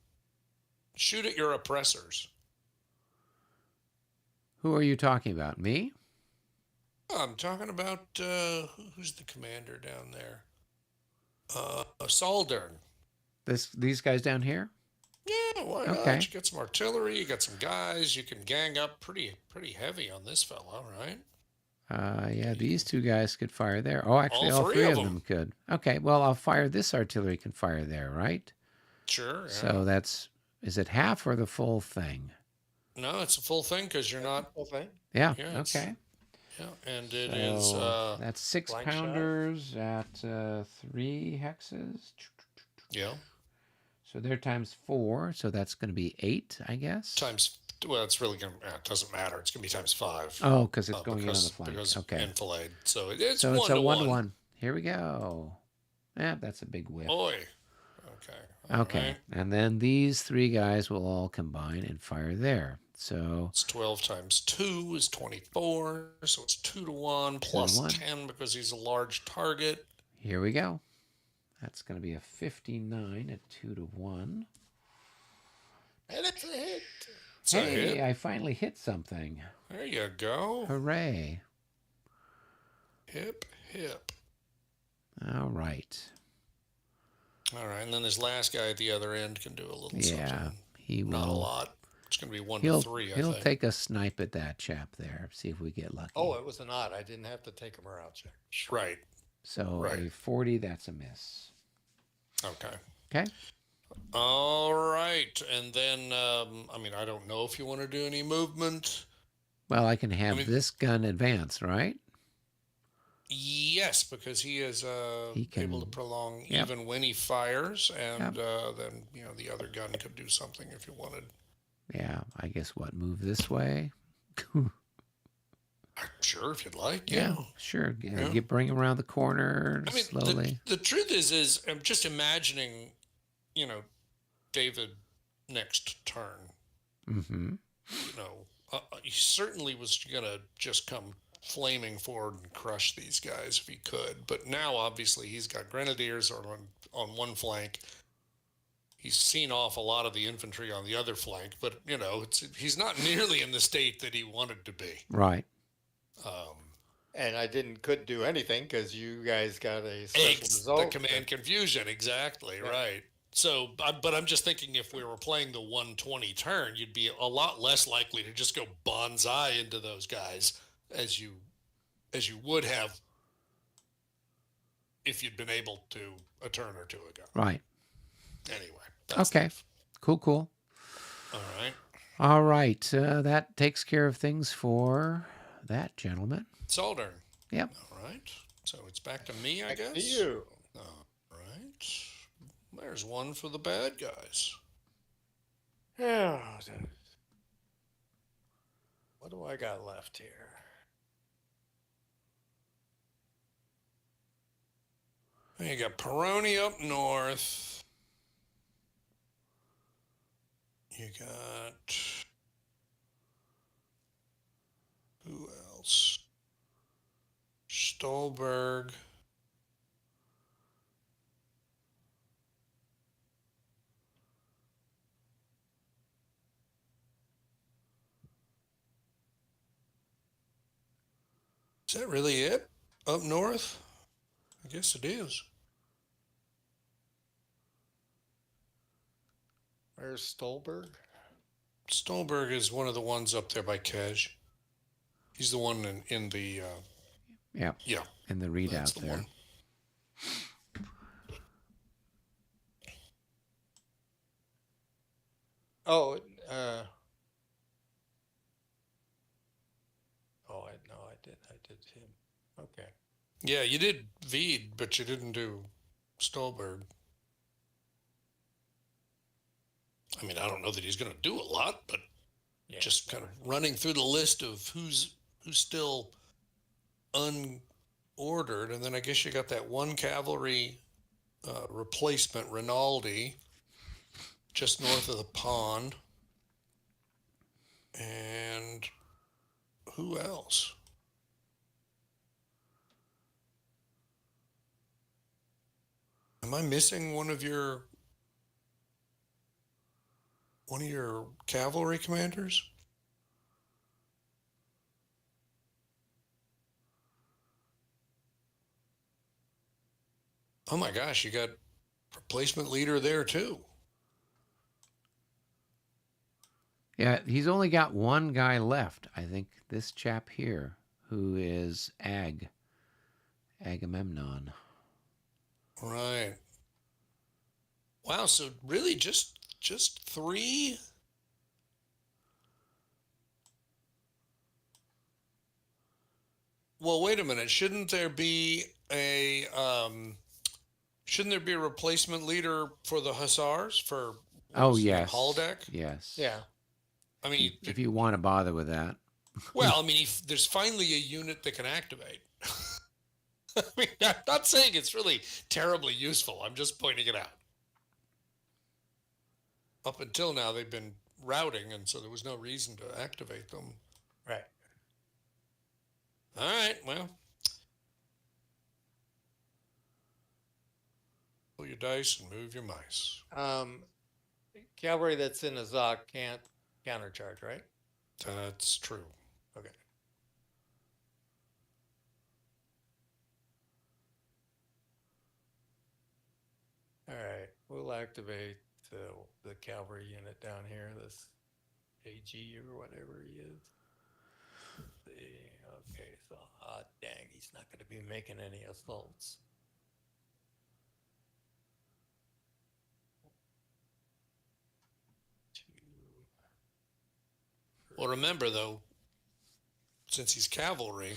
Speaker 1: Shoot at your oppressors.
Speaker 2: Who are you talking about? Me?
Speaker 1: I'm talking about who's the commander down there? Saldern.
Speaker 2: These guys down here?
Speaker 1: Yeah, why not?
Speaker 2: Okay.
Speaker 1: You got some artillery, you got some guys, you can gang up pretty heavy on this fella, right?
Speaker 2: Yeah, these two guys could fire there. Oh, actually, all three of them could. Okay, well, I'll fire this artillery can fire there, right?
Speaker 1: Sure. Yeah.
Speaker 2: So is it half or the full thing?
Speaker 1: No, it's a full thing because you're not.
Speaker 3: Full thing?
Speaker 2: Yeah,
Speaker 1: Yeah,
Speaker 2: okay.
Speaker 1: Yeah, and it is.
Speaker 2: So that's 6
Speaker 3: blank shot.
Speaker 2: pounders at 3 hexes.
Speaker 1: Yeah.
Speaker 2: So they're times 4, so that's going to be 8, I guess.
Speaker 1: Times. Well, it's really gonna. It doesn't matter. It's gonna be times 5.
Speaker 2: Oh, because it's going in on the
Speaker 1: because
Speaker 2: flank. Okay.
Speaker 1: enfilade. So it's
Speaker 2: So
Speaker 1: 1
Speaker 2: it's a
Speaker 1: to
Speaker 2: 1-to-1. Here we go. Yeah, that's a big whiff.
Speaker 1: Oi. Okay.
Speaker 2: Okay.
Speaker 1: Right.
Speaker 2: And then these 3 guys will all combine and fire there. So
Speaker 1: It's 12 times 2 is 24. So it's 2 to 1 plus 10 because he's a large target.
Speaker 2: here we go. That's going to be a 59 at 2 to 1.
Speaker 3: And it's a hit.
Speaker 1: It's a
Speaker 2: Hey,
Speaker 1: hit.
Speaker 2: I finally hit something.
Speaker 1: There you go.
Speaker 2: Hooray.
Speaker 1: Hip, hip.
Speaker 2: All right.
Speaker 1: All right, and then this last guy at the other end can do a little
Speaker 2: Yeah,
Speaker 1: something.
Speaker 2: he will.
Speaker 1: Not a lot. It's going to be 1
Speaker 2: He'll,
Speaker 1: to 3, I
Speaker 2: he'll
Speaker 1: think.
Speaker 2: take a snipe at that chap there. See if we get lucky.
Speaker 3: Oh, it was an odd. I didn't have to take a morale check.
Speaker 1: Right.
Speaker 2: So
Speaker 1: right.
Speaker 2: a 40, that's a miss.
Speaker 1: Okay.
Speaker 2: Okay.
Speaker 1: All right, and then I don't know if you want to do any movement.
Speaker 2: Well, I can have this gun advance, right?
Speaker 1: Yes, because he is
Speaker 2: He
Speaker 1: able to
Speaker 2: can-
Speaker 1: prolong
Speaker 2: Yep.
Speaker 1: even when he fires, and then the other gun could do something if you wanted.
Speaker 2: Yeah, I guess what, move this way?
Speaker 1: sure, if you'd like.
Speaker 2: Yeah,
Speaker 1: Yeah.
Speaker 2: sure.
Speaker 1: Yeah.
Speaker 2: Bring him around the corner
Speaker 1: I mean,
Speaker 2: slowly.
Speaker 1: the truth is I'm just imagining, David next turn.
Speaker 2: Mm-hmm.
Speaker 1: He certainly was gonna just come flaming forward and crush these guys if he could. But now, obviously, he's got grenadiers on one flank. He's seen off a lot of the infantry on the other flank, but he's not nearly in the state that he wanted to be.
Speaker 2: Right.
Speaker 1: Um,
Speaker 3: And I couldn't do anything because you guys got a special
Speaker 1: the
Speaker 3: result.
Speaker 1: command confusion, exactly
Speaker 3: Yeah.
Speaker 1: right. So, but I'm just thinking if we were playing the 120 turn, you'd be a lot less likely to just go bonsai into those guys as you would have if you'd been able to a turn or two ago.
Speaker 2: Right.
Speaker 1: Anyway, that's
Speaker 2: Okay.
Speaker 1: life.
Speaker 2: Cool.
Speaker 1: All right.
Speaker 2: All right. That takes care of things for that gentleman.
Speaker 1: Soldern.
Speaker 2: Yep.
Speaker 1: All right. So it's back to me, I
Speaker 3: Back
Speaker 1: guess.
Speaker 3: to you.
Speaker 1: All right. There's one for the bad guys.
Speaker 3: Yeah. What do I got left here?
Speaker 1: You got Peroni up north. You got who else? Stolberg. Is that really it? Up north? I guess it is.
Speaker 3: Where's Stolberg?
Speaker 1: Stolberg is one of the ones up there by Kaj. He's the one in the
Speaker 2: Yep.
Speaker 1: yeah.
Speaker 2: In the
Speaker 1: That's
Speaker 2: readout
Speaker 1: the
Speaker 2: there.
Speaker 1: one.
Speaker 3: Oh, I did him. Okay.
Speaker 1: Yeah, you did Veed, but you didn't do Stolberg. I mean, I don't know that he's going to do a lot, but
Speaker 3: Yeah.
Speaker 1: just kind of running through the list of who's still unordered, and then I guess you got that one cavalry replacement, Rinaldi, just north of the pond, and who else? Am I missing one of your cavalry commanders? Oh my gosh, you got replacement leader there too.
Speaker 2: Yeah, he's only got one guy left. I think this chap here, who is Agamemnon.
Speaker 1: Right. Wow, so really just three? Well, wait a minute. Shouldn't there be a replacement leader for the Hussars for what was his name,
Speaker 2: yes.
Speaker 1: Haldeck?
Speaker 2: Yes.
Speaker 3: Yeah.
Speaker 1: I mean,
Speaker 2: If you want to bother with that.
Speaker 1: well, I mean, there's finally a unit that can activate. I mean, I'm not saying it's really terribly useful. I'm just pointing it out. Up until now, they've been routing, and so there was no reason to activate them.
Speaker 3: Right.
Speaker 1: All right, well. Roll your dice and move your mice.
Speaker 3: Cavalry that's in a Zok can't countercharge, right?
Speaker 1: That's true.
Speaker 3: Okay. All right. We'll activate the cavalry unit down here, this AG or whatever he is. Let's see. Okay, so dang, he's not going to be making any assaults.
Speaker 1: Well, remember, though, since he's cavalry,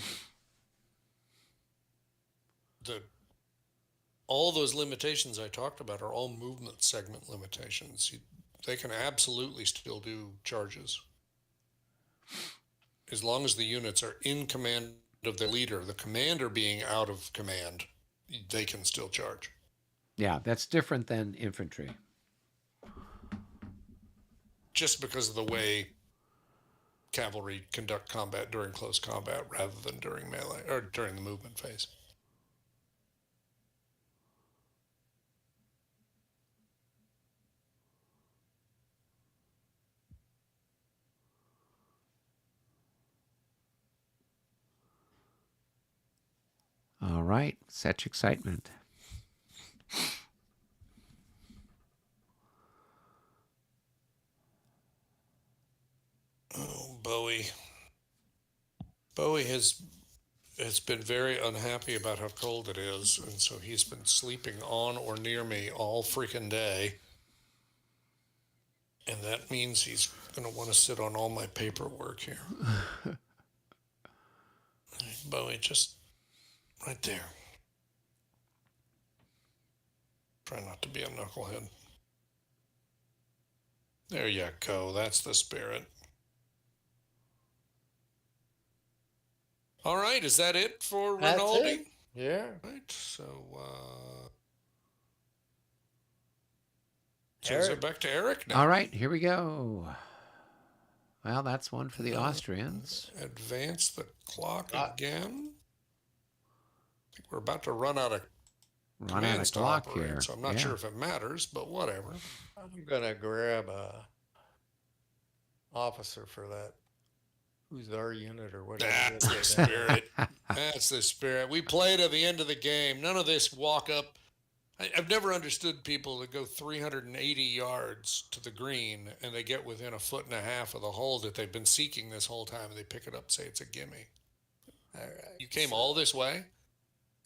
Speaker 1: all those limitations I talked about are all movement segment limitations. They can absolutely still do charges as long as the units are in command of the leader, the commander being out of command, they can still charge.
Speaker 2: Yeah, that's different than infantry.
Speaker 1: Just because of the way cavalry conduct combat during close combat rather than during melee or during the movement phase.
Speaker 2: All right, such excitement.
Speaker 1: Oh, Bowie. Bowie has been very unhappy about how cold it is, and so he's been sleeping on or near me all freaking day. And that means he's going to want to sit on all my paperwork here. Bowie, just right there. Try not to be a knucklehead. There you go. That's the spirit. All right. Is that it for
Speaker 3: That's
Speaker 1: Rinaldi?
Speaker 3: it. Yeah.
Speaker 1: Right. So, turns it back to Eric now.
Speaker 2: All right, here we go. Well, that's one for the Austrians.
Speaker 1: Advance the clock again. I think we're about to run out of commands to
Speaker 2: clock
Speaker 1: operate,
Speaker 2: here.
Speaker 1: so I'm not sure if it matters, but whatever.
Speaker 3: I'm gonna grab a officer for that. Who's our unit or whatever?
Speaker 1: That's the spirit. That's the spirit. We played at the end of the game. None of this walk up. I've never understood people that go 380 yards to the green and they get within a foot and a half of the hole that they've been seeking this whole time, and they pick it up, say it's a gimme.
Speaker 3: All right.
Speaker 1: You came all this way?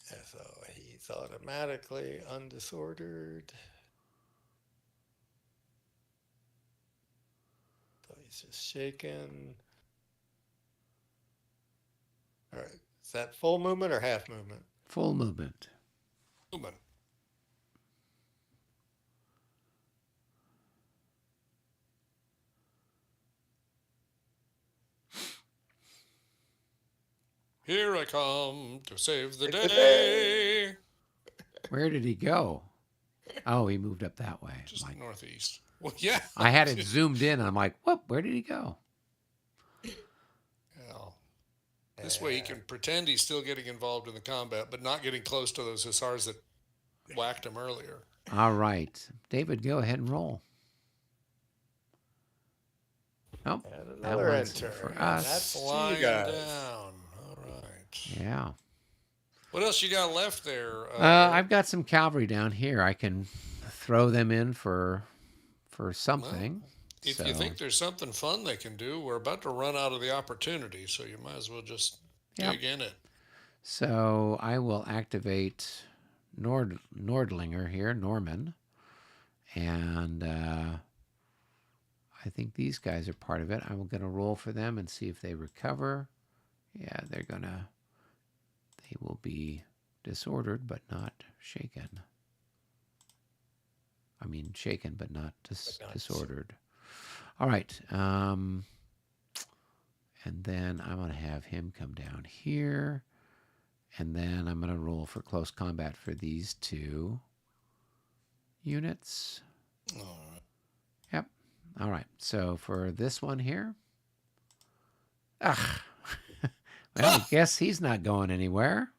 Speaker 3: So he's automatically undisordered. So he's just shaking. All right. Is that full movement or half movement?
Speaker 2: Full movement.
Speaker 1: Movement. Here I come to save the day.
Speaker 2: Where did he go? Oh, he moved up that way.
Speaker 1: Just
Speaker 2: Like,
Speaker 1: northeast. Well, yeah.
Speaker 2: I had it zoomed in, and I'm like, whoop, where did he go?
Speaker 1: Well, this way he can pretend he's still getting involved in the combat, but not getting close to those hussars that whacked him earlier.
Speaker 2: All right. David, go ahead and roll. Nope.
Speaker 3: And
Speaker 2: That
Speaker 3: another
Speaker 2: one's
Speaker 3: enter.
Speaker 2: for
Speaker 3: And
Speaker 2: us.
Speaker 3: that's
Speaker 1: Flying
Speaker 3: you guys.
Speaker 1: down. All right.
Speaker 2: Yeah.
Speaker 1: What else you got left there?
Speaker 2: I've got some cavalry down here. I can throw them in for something.
Speaker 1: If you think there's something fun they can do, we're about to run out of the opportunity, so you might as well just dig in it.
Speaker 2: So I will activate Nordlinger here, Norman. And I think these guys are part of it. I'm going to roll for them and see if they recover. Yeah, they will be disordered, but not shaken. I mean, shaken, but not disordered. All right. And then I'm going to have him come down here. And then I'm going to roll for close combat for these two units.
Speaker 1: All right.
Speaker 2: Yep. All right. So for this one here. Well, I guess he's not going anywhere.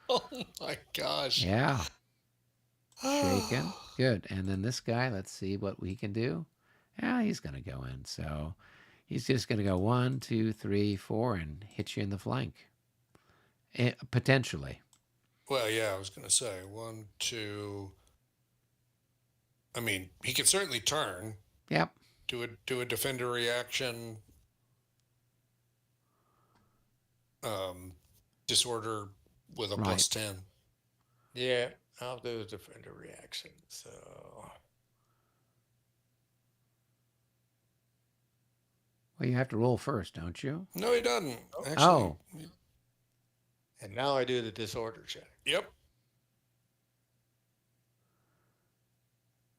Speaker 1: Oh, my gosh.
Speaker 2: Yeah. Shaken. Good. And then this guy, let's see what we can do. Yeah, he's going to go in. So he's just going to go 1, 2, 3, 4 and hit you in the flank. Potentially.
Speaker 1: Well, yeah, I was going to say 1, 2. I mean, he can certainly turn.
Speaker 2: Yep.
Speaker 1: Do a defender reaction. Disorder with a plus 10.
Speaker 3: Yeah, I'll do a defender reaction. So.
Speaker 2: Well, you have to roll first, don't you?
Speaker 1: No, he doesn't. Actually,
Speaker 2: Oh.
Speaker 3: And now I do the disorder check.
Speaker 1: Yep.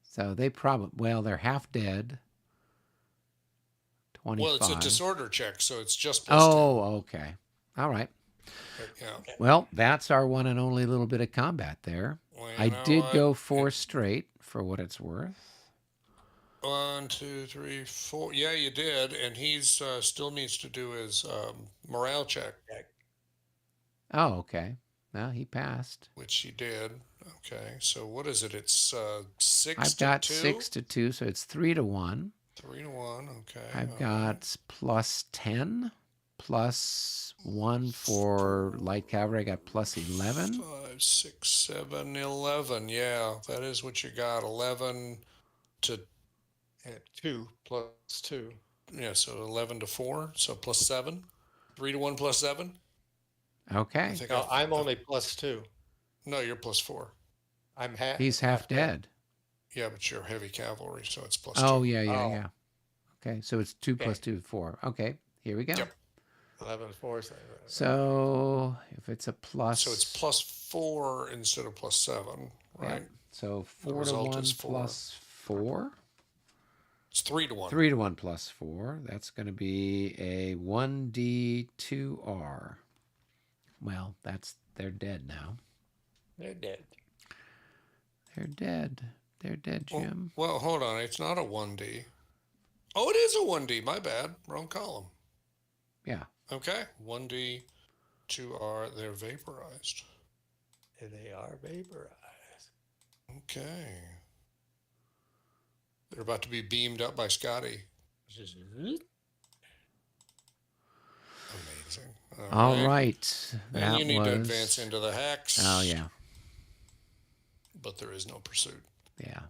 Speaker 2: So they they're half dead. 25.
Speaker 1: Well, it's a disorder check, so it's just plus 10.
Speaker 2: Oh, okay. All right.
Speaker 1: But yeah.
Speaker 3: Okay.
Speaker 2: Well, that's our one and only little bit of combat there.
Speaker 1: Well,
Speaker 2: I
Speaker 1: you know
Speaker 2: did
Speaker 1: what?
Speaker 2: go four straight for what it's worth.
Speaker 1: 1, 2, 3, 4. Yeah, you did, and he's still needs to do his morale check,
Speaker 2: Oh, okay. Well, he passed.
Speaker 1: which he did. Okay, so what is it? It's six
Speaker 2: I've
Speaker 1: to
Speaker 2: got
Speaker 1: two,
Speaker 2: 6 to 2, so it's 3 to 1.
Speaker 1: 3 to 1. Okay,
Speaker 2: I've
Speaker 1: all right.
Speaker 2: got plus 10, plus 1 for light cavalry. I got plus 11.
Speaker 1: 5, 6, 7, 11. Yeah, that is what you got. 11 to
Speaker 3: And 2 plus 2.
Speaker 1: yeah, so 11 to 4. So plus 7. 3 to 1 plus 7. I
Speaker 2: Okay.
Speaker 1: think
Speaker 3: No, I'm only plus 2.
Speaker 1: no, you're plus 4.
Speaker 3: I'm
Speaker 2: He's half
Speaker 3: dead.
Speaker 2: dead.
Speaker 1: Yeah, but you're heavy cavalry, so it's plus
Speaker 2: Oh,
Speaker 1: 2.
Speaker 2: yeah, yeah,
Speaker 3: Oh.
Speaker 2: yeah. Okay, so it's 2 plus
Speaker 3: Okay.
Speaker 2: 2, 4. Okay, here we go.
Speaker 1: Yep.
Speaker 3: 11 4.
Speaker 2: So if it's a plus.
Speaker 1: So it's plus 4 instead of plus 7, right?
Speaker 2: Yep. So
Speaker 1: The
Speaker 2: 4 to
Speaker 1: result
Speaker 2: 1
Speaker 1: is 4.
Speaker 2: plus 4.
Speaker 1: It's 3 to 1.
Speaker 2: 3 to 1 plus 4. That's going to be a 1d2r. Well, they're dead now.
Speaker 3: They're dead.
Speaker 2: They're dead. They're dead, Jim.
Speaker 1: Well, hold on. It's not a 1D. Oh, it is a 1D. My bad. Wrong column.
Speaker 2: Yeah.
Speaker 1: Okay. 1D, 2R. They're vaporized.
Speaker 3: They are vaporized.
Speaker 1: Okay. They're about to be beamed up by Scotty. Amazing.
Speaker 2: All right.
Speaker 1: And
Speaker 2: That
Speaker 1: you need to
Speaker 2: was.
Speaker 1: advance into the hex.
Speaker 2: Oh, yeah.
Speaker 1: But there is no pursuit.
Speaker 2: Yeah.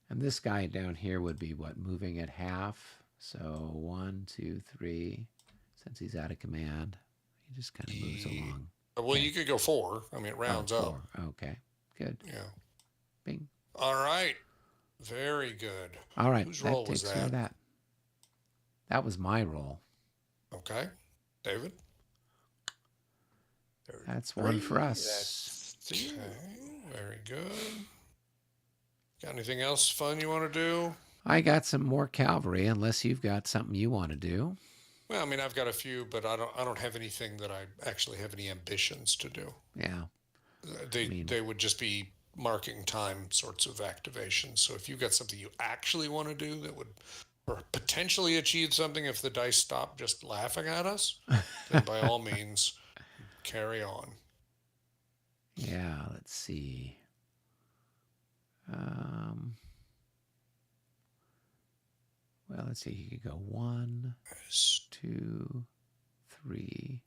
Speaker 2: And this guy down here would be what? Moving at half. So 1, 2, 3. Since he's out of command, he just kind of moves along.
Speaker 1: Well, you could go 4. I mean, it rounds up.
Speaker 2: 4. Okay. Good.
Speaker 1: Yeah.
Speaker 2: Bing.
Speaker 1: All right. Very good.
Speaker 2: All right.
Speaker 1: Whose
Speaker 2: that
Speaker 1: roll was
Speaker 2: takes care of
Speaker 1: that?
Speaker 2: that. That was my roll.
Speaker 1: Okay. David?
Speaker 2: That's one for us.
Speaker 1: Okay. Very good. Got anything else fun you want to do?
Speaker 2: I got some more cavalry, unless you've got something you want to do.
Speaker 1: Well, I mean, I've got a few, but I don't have anything that I actually have any ambitions to do.
Speaker 2: Yeah.
Speaker 1: They would just be marking time sorts of activations. So if you've got something you actually want to do that would or potentially achieve something if the dice stop just laughing at us, then by all means, carry on.
Speaker 2: Yeah, let's see. Well, let's see. You could go 1, 2, 3.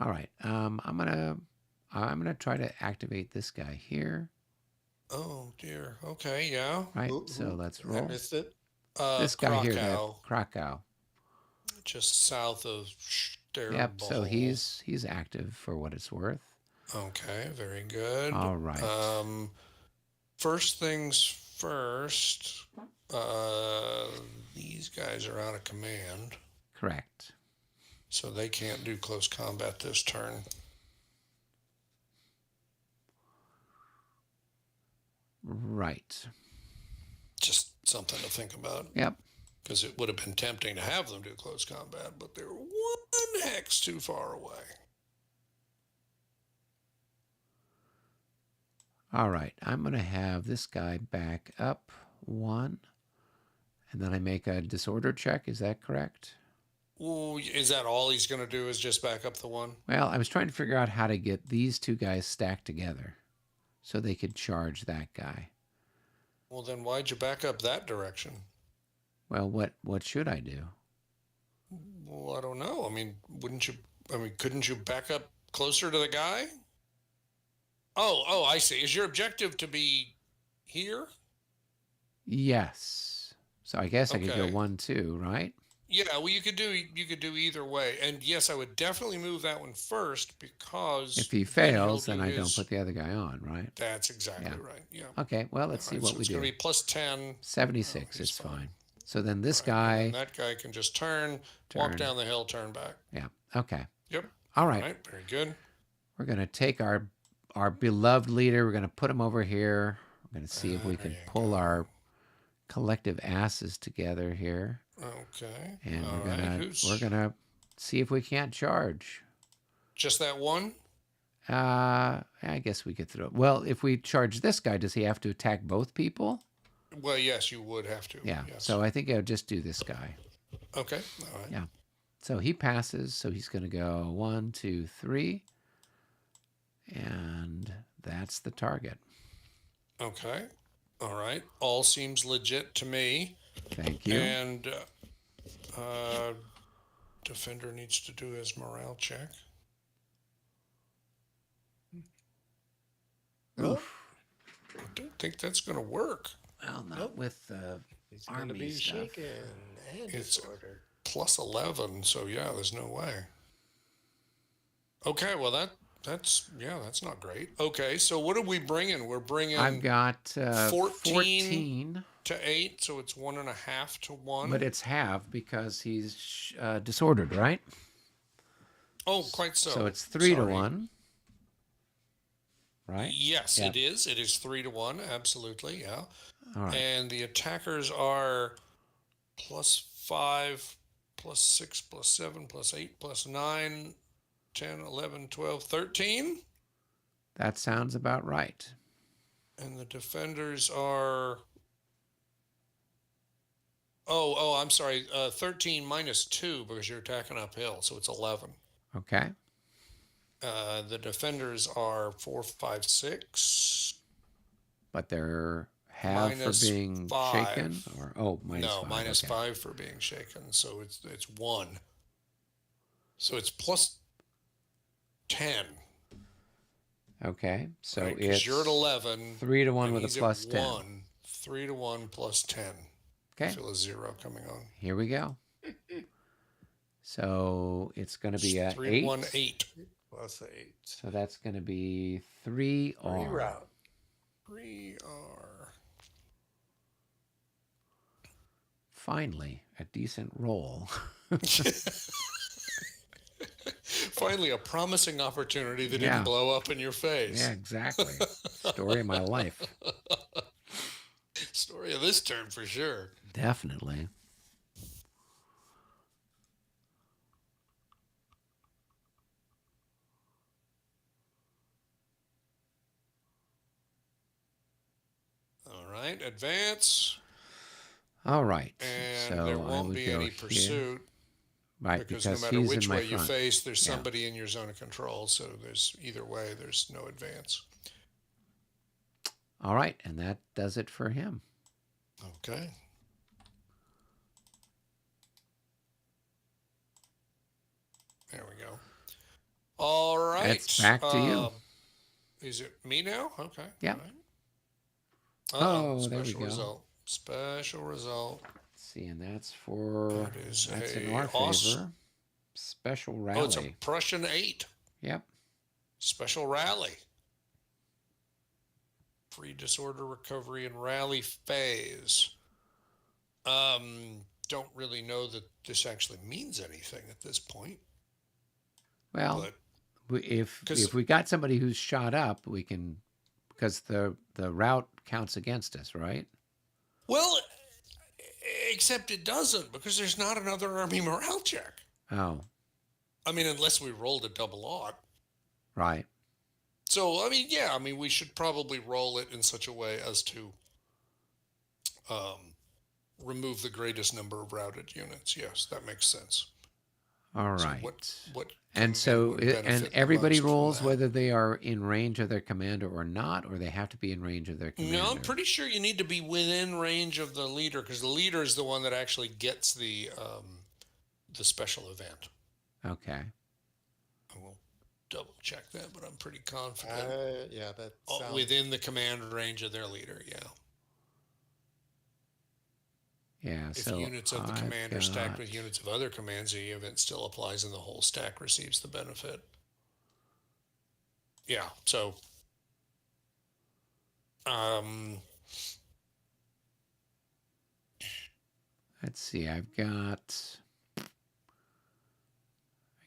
Speaker 2: All right. I'm gonna try to activate this guy here.
Speaker 1: Oh dear. Okay, yeah.
Speaker 2: Right. So let's roll.
Speaker 3: I missed it.
Speaker 2: This guy here, that
Speaker 1: Krakow,
Speaker 2: Krakow.
Speaker 1: just south of Sterbo.
Speaker 2: Yep. So he's active for what it's worth.
Speaker 1: Okay, very good.
Speaker 2: All right.
Speaker 1: First things first. These guys are out of command,
Speaker 2: Correct.
Speaker 1: so they can't do close combat this turn.
Speaker 2: Right.
Speaker 1: Just something to think about.
Speaker 2: Yep.
Speaker 1: Because it would have been tempting to have them do close combat, but they're one hex too far away.
Speaker 2: All right. I'm going to have this guy back up 1. And then I make a disorder check. Is that correct?
Speaker 1: Ooh, is that all he's going to do is just back up the 1?
Speaker 2: Well, I was trying to figure out how to get these two guys stacked together so they could charge that guy.
Speaker 1: Well, then why'd you back up that direction?
Speaker 2: Well, what should I do?
Speaker 1: Well, I don't know. I mean, couldn't you back up closer to the guy? Oh, I see. Is your objective to be here?
Speaker 2: Yes. So I guess I could go
Speaker 1: Okay.
Speaker 2: 1, 2, right?
Speaker 1: Yeah, well, you could do either way. And yes, I would definitely move that one first because
Speaker 2: If he
Speaker 1: then he'll
Speaker 2: fails, then
Speaker 1: do
Speaker 2: I don't
Speaker 1: his-
Speaker 2: put the other guy on, right?
Speaker 1: That's exactly
Speaker 2: Yeah.
Speaker 1: right. Yeah.
Speaker 2: Okay, well, let's see
Speaker 1: Alright,
Speaker 2: what
Speaker 1: so
Speaker 2: we
Speaker 1: it's
Speaker 2: do.
Speaker 1: going to be plus 10.
Speaker 2: 76,
Speaker 1: he's
Speaker 2: it's
Speaker 1: fine.
Speaker 2: fine. So then this
Speaker 1: And
Speaker 2: guy,
Speaker 1: that guy can just walk
Speaker 2: Turn.
Speaker 1: down the hill, turn back.
Speaker 2: yeah, okay.
Speaker 1: Yep.
Speaker 2: All
Speaker 1: All
Speaker 2: right,
Speaker 1: right. Very good.
Speaker 2: we're going to take our beloved leader, we're going to put him over here. We're going to see if we
Speaker 1: There
Speaker 2: can
Speaker 1: you
Speaker 2: pull
Speaker 1: go.
Speaker 2: our collective asses together here.
Speaker 1: Okay.
Speaker 2: And
Speaker 1: All
Speaker 2: we're
Speaker 1: right.
Speaker 2: gonna
Speaker 1: Who's
Speaker 2: we're gonna see if we can't charge.
Speaker 1: Just that one?
Speaker 2: I guess we could throw. Well, if we charge this guy, does he have to attack both people?
Speaker 1: Well, yes, you would have to.
Speaker 2: Yeah.
Speaker 1: Yes.
Speaker 2: So I think I'll just do this guy.
Speaker 1: Okay. All right.
Speaker 2: Yeah. So he passes. So he's going to go 1, 2, 3, and that's the target.
Speaker 1: Okay. All right. All seems legit to me.
Speaker 2: Thank you.
Speaker 1: And defender needs to do his morale check.
Speaker 2: Oof.
Speaker 1: I don't think that's going to work.
Speaker 2: Well, not
Speaker 3: Nope.
Speaker 2: with
Speaker 3: He's going to
Speaker 2: army
Speaker 3: be
Speaker 2: stuff.
Speaker 3: shaken and
Speaker 1: It's
Speaker 3: disordered.
Speaker 1: plus 11, so yeah, there's no way. Okay, well that's not great. Okay, so what are we bringing? We're bringing
Speaker 2: I've got
Speaker 1: 14 to 8, so it's 1.5 to 1.
Speaker 2: but it's half because he's disordered, right?
Speaker 1: Oh, quite so.
Speaker 2: So it's 3 to
Speaker 1: Sorry.
Speaker 2: 1, right?
Speaker 1: Yes,
Speaker 2: Yeah.
Speaker 1: it is. It is 3 to 1, absolutely, yeah.
Speaker 2: All right.
Speaker 1: And the attackers are +5, +6, +7, +8, +9, 10, 11, 12, 13.
Speaker 2: That sounds about right.
Speaker 1: And the defenders are... Oh, I'm sorry. 13 minus 2 because you're attacking uphill, so it's 11.
Speaker 2: Okay.
Speaker 1: The defenders are 4, 5, 6.
Speaker 2: But they're half for
Speaker 1: Minus
Speaker 2: being
Speaker 1: 5.
Speaker 2: shaken, or minus
Speaker 1: No,
Speaker 2: 5.
Speaker 1: minus
Speaker 2: okay.
Speaker 1: 5 for being shaken, so it's 1. So it's plus 10.
Speaker 2: Okay. So
Speaker 1: Right? 'Cause
Speaker 2: it's
Speaker 1: you're at 11.
Speaker 2: 3 to 1
Speaker 1: and
Speaker 2: with a
Speaker 1: he's
Speaker 2: plus
Speaker 1: at
Speaker 2: 10.
Speaker 1: 1. 3 to 1 plus 10. I
Speaker 2: Okay.
Speaker 1: feel a 0 coming on.
Speaker 2: Here we go. So it's going to be
Speaker 1: It's
Speaker 2: a
Speaker 1: 3
Speaker 2: 8.
Speaker 1: to 1, 8.
Speaker 3: Plus 8.
Speaker 2: So that's going to be 3 R.
Speaker 3: Reroute.
Speaker 1: 3R.
Speaker 2: Finally, a decent roll.
Speaker 1: Finally, a promising opportunity that
Speaker 2: Yeah.
Speaker 1: didn't blow up in your face.
Speaker 2: Yeah, exactly. Story of my life.
Speaker 1: Story of this turn for sure.
Speaker 2: Definitely.
Speaker 1: All right, advance.
Speaker 2: All right.
Speaker 1: And
Speaker 2: so
Speaker 1: there
Speaker 2: I
Speaker 1: won't
Speaker 2: would
Speaker 1: be
Speaker 2: go
Speaker 1: any
Speaker 2: here.
Speaker 1: pursuit.
Speaker 2: Right,
Speaker 1: Because
Speaker 2: because
Speaker 1: no matter
Speaker 2: he's
Speaker 1: which
Speaker 2: in my
Speaker 1: way you
Speaker 2: front.
Speaker 1: face, there's
Speaker 2: Yeah.
Speaker 1: somebody in your zone of control. So there's either way, there's no advance.
Speaker 2: All right, and that does it for him.
Speaker 1: Okay. There we go. All right.
Speaker 2: It's back to you.
Speaker 1: Is it me now? Okay.
Speaker 2: Yeah.
Speaker 1: All right.
Speaker 2: Oh, there we
Speaker 1: special
Speaker 2: go.
Speaker 1: result. Special result.
Speaker 2: Let's see, and that's for
Speaker 1: That is
Speaker 2: that's in
Speaker 1: a
Speaker 2: our
Speaker 1: Aus-
Speaker 2: favor. Special rally.
Speaker 1: Oh, it's a Prussian 8.
Speaker 2: Yep.
Speaker 1: Special rally. Free disorder recovery and rally phase. Don't really know that this actually means anything at this point.
Speaker 2: Well,
Speaker 1: But
Speaker 2: if we got somebody who's shot up, we can, because the route counts against us, right?
Speaker 1: well, except it doesn't because there's not another army morale check.
Speaker 2: Oh,
Speaker 1: I mean, unless we rolled a double odd.
Speaker 2: right.
Speaker 1: So, I mean, yeah, I mean, we should probably roll it in such a way as to remove the greatest number of routed units. Yes, that makes sense.
Speaker 2: All
Speaker 1: So
Speaker 2: right.
Speaker 1: what
Speaker 2: And
Speaker 1: command
Speaker 2: so,
Speaker 1: would
Speaker 2: and
Speaker 1: benefit the
Speaker 2: everybody
Speaker 1: most from
Speaker 2: rolls
Speaker 1: that?
Speaker 2: whether they are in range of their commander or not, or they have to be in range of their commander.
Speaker 1: No, I'm pretty sure you need to be within range of the leader because the leader is the one that actually gets the special event.
Speaker 2: Okay.
Speaker 1: I will double check that, but I'm pretty confident.
Speaker 3: Yeah, that sounds...
Speaker 1: Within the command range of their leader, yeah.
Speaker 2: Yeah.
Speaker 1: If
Speaker 2: so
Speaker 1: units of the
Speaker 2: I've
Speaker 1: command are stacked
Speaker 2: got-
Speaker 1: with units of other commands, the event still applies and the whole stack receives the benefit. Yeah, so
Speaker 2: Let's see. I got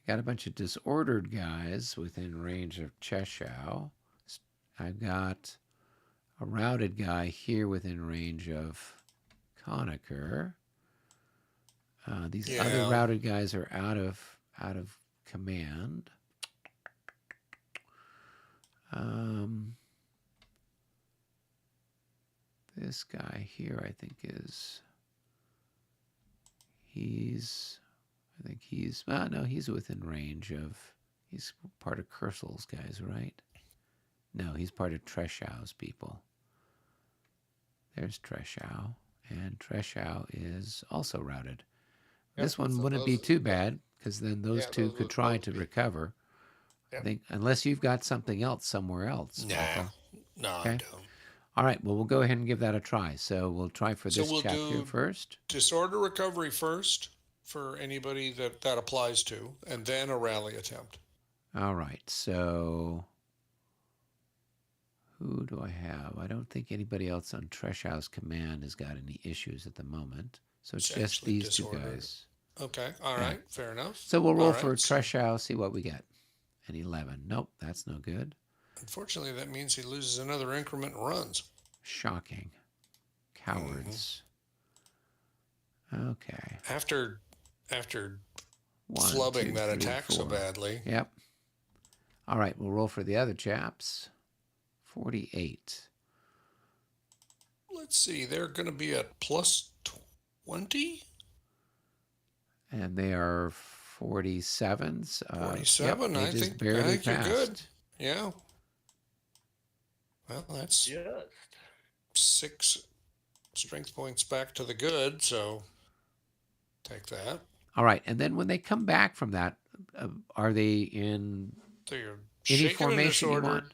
Speaker 2: a bunch of disordered guys within range of Cheshire. I've got a routed guy here within range of Conacher. These other
Speaker 1: Yeah.
Speaker 2: routed guys are out of out of command. Um, this guy here, I think he's, I think he's, no, he's within range of, he's part of Kursel's guys, right? No, he's part of Treshow's people. There's Treshow, and Treshow is also routed.
Speaker 3: Yep.
Speaker 2: This one
Speaker 3: So
Speaker 2: wouldn't be too bad, because then those
Speaker 3: yeah,
Speaker 2: two
Speaker 3: those
Speaker 2: could
Speaker 3: would
Speaker 2: try
Speaker 3: both
Speaker 2: to
Speaker 3: be.
Speaker 2: recover. I
Speaker 3: Yep.
Speaker 2: think, unless you've got something else somewhere else,
Speaker 1: Nah,
Speaker 2: Michael.
Speaker 1: no, I
Speaker 2: Okay.
Speaker 1: don't.
Speaker 2: All right. Well, we'll go ahead and give that a try. So we'll try for
Speaker 1: So
Speaker 2: this
Speaker 1: we'll
Speaker 2: chap here
Speaker 1: do
Speaker 2: first.
Speaker 1: disorder recovery first for anybody that applies to, and then a rally attempt.
Speaker 2: All right. So who do I have? I don't think anybody else on Treshow's command has got any issues at the moment. So it's
Speaker 1: It's
Speaker 2: just
Speaker 1: actually
Speaker 2: these two
Speaker 1: disordered.
Speaker 2: guys.
Speaker 1: Okay, all
Speaker 2: Yeah.
Speaker 1: right, fair enough.
Speaker 2: So we'll
Speaker 1: All
Speaker 2: roll
Speaker 1: right,
Speaker 2: for
Speaker 1: so
Speaker 2: Treshow, see what we get. An 11. Nope, that's no good.
Speaker 1: unfortunately, that means he loses another increment and runs.
Speaker 2: Shocking.
Speaker 1: Mm-hmm.
Speaker 2: Cowards. Okay.
Speaker 1: After
Speaker 2: One,
Speaker 1: flubbing
Speaker 2: two,
Speaker 1: that
Speaker 2: three,
Speaker 1: attack so
Speaker 2: four.
Speaker 1: badly.
Speaker 2: Yep. All right, we'll roll for the other chaps. 48.
Speaker 1: Let's see, they're going to be at plus 20?
Speaker 2: And they are 47s. Yep,
Speaker 1: 47.
Speaker 2: they
Speaker 1: I
Speaker 2: just
Speaker 1: think
Speaker 2: barely
Speaker 1: you're good.
Speaker 2: passed.
Speaker 1: Yeah. Well, that's
Speaker 3: Just.
Speaker 1: 6 strength points back to the good, so take that.
Speaker 2: All right, and then when they come back from that, are they in
Speaker 1: So you're
Speaker 2: any
Speaker 1: shaken and
Speaker 2: formation you want?
Speaker 1: disordered,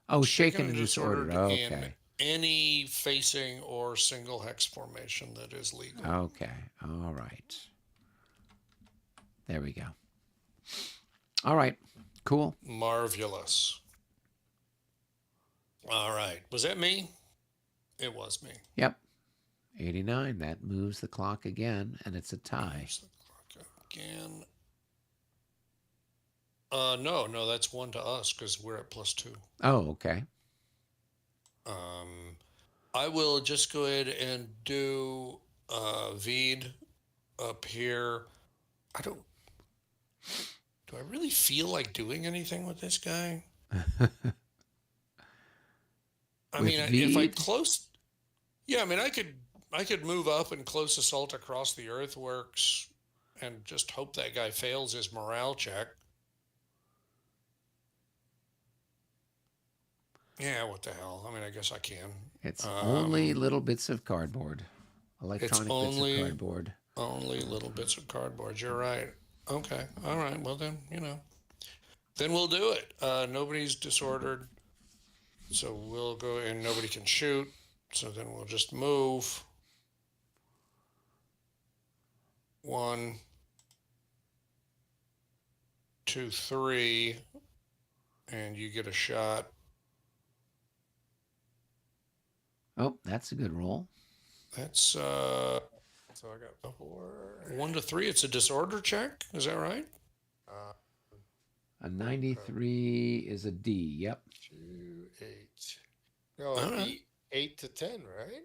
Speaker 2: Oh,
Speaker 1: shaken
Speaker 2: shaken
Speaker 1: and
Speaker 2: and disordered.
Speaker 1: in
Speaker 2: Okay.
Speaker 1: any facing or single hex formation that is legal.
Speaker 2: Okay. All right. There we go. All right. Cool.
Speaker 1: Marvelous. All right. Was that me? It was me.
Speaker 2: Yep. 89. That moves the clock again, and it's a tie.
Speaker 1: Moves the clock again. No, that's 1 to us because we're at plus 2.
Speaker 2: Oh, okay.
Speaker 1: I will just go ahead and do Veed up here. Do I really feel like doing anything with this guy? I
Speaker 2: With
Speaker 1: mean, if I
Speaker 2: Veed?
Speaker 1: close, yeah, I mean, I could move up and close assault across the earthworks and just hope that guy fails his morale check. Yeah, what the hell? I mean, I guess I can.
Speaker 2: It's only
Speaker 1: Um,
Speaker 2: little bits of cardboard,
Speaker 1: it's
Speaker 2: electronic bits of cardboard.
Speaker 1: only little bits of cardboard. You're right. Okay. All right. Well, then, then we'll do it. Nobody's disordered. So we'll go and nobody can shoot. So then we'll just move. 1, 2, 3, and you get a shot.
Speaker 2: Oh, that's a good roll.
Speaker 1: That's
Speaker 3: So I got 4.
Speaker 1: 1 to 3. It's a disorder check. Is that right?
Speaker 3: Uh,
Speaker 2: A 93 is a D. Yep.
Speaker 3: 2, 8. No,
Speaker 1: All
Speaker 3: it'd
Speaker 1: right.
Speaker 3: be 8 to 10, right?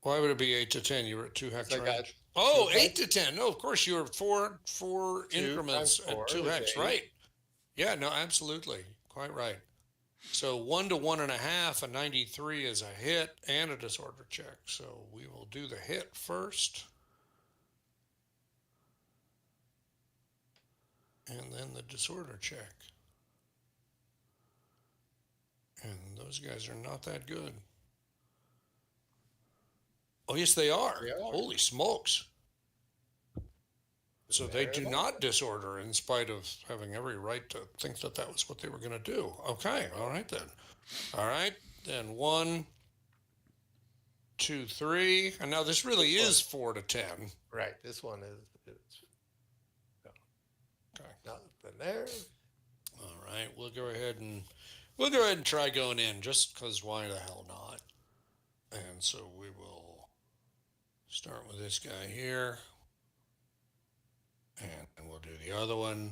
Speaker 1: Why would it be 8 to 10? You were at 2 hex
Speaker 3: So I got
Speaker 1: range. Oh,
Speaker 3: 2
Speaker 1: 8 to 10. No, of course you were four
Speaker 3: 2
Speaker 1: increments
Speaker 3: times
Speaker 1: at
Speaker 3: 4
Speaker 1: 2
Speaker 3: is
Speaker 1: hex.
Speaker 3: 8.
Speaker 1: Right. Yeah. No, absolutely. Quite right. So 1 to 1.5, a 93 is a hit and a disorder check. So we will do the hit first. And then the disorder check. And those guys are not that good. Oh, yes, they are.
Speaker 3: They are.
Speaker 1: Holy smokes. So they
Speaker 3: There
Speaker 1: do
Speaker 3: it
Speaker 1: not disorder in spite of having every right to think that that was what they were going to do. Okay. All right, then. All right. Then 1, 2, 3. And now this really is 4 to 10.
Speaker 3: Right. This one is no,
Speaker 1: Okay.
Speaker 3: nothing there.
Speaker 1: All right. We'll go ahead and try going in just because why the hell not? And so we will start with this guy here. And we'll do the other one.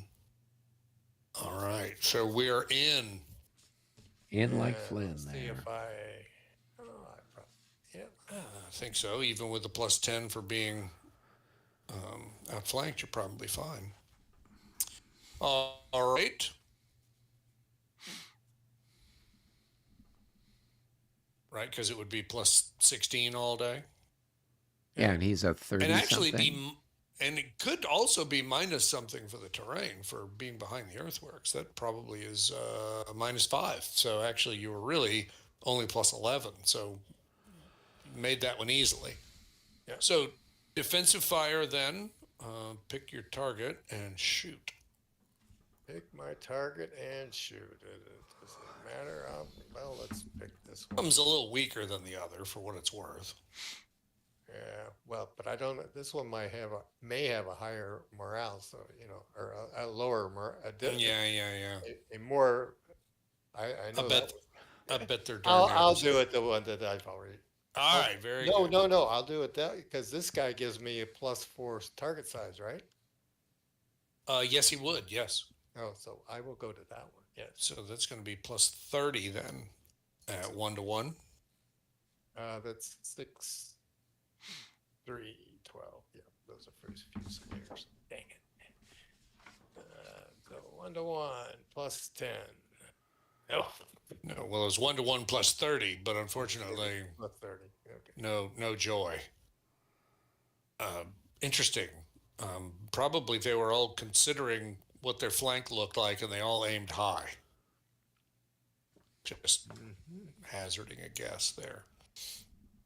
Speaker 1: All right. So we are in.
Speaker 2: In like
Speaker 3: Yeah,
Speaker 2: Flynn
Speaker 3: let's see
Speaker 2: there.
Speaker 3: if I. Oh, I probably. Yeah.
Speaker 1: I think so. Even with the plus 10 for being outflanked, you're probably fine. All right. Right, because it would be plus 16 all day.
Speaker 2: Yeah,
Speaker 3: Yeah.
Speaker 2: and he's a
Speaker 1: And
Speaker 2: 30
Speaker 1: actually
Speaker 2: something.
Speaker 1: be, and it could also be minus something for the terrain for being behind the earthworks. That probably is -5. So actually, you were really only plus 11. So you made that one easily.
Speaker 3: Yeah.
Speaker 1: So defensive fire then. Pick your target and shoot.
Speaker 3: Pick my target and shoot. It doesn't matter. Well, let's pick this one.
Speaker 1: Comes a little weaker than the other for what it's worth.
Speaker 3: Yeah. Well, but I don't know. This one may have a higher morale, so or a lower
Speaker 1: Yeah, yeah, yeah.
Speaker 3: a more. I
Speaker 1: I
Speaker 3: know that
Speaker 1: bet,
Speaker 3: was.
Speaker 1: I bet they're darn
Speaker 3: I'll
Speaker 1: near.
Speaker 3: do it the one that I've already.
Speaker 1: All
Speaker 3: Oh
Speaker 1: right, very
Speaker 3: no
Speaker 1: good.
Speaker 3: no no! I'll do it that because this guy gives me a +4 target size, right?
Speaker 1: Yes, he would. Yes.
Speaker 3: Oh, so I will go to that one. Yes.
Speaker 1: So that's going to be plus 30 then at 1 to 1.
Speaker 3: That's 6, 3, 12. Yeah, those are first few squares. Dang it. So 1 to 1 +10. Oh,
Speaker 1: No, well, it's 1 to 1 plus 30, but unfortunately,
Speaker 3: +30. Okay.
Speaker 1: no joy. Interesting. Probably they were all considering what their flank looked like and they all aimed high. Just hazarding a guess there.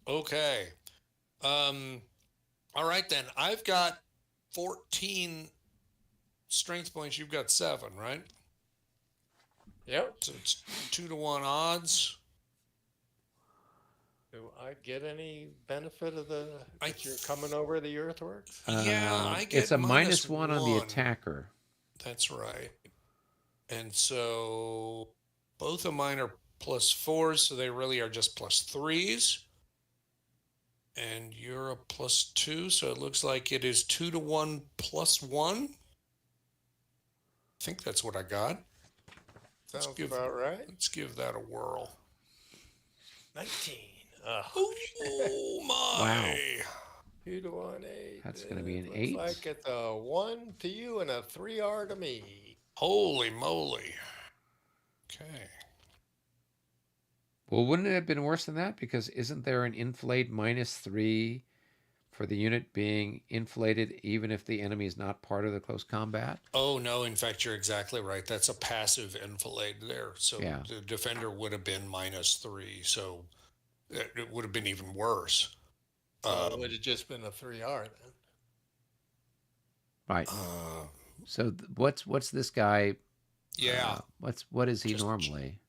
Speaker 1: Okay. Um, all right, then. I've got 14 strength points. You've got 7, right?
Speaker 3: Yep.
Speaker 1: So it's 2 to 1 odds.
Speaker 3: Do I get any benefit of
Speaker 1: I
Speaker 3: that you're coming over the earthworks?
Speaker 1: Yeah, I
Speaker 2: It's
Speaker 1: get
Speaker 2: a
Speaker 1: minus
Speaker 2: -1 on the
Speaker 1: 1.
Speaker 2: attacker.
Speaker 1: That's right. And so both of mine are +4s, so they really are just +3s. And you're a +2, so it looks like it is 2 to 1 +1. I think that's what I got.
Speaker 3: Sounds about right.
Speaker 1: Let's give that a whirl.
Speaker 3: 19. Oh,
Speaker 1: Oh
Speaker 2: Wow.
Speaker 1: my!
Speaker 3: 2 to 1, 8.
Speaker 2: That's going to be an
Speaker 3: Looks
Speaker 2: 8.
Speaker 3: like it's a 1 to you and a 3R to me.
Speaker 1: Holy moly! Okay.
Speaker 2: Well, wouldn't it have been worse than that? Because isn't there an inflate -3 for the unit being inflated even if the enemy is not part of the close combat?
Speaker 1: Oh no! In fact, you're exactly right. That's a passive enfilade there. So
Speaker 2: Yeah.
Speaker 1: the defender would have been -3. So it would have been even worse.
Speaker 3: So it would have just been a 3R then.
Speaker 2: Right.
Speaker 1: Uh,
Speaker 2: So what's this guy?
Speaker 1: yeah.
Speaker 2: What is he
Speaker 1: Just
Speaker 2: normally?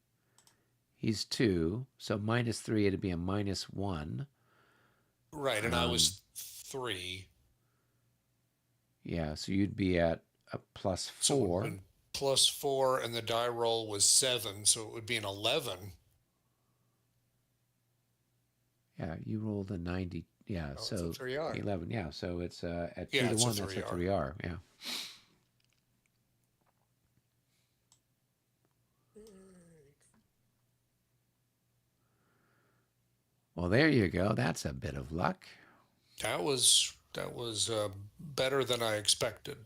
Speaker 2: He's 2, so -3 it'd be a -1.
Speaker 1: right, and I was 3,
Speaker 2: Yeah, so you'd be at a
Speaker 1: so it would have
Speaker 2: +4.
Speaker 1: been +4, and the die roll was 7, so it would be an 11.
Speaker 2: Yeah, you rolled a 90. Yeah,
Speaker 3: Oh, it's
Speaker 2: so
Speaker 3: a 3R.
Speaker 2: 11. Yeah, so it's at 2
Speaker 1: Yeah,
Speaker 2: to
Speaker 1: it's a
Speaker 2: 1. That's a
Speaker 1: 3R.
Speaker 2: 3R. Yeah. Well, there you go. That's a bit of luck.
Speaker 1: That was better than I expected.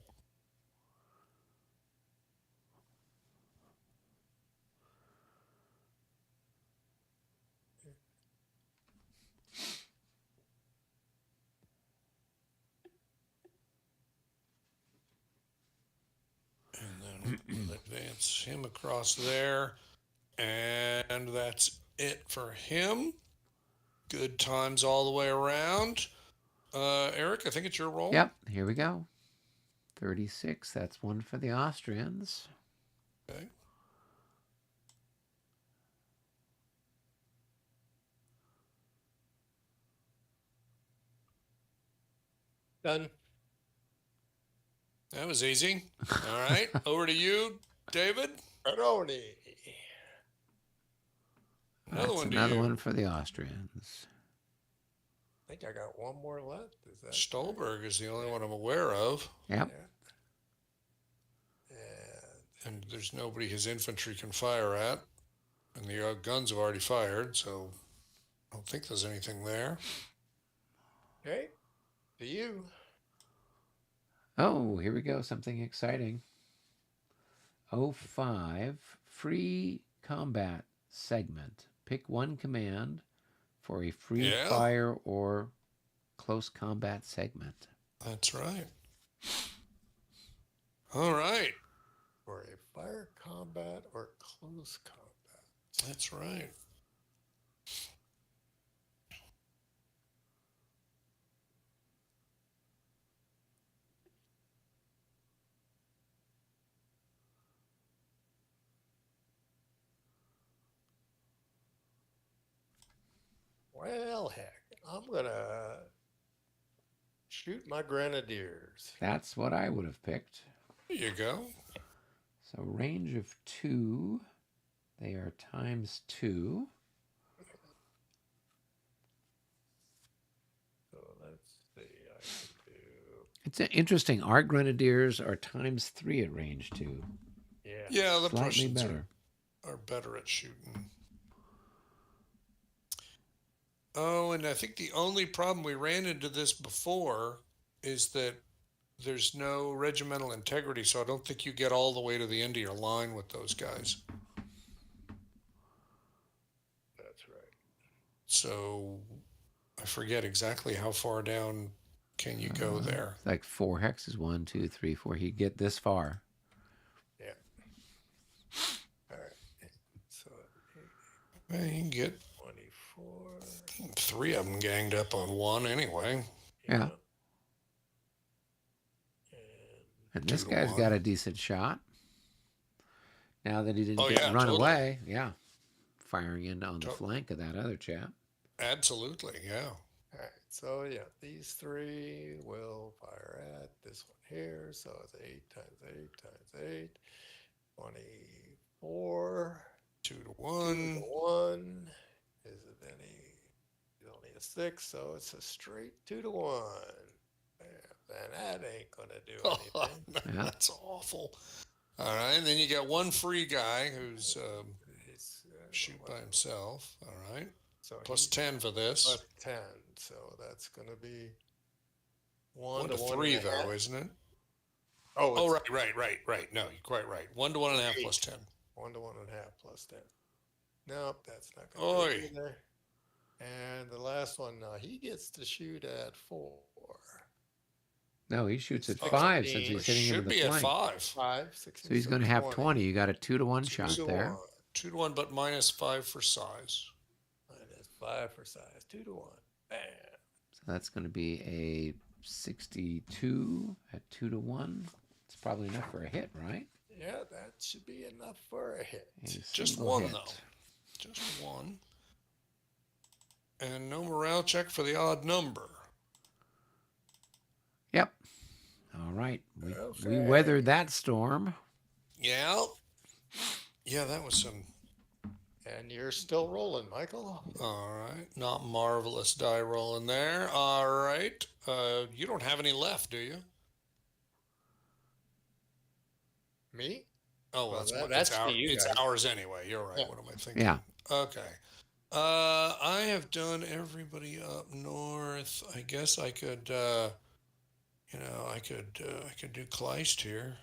Speaker 1: And then we'll advance him across there, and that's it for him. Good times all the way around. Eric, I think it's your roll.
Speaker 2: Yep, here we go. 36. That's one for the Austrians.
Speaker 1: Okay.
Speaker 3: Done.
Speaker 1: That was easy. All right, over to you, David.
Speaker 3: Baroni.
Speaker 1: Another
Speaker 2: That's
Speaker 1: one to
Speaker 2: another
Speaker 1: you.
Speaker 2: one for the Austrians.
Speaker 3: I think I got one more left. Is that
Speaker 1: Stolberg is the only one I'm aware of,
Speaker 2: Yep.
Speaker 3: Yeah.
Speaker 1: and there's nobody his infantry can fire at, and the guns have already fired, so I don't think there's anything there.
Speaker 3: Okay. To you.
Speaker 2: Oh, here we go. Something exciting. 05 free combat segment. Pick one command for a free
Speaker 1: Yeah,
Speaker 2: fire or close combat segment.
Speaker 1: that's right. All right.
Speaker 3: For a fire combat or close combat.
Speaker 1: That's right.
Speaker 3: Well, heck, I'm gonna shoot my grenadiers.
Speaker 2: That's what I would have picked.
Speaker 1: There you go.
Speaker 2: So range of 2. They are times 2.
Speaker 3: So let's see. I can do.
Speaker 2: It's interesting. Our grenadiers are times 3 at range 2.
Speaker 3: Yeah.
Speaker 1: Yeah, the
Speaker 2: Slightly
Speaker 1: Prussians
Speaker 2: better.
Speaker 1: are better at shooting. Oh, and I think the only problem we ran into this before is that there's no regimental integrity, so I don't think you get all the way to the end of your line with those guys.
Speaker 3: That's right.
Speaker 1: So I forget exactly how far down can you go there.
Speaker 2: It's like 4 hexes. 1, 2, 3, 4. He'd get this far.
Speaker 3: Yeah. All right. So
Speaker 1: Well, you can get
Speaker 3: 24.
Speaker 1: 3 of them ganged up on one anyway.
Speaker 2: Yeah.
Speaker 3: And
Speaker 2: And this
Speaker 1: 2 to
Speaker 2: guy's
Speaker 1: 1.
Speaker 2: got a decent shot. Now that he didn't
Speaker 1: Oh,
Speaker 2: get
Speaker 1: yeah,
Speaker 2: run
Speaker 1: totally.
Speaker 2: away. Yeah. Firing in on the flank of that other chap.
Speaker 1: Absolutely, yeah.
Speaker 3: all right. So yeah, these 3 will fire at this one here. So it's 8 times 8 times 8. 24.
Speaker 1: 2 to
Speaker 3: 2 to
Speaker 1: 1.
Speaker 3: 1. Is it any? It's only a 6, so it's a straight 2 to 1. And that ain't gonna do anything.
Speaker 2: Yeah.
Speaker 1: That's awful. All right, and then you got one free guy who's
Speaker 3: It's,
Speaker 1: shoot by himself. All right,
Speaker 3: so
Speaker 1: plus
Speaker 3: he's
Speaker 1: 10 for this.
Speaker 3: plus 10. So that's gonna be 1
Speaker 1: 1
Speaker 3: to
Speaker 1: to
Speaker 3: 1
Speaker 1: 3
Speaker 3: and a half.
Speaker 1: though, isn't it?
Speaker 3: Oh,
Speaker 1: Oh,
Speaker 3: it's
Speaker 1: right. No, you're quite right. 1 to 1.5 plus 10.
Speaker 3: 1 to 1.5 plus 10. Nope, that's not gonna do it either. And the last one, he gets to shoot at 4.
Speaker 2: No, he shoots at
Speaker 3: Oh,
Speaker 2: 5 since
Speaker 3: 16.
Speaker 2: he's hitting him
Speaker 1: Should
Speaker 2: in the
Speaker 1: be at
Speaker 2: flank.
Speaker 1: 5.
Speaker 3: 5, 16,
Speaker 2: So he's going to have 20. You got a 2 to 1
Speaker 3: 2
Speaker 2: shot
Speaker 3: to
Speaker 2: there.
Speaker 3: 1.
Speaker 1: 2 to 1, but minus 5 for size.
Speaker 3: Minus 5 for size. 2 to 1. Bam.
Speaker 2: So that's going to be a 62 at 2 to 1. It's probably enough for a hit, right?
Speaker 3: Yeah, that should be enough for a hit.
Speaker 2: A
Speaker 1: Just
Speaker 2: single
Speaker 1: 1
Speaker 2: hit.
Speaker 1: though. Just 1. And no morale check for the odd number.
Speaker 2: Yep. All right. We
Speaker 3: Okay.
Speaker 2: weathered that storm.
Speaker 1: Yeah. Yeah, that was some.
Speaker 3: And you're still rolling, Michael.
Speaker 1: All right. Not marvelous die rolling there. All right. You don't have any left, do you?
Speaker 3: Me?
Speaker 1: Oh,
Speaker 3: Well,
Speaker 1: well,
Speaker 3: that's
Speaker 1: it's,
Speaker 3: for you
Speaker 1: it's
Speaker 3: guys.
Speaker 1: ours anyway. You're right.
Speaker 3: Yeah.
Speaker 1: What am I thinking?
Speaker 2: Yeah.
Speaker 1: Okay. I have done everybody up north. I guess I could, I could do Kleist here.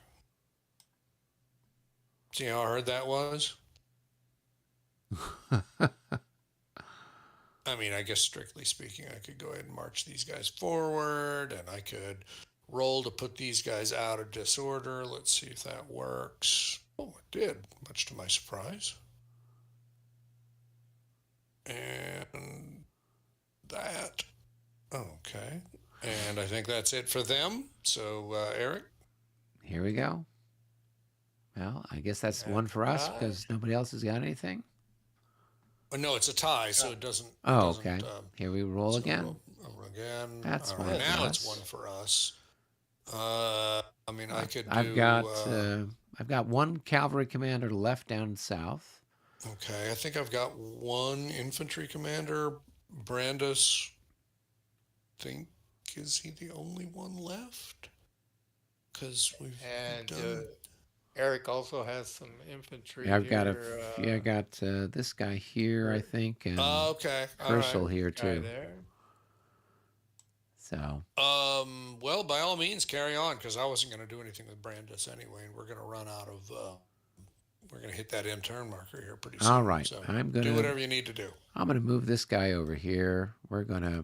Speaker 1: See how hard that was? I mean, I guess strictly speaking, I could go ahead and march these guys forward, and I could roll to put these guys out of disorder. Let's see if that works. Oh, it did, much to my surprise. And that. Okay. And I think that's it for them. So, Eric?
Speaker 2: Here we go. Well, I guess that's
Speaker 3: Yeah.
Speaker 2: one for us because nobody else has got anything.
Speaker 1: Oh, no, it's a tie, so it doesn't.
Speaker 2: Oh,
Speaker 1: it doesn't,
Speaker 2: okay. Here we roll
Speaker 1: so
Speaker 2: again.
Speaker 1: Again.
Speaker 2: That's
Speaker 1: All
Speaker 2: one
Speaker 1: right,
Speaker 2: for
Speaker 1: now
Speaker 2: us.
Speaker 1: it's one for us. I mean, I could do.
Speaker 2: I've got one cavalry commander left down south.
Speaker 1: Okay, I think I've got one infantry commander. Brandis, think, is he the only one left? Because we've
Speaker 3: And
Speaker 1: done.
Speaker 3: Eric also has some infantry.
Speaker 2: Yeah, I've got
Speaker 3: here,
Speaker 2: I got this guy here, I think, and
Speaker 1: Okay, all
Speaker 2: Herschel
Speaker 1: right.
Speaker 2: here
Speaker 3: guy
Speaker 2: too.
Speaker 3: there.
Speaker 2: So
Speaker 1: Well, by all means, carry on, because I wasn't going to do anything with Brandis anyway, and we're going to run out of we're going to hit that end turn marker here pretty
Speaker 2: All
Speaker 1: soon.
Speaker 2: right.
Speaker 1: So
Speaker 2: I'm
Speaker 1: do
Speaker 2: gonna
Speaker 1: whatever you need to do.
Speaker 2: I'm gonna move this guy over here. We're gonna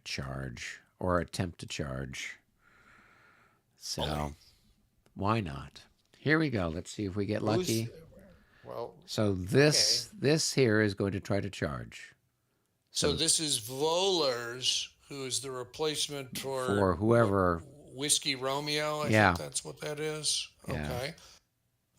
Speaker 2: charge or attempt to charge.
Speaker 1: Bully.
Speaker 2: So why not? Here we go. Let's see if we get
Speaker 3: Who's
Speaker 2: lucky.
Speaker 3: well?
Speaker 2: So
Speaker 3: Okay.
Speaker 2: this here is going to try to charge.
Speaker 1: So
Speaker 2: So
Speaker 1: this is Vollers, who is the replacement for
Speaker 2: for
Speaker 1: what,
Speaker 2: whoever,
Speaker 1: Whiskey Romeo. I think
Speaker 2: yeah,
Speaker 1: that's what that is.
Speaker 2: yeah,
Speaker 1: Okay.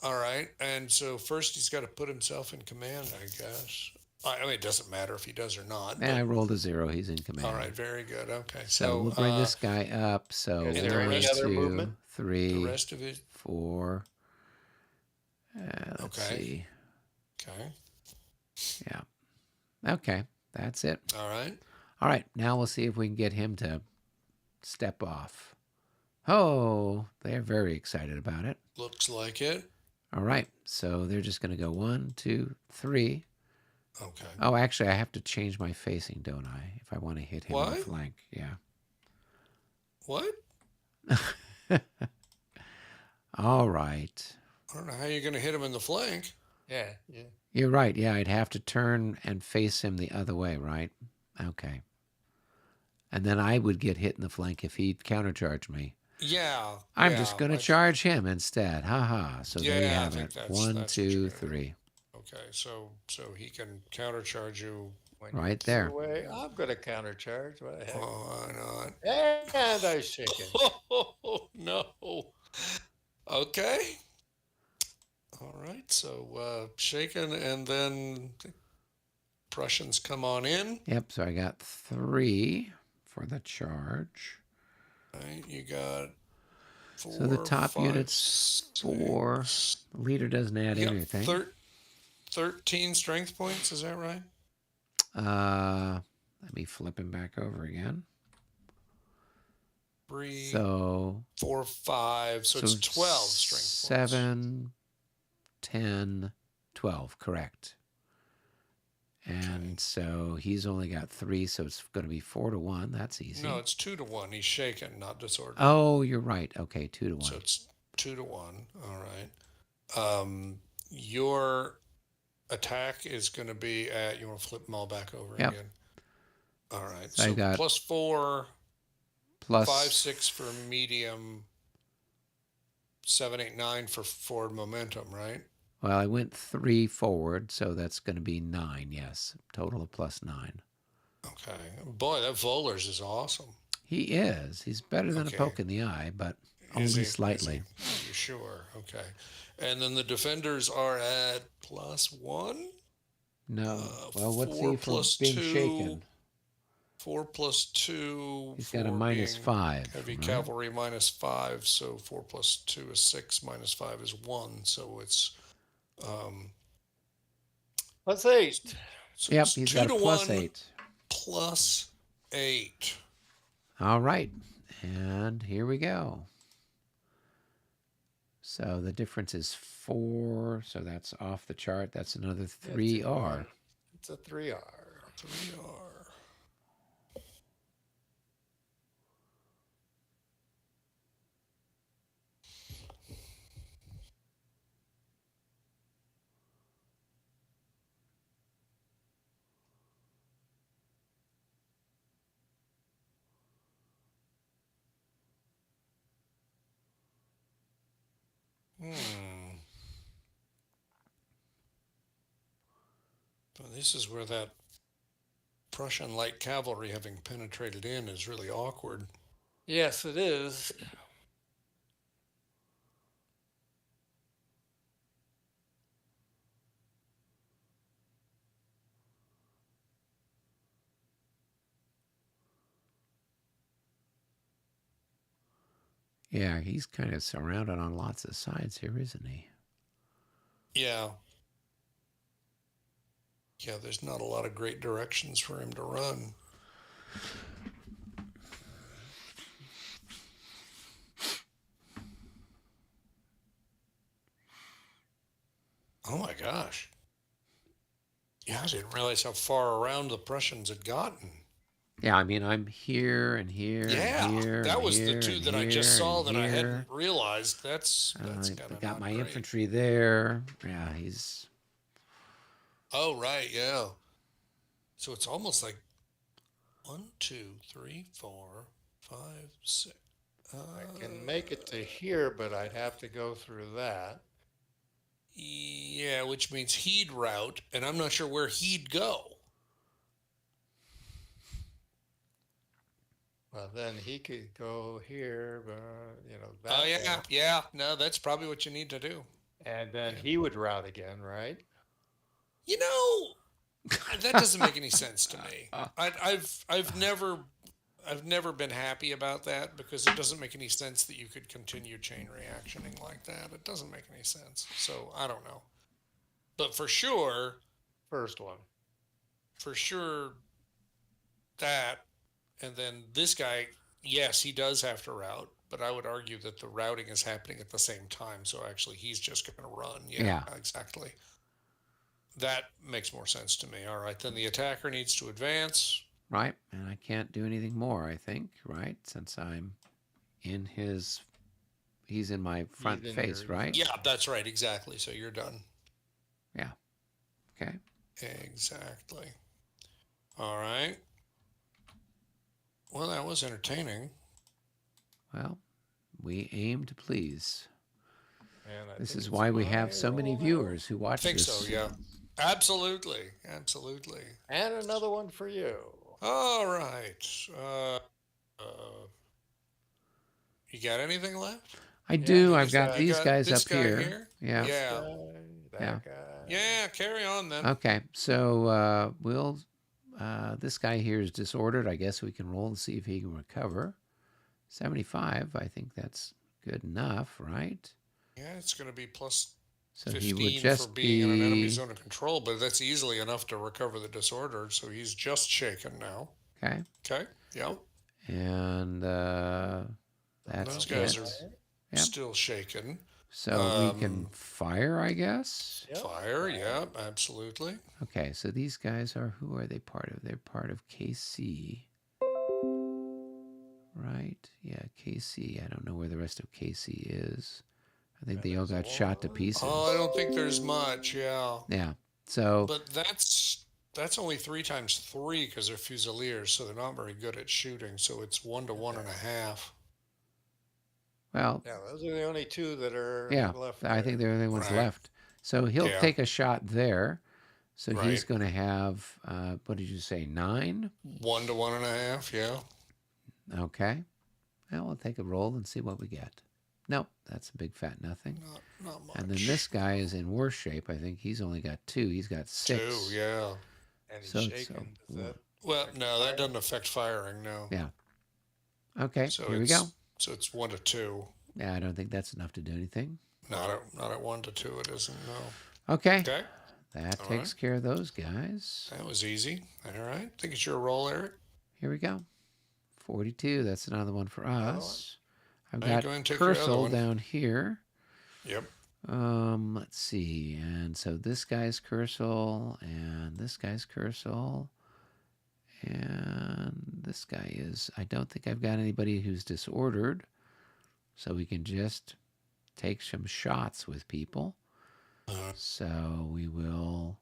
Speaker 1: All right. And so first he's got to put himself in command, I guess. I mean, it doesn't matter if he does or not,
Speaker 2: I
Speaker 1: but
Speaker 2: rolled a 0. He's in
Speaker 1: all right.
Speaker 2: command.
Speaker 1: Very good. Okay.
Speaker 2: So we'll
Speaker 1: So,
Speaker 2: bring this guy up. So
Speaker 3: Is
Speaker 1: and the
Speaker 3: there any
Speaker 2: one,
Speaker 1: rest,
Speaker 3: other movement?
Speaker 2: two,
Speaker 1: the
Speaker 2: 3,
Speaker 1: rest of it.
Speaker 2: 4. Let's
Speaker 1: Okay.
Speaker 2: see.
Speaker 1: Okay.
Speaker 2: Yeah. Okay. That's it.
Speaker 1: All right.
Speaker 2: All right. Now we'll see if we can get him to step off. Oh, they're very excited about it.
Speaker 1: Looks like it.
Speaker 2: All right. So they're just going to go 1, 2, 3.
Speaker 1: Okay.
Speaker 2: Oh, actually, I have to change my facing, don't I? If I want to hit him in the
Speaker 1: What?
Speaker 2: flank. Yeah.
Speaker 1: What?
Speaker 2: All right.
Speaker 1: I don't know how you're going to hit him in the flank.
Speaker 3: Yeah. Yeah.
Speaker 2: You're right. Yeah, I'd have to turn and face him the other way, right? Okay. And then I would get hit in the flank if he'd countercharge me.
Speaker 1: Yeah.
Speaker 2: I'm
Speaker 1: Yeah.
Speaker 2: just going to charge him instead. Ha ha. So there you
Speaker 1: Yeah. I
Speaker 2: have
Speaker 1: think
Speaker 2: it.
Speaker 1: that's
Speaker 2: 1,
Speaker 1: what
Speaker 2: 2,
Speaker 1: you're going to do.
Speaker 2: 3.
Speaker 1: Okay. So he can countercharge you.
Speaker 3: When
Speaker 2: Right
Speaker 3: it's
Speaker 2: there.
Speaker 3: away, I'm gonna countercharge. What the heck?
Speaker 1: Why not?
Speaker 3: And I shake it.
Speaker 1: Oh, no. Okay. All right. So shaken, and then the Prussians come on in.
Speaker 2: Yep. So I got 3 for the charge.
Speaker 1: Right. You got four.
Speaker 2: So the top
Speaker 1: 5,
Speaker 2: unit's 4.
Speaker 1: 6.
Speaker 2: The leader doesn't add
Speaker 1: You got
Speaker 2: anything.
Speaker 1: 13 strength points. Is that right?
Speaker 2: Let me flip him back over again.
Speaker 1: 3,
Speaker 2: So
Speaker 1: 4, 5. So it's 12 strength points.
Speaker 2: 7, 10, 12. Correct. And so he's only got 3, so it's going to be 4 to 1. That's easy.
Speaker 1: No, it's 2 to 1. He's shaken, not disordered.
Speaker 2: Oh, you're right. Okay, 2 to 1.
Speaker 1: So it's 2 to 1. All right. Your attack is going to be at. You want to flip them all back over
Speaker 2: Yep.
Speaker 1: again? All right.
Speaker 2: So I
Speaker 1: So
Speaker 2: got
Speaker 1: plus 4,
Speaker 2: plus
Speaker 1: 5, 6 for medium, 7, 8, 9 for forward momentum, right?
Speaker 2: Well, I went 3 forward, so that's going to be 9. Yes, total of plus 9.
Speaker 1: Okay. Boy, that Vollers is awesome.
Speaker 2: He is. He's better than
Speaker 1: Okay.
Speaker 2: a poke in the eye, but
Speaker 1: Is
Speaker 2: only
Speaker 1: he?
Speaker 2: slightly.
Speaker 1: Are you sure? Okay. And then the defenders are at plus 1.
Speaker 2: No. Well, what's
Speaker 1: 4
Speaker 2: he for
Speaker 1: plus
Speaker 2: being
Speaker 1: 2.
Speaker 2: shaken?
Speaker 1: 4 plus 2.
Speaker 2: He's got a
Speaker 1: for
Speaker 2: minus
Speaker 1: being
Speaker 2: 5.
Speaker 1: Heavy
Speaker 2: right?
Speaker 1: cavalry minus 5. So 4 plus 2 is 6. Minus 5 is 1. So it's
Speaker 3: Plus 8.
Speaker 1: so
Speaker 2: Yep,
Speaker 1: it's
Speaker 2: he's
Speaker 1: 2
Speaker 2: got
Speaker 1: to
Speaker 2: a plus
Speaker 1: 1
Speaker 2: 8.
Speaker 1: plus 8.
Speaker 2: All right. And here we go. So the difference is 4. So that's off the chart. That's another 3R.
Speaker 3: It's a 3R.
Speaker 1: 3R. So this is where that Prussian light cavalry, having penetrated in, is really awkward.
Speaker 3: Yes, it is.
Speaker 2: Yeah, he's kind of surrounded on lots of sides here, isn't he?
Speaker 1: Yeah. Yeah, there's not a lot of great directions for him to run. Oh my gosh. Yeah, I didn't realize how far around the Prussians had gotten.
Speaker 2: Yeah, I mean, I'm here and here and
Speaker 1: Yeah,
Speaker 2: here and
Speaker 1: that was the
Speaker 2: here
Speaker 1: two
Speaker 2: and
Speaker 1: that I just
Speaker 2: here and
Speaker 1: saw that I
Speaker 2: here.
Speaker 1: hadn't realized. That's kind
Speaker 2: I
Speaker 1: of
Speaker 2: got
Speaker 1: not
Speaker 2: my
Speaker 1: great.
Speaker 2: infantry there. Yeah, he's
Speaker 1: Oh, right, yeah. So it's almost like one, two, three, four, five, six.
Speaker 3: I can make it to here, but I'd have to go through that.
Speaker 1: Yeah, which means he'd route, and I'm not sure where he'd go.
Speaker 3: Well, then he could go here,
Speaker 1: Oh,
Speaker 3: that way.
Speaker 1: yeah, yeah. No, that's probably what you need to do.
Speaker 3: And then
Speaker 1: Yeah.
Speaker 3: he would route again, right?
Speaker 1: You know, that doesn't make any sense to me. I've never been happy about that because it doesn't make any sense that you could continue chain reactioning like that. It doesn't make any sense. So I don't know. But
Speaker 3: First one.
Speaker 1: for sure that, and then this guy, yes, he does have to route, but I would argue that the routing is happening at the same time. So actually, he's just going to run. Yeah,
Speaker 2: yeah,
Speaker 1: exactly. That makes more sense to me. All right, then the attacker needs to advance.
Speaker 2: right. And I can't do anything more. I think right since I'm in his. He's in my
Speaker 3: He's
Speaker 2: front
Speaker 3: in your
Speaker 2: face, right?
Speaker 1: Yeah, that's right. Exactly. So you're done.
Speaker 2: Yeah. Okay.
Speaker 1: Exactly. All right. Well, that was entertaining.
Speaker 2: Well, we aim to please.
Speaker 3: And I
Speaker 2: This
Speaker 3: think
Speaker 2: is
Speaker 3: it's
Speaker 2: why we
Speaker 3: my
Speaker 2: have so many
Speaker 3: roll now.
Speaker 2: viewers who
Speaker 1: I
Speaker 2: watch
Speaker 1: think so.
Speaker 2: this.
Speaker 1: Yeah. Absolutely. Absolutely.
Speaker 3: And another one for you.
Speaker 1: All right. Uh, you got anything left?
Speaker 2: I
Speaker 3: Yeah,
Speaker 2: do. I've
Speaker 3: these
Speaker 2: got
Speaker 3: guys.
Speaker 1: You
Speaker 2: these
Speaker 1: got
Speaker 2: guys
Speaker 1: this
Speaker 2: up
Speaker 1: guy
Speaker 2: here.
Speaker 1: here?
Speaker 2: Yeah.
Speaker 3: This
Speaker 1: Yeah.
Speaker 3: guy,
Speaker 2: Yeah.
Speaker 3: that guy.
Speaker 1: Yeah. Carry on then.
Speaker 2: Okay. So we'll. This guy here is disordered. I guess we can roll and see if he can recover. 75. I think that's good enough, right?
Speaker 1: Yeah, it's going to be plus
Speaker 2: So he would
Speaker 1: 15 for
Speaker 2: just
Speaker 1: being in an enemy
Speaker 2: be
Speaker 1: zone of control, but that's easily enough to recover the disorder. So he's just shaken now.
Speaker 2: okay,
Speaker 1: Okay. Yep.
Speaker 2: and that's
Speaker 1: Those guys
Speaker 2: it.
Speaker 1: are
Speaker 2: Yep.
Speaker 1: still shaken.
Speaker 2: So we can fire, I guess.
Speaker 3: Yep.
Speaker 1: Fire. Yep. Absolutely.
Speaker 2: Okay, so these guys are who are they part of? They're part of KC, right? Yeah, KC. I don't know where the rest of KC is. I think they all got shot to pieces.
Speaker 1: Oh, I don't think there's much. Yeah.
Speaker 2: Yeah. So
Speaker 1: But that's only 3 times 3 because they're Fusiliers, so they're not very good at shooting. So it's 1 to 1.5.
Speaker 2: well,
Speaker 3: Yeah, those are the only two that are
Speaker 2: yeah.
Speaker 3: left.
Speaker 2: I think they're the only ones
Speaker 1: Right.
Speaker 2: left. So he'll
Speaker 1: Yeah.
Speaker 2: take a shot there. So he's
Speaker 1: Right.
Speaker 2: going to have, what did you say, 9?
Speaker 1: 1 to 1.5. Yeah.
Speaker 2: Okay. Well, we'll take a roll and see what we get. Nope, that's a big fat nothing.
Speaker 1: Not much.
Speaker 2: And then this guy is in worse shape. I think he's only got 2. He's got 6.
Speaker 1: 2. Yeah.
Speaker 3: And he's
Speaker 2: So-
Speaker 3: shaken. Does that
Speaker 1: Well, no, that doesn't affect firing. No.
Speaker 2: Yeah. Okay,
Speaker 1: So
Speaker 2: here we go.
Speaker 1: So it's 1 to 2.
Speaker 2: Yeah, I don't think that's enough to do anything.
Speaker 1: Not at 1 to 2. It isn't. No.
Speaker 2: Okay,
Speaker 1: Okay.
Speaker 2: that
Speaker 1: All
Speaker 2: takes care of those guys.
Speaker 1: That was easy. All right. I think it's your roll, Eric.
Speaker 2: Here we go. 42, that's another one for us. I've
Speaker 1: All right,
Speaker 2: got
Speaker 1: go ahead and take your other
Speaker 2: Cursal
Speaker 1: one.
Speaker 2: down here.
Speaker 1: Yep.
Speaker 2: Let's see. And so this guy's Cursal, and this guy's Cursal, and this guy is. I don't think I've got anybody who's disordered, so we can just take some shots with people. So we will.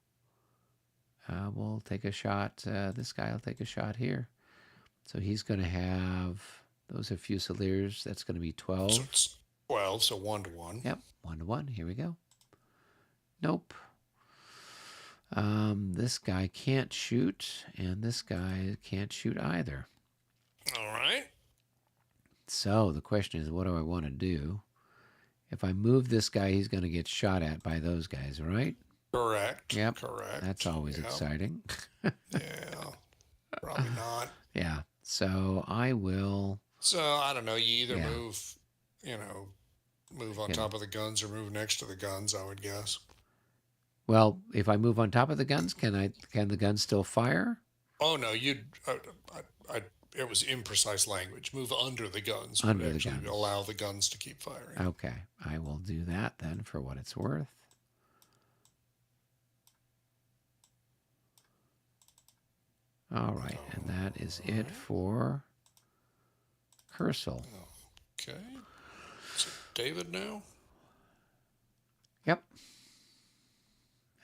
Speaker 2: We'll take a shot. This guy will take a shot here. So he's going to have. Those are Fusiliers. That's going to be 12.
Speaker 1: So it's 12. So 1 to 1.
Speaker 2: Yep, 1 to 1. Here we go. Nope. This guy can't shoot, and this guy can't shoot either.
Speaker 1: All right.
Speaker 2: So the question is, what do I want to do? If I move this guy, he's going to get shot at by those guys, right?
Speaker 1: Correct.
Speaker 2: Yep.
Speaker 1: Correct.
Speaker 2: That's always
Speaker 1: Yep.
Speaker 2: exciting.
Speaker 1: Yeah. Probably not.
Speaker 2: Yeah. So I will.
Speaker 1: So I don't know. You either
Speaker 2: Yeah.
Speaker 1: move, move on
Speaker 2: Yeah.
Speaker 1: top of the guns or move next to the guns. I would guess.
Speaker 2: Well, if I move on top of the guns, can the guns still fire?
Speaker 1: Oh no, you'd. It was imprecise language. Move under the guns.
Speaker 2: Under
Speaker 1: would
Speaker 2: the
Speaker 1: actually
Speaker 2: guns.
Speaker 1: allow the guns to keep firing.
Speaker 2: Okay, I will do that then for what it's worth. All right, and that is it for Cursal.
Speaker 1: Okay. Is it David now?
Speaker 2: Yep.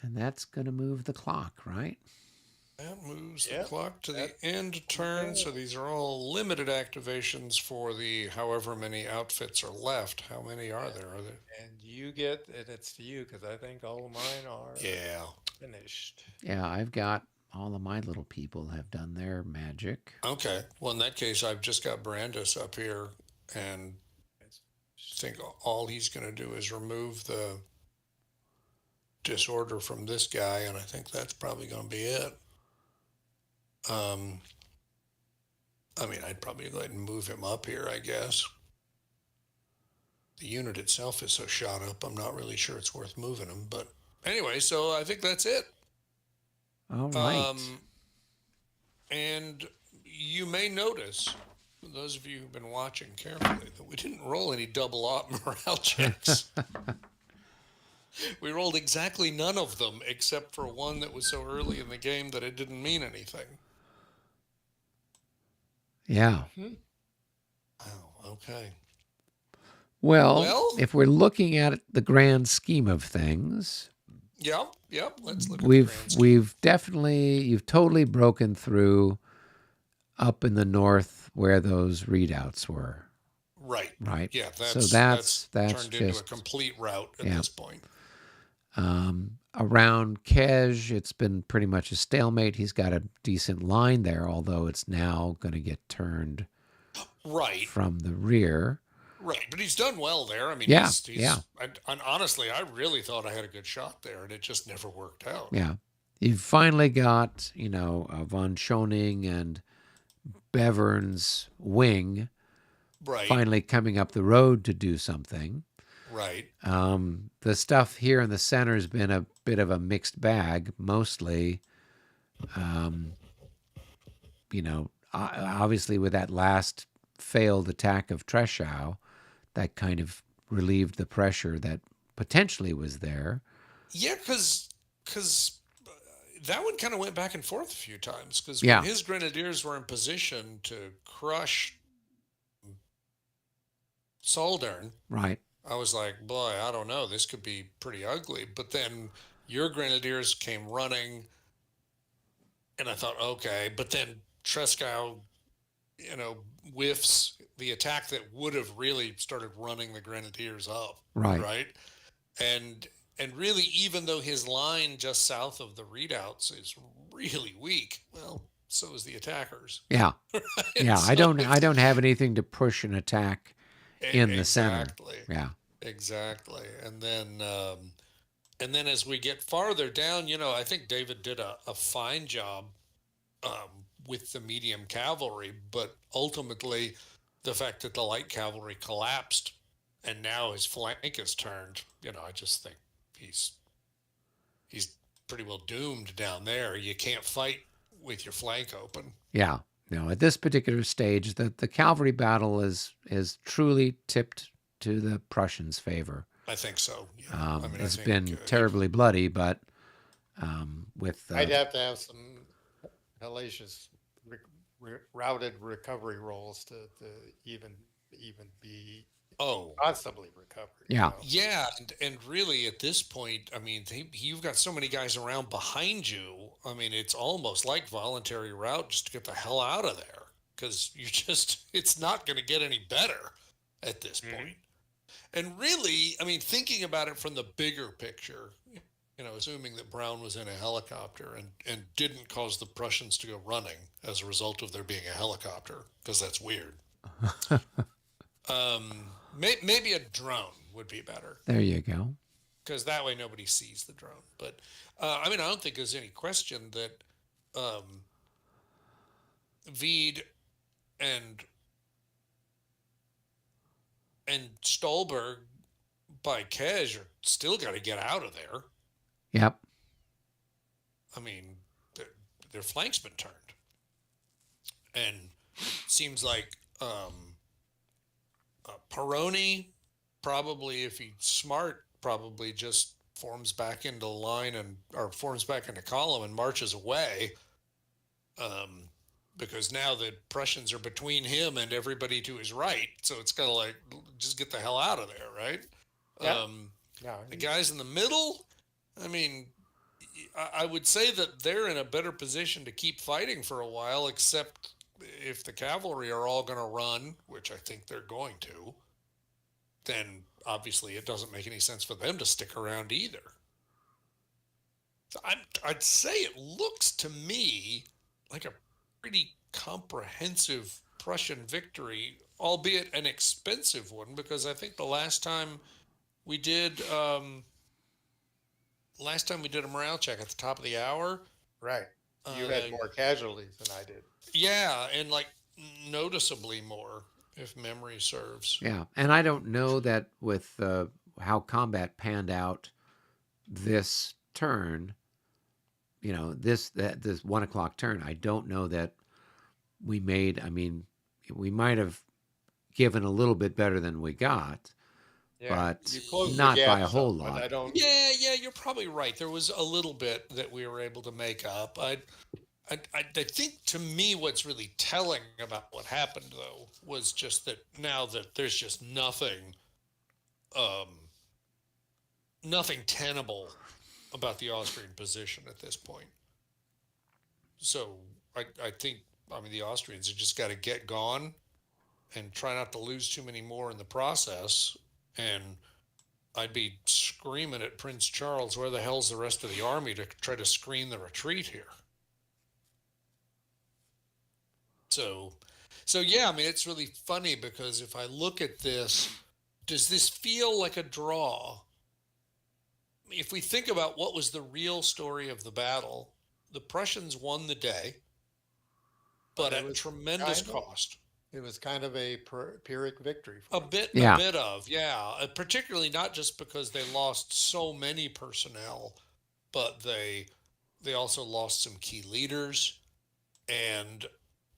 Speaker 2: And that's going to move the clock, right?
Speaker 1: That moves the
Speaker 3: Yep.
Speaker 1: clock to the
Speaker 3: That's
Speaker 1: end
Speaker 3: okay.
Speaker 1: turn. So these are all limited activations for the however many outfits are left. How many are there? Are there?
Speaker 3: And you get, and it's to you because I think all of mine are
Speaker 1: Yeah.
Speaker 3: finished.
Speaker 2: Yeah, I've got all of my little people have done their magic.
Speaker 1: Okay. Well, in that case, I've just got Brandis up here, and
Speaker 3: It's-
Speaker 1: think all he's going to do is remove the disorder from this guy, and I think that's probably going to be it. Um, I mean, I'd probably go ahead and move him up here, I guess. The unit itself is so shot up, I'm not really sure it's worth moving him. But anyway, so I think that's it.
Speaker 2: All right.
Speaker 1: Um, and you may notice, those of you who've been watching carefully, that we didn't roll any double op morale checks. We rolled exactly none of them except for one that was so early in the game that it didn't mean anything.
Speaker 2: Yeah.
Speaker 3: Mhm.
Speaker 1: Oh, okay.
Speaker 2: Well,
Speaker 1: Well,
Speaker 2: if we're looking at the grand scheme of things,
Speaker 1: yep. Let's look at the
Speaker 2: we've
Speaker 1: grand scheme.
Speaker 2: we've definitely you've totally broken through up in the north where those readouts were,
Speaker 1: Right.
Speaker 2: right?
Speaker 1: Yeah,
Speaker 2: So
Speaker 1: that's
Speaker 2: that's
Speaker 1: turned into a
Speaker 2: just
Speaker 1: complete route at
Speaker 2: yeah.
Speaker 1: this point.
Speaker 2: Around Kej, it's been pretty much a stalemate. He's got a decent line there, although it's now going to get turned
Speaker 1: Right.
Speaker 2: from the rear.
Speaker 1: Right. But he's done well there. I mean,
Speaker 2: Yeah, yeah,
Speaker 1: and honestly, I really thought I had a good shot there, and it just never worked out.
Speaker 2: yeah. You've finally got, von Schoening and Bevern's wing
Speaker 1: Right.
Speaker 2: finally coming up the road to do something.
Speaker 1: Right.
Speaker 2: The stuff here in the center has been a bit of a mixed bag, mostly, obviously with that last failed attack of Treshow, that kind of relieved the pressure that potentially was there.
Speaker 1: Yeah, because that one kind of went back and forth a few times. Because when
Speaker 2: Yeah,
Speaker 1: his grenadiers were in position to crush Saldern,
Speaker 2: right.
Speaker 1: I was like, boy, I don't know. This could be pretty ugly. But then your grenadiers came running, and I thought, okay. But then Trescow, you know, whiffs the attack that would have really started running the grenadiers up,
Speaker 2: Right.
Speaker 1: right? And really, even though his line just south of the readouts is really weak, well, so is the attackers.
Speaker 2: Yeah.
Speaker 1: And
Speaker 2: Yeah. I
Speaker 1: so
Speaker 2: don't I don't have anything to push an attack in the center.
Speaker 1: exactly,
Speaker 2: Yeah.
Speaker 1: exactly. And then as we get farther down, I think David did a fine job with the medium cavalry, but ultimately, the fact that the light cavalry collapsed and now his flank is turned, I just think he's he's pretty well doomed down there. You can't fight with your flank open.
Speaker 2: Yeah. No, at this particular stage, the cavalry battle is truly tipped to the Prussians' favor.
Speaker 1: I think so. Yeah. I mean, I
Speaker 2: It's
Speaker 1: think
Speaker 2: been terribly bloody, but with
Speaker 3: I'd have to have some hellacious routed recovery rolls to even be
Speaker 1: oh
Speaker 3: possibly recovered.
Speaker 2: yeah,
Speaker 1: yeah, and really at this point, I mean, you've got so many guys around behind you. I mean, it's almost like voluntary route just to get the hell out of there because it's not going to get any better at this
Speaker 3: Mhm.
Speaker 1: point. And really, I mean, thinking about it from the bigger picture, assuming that Brown was in a helicopter and didn't cause the Prussians to go running as a result of there being a helicopter, because that's weird. Maybe a drone would be better,
Speaker 2: there you go.
Speaker 1: because that way nobody sees the drone. But I mean, I don't think there's any question that um, Veed and Stolberg by Kej are still got to get out of there.
Speaker 2: Yep.
Speaker 1: I mean, their flank's been turned, and seems like Peroni probably, if he's smart, probably just forms back into line or forms back into column and marches away. um, because now the Prussians are between him and everybody to his right. So it's kind of like, just get the hell out of there, right?
Speaker 3: Yeah.
Speaker 1: Um,
Speaker 3: No.
Speaker 1: the guys in the middle, I mean, I would say that they're in a better position to keep fighting for a while, except if the cavalry are all going to run, which I think they're going to, then obviously it doesn't make any sense for them to stick around either. So I'd say it looks to me like a pretty comprehensive Prussian victory, albeit an expensive one, because I think the we did um, last time we did a morale check at the top of the hour,
Speaker 3: Right. You
Speaker 1: uh,
Speaker 3: had more casualties than I did.
Speaker 1: yeah, and like noticeably more, if memory serves.
Speaker 2: Yeah, and I don't know that with how combat panned out this turn, this 1 o'clock turn. I don't know that we made. I mean, we might have given a little bit better than we got,
Speaker 3: Yeah.
Speaker 2: but
Speaker 3: You closed the
Speaker 2: not by
Speaker 3: gap
Speaker 2: a whole
Speaker 3: some, but
Speaker 2: lot.
Speaker 3: I don't.
Speaker 1: Yeah, you're probably right. There was a little bit that we were able to make up. I think to me, what's really telling about what happened, though, was just that now that there's just um, nothing tenable about the Austrian position at this point. So I think, I mean, the Austrians have just got to get gone and try not to lose too many more in the process. And I'd be screaming at Prince Charles, where the hell's the rest of the army to try to screen the retreat here? So, so yeah, I mean, it's really funny because if I look at this, does this feel like a draw? If we think about what was the real story of the battle, the Prussians won the day,
Speaker 3: But
Speaker 1: but at tremendous
Speaker 3: kind of,
Speaker 1: cost.
Speaker 3: it was kind of a Pyrrhic victory
Speaker 1: A
Speaker 3: for them.
Speaker 1: bit, a
Speaker 2: Yeah,
Speaker 1: bit of, yeah. Particularly not just because they lost so many personnel, but they also lost some key leaders, and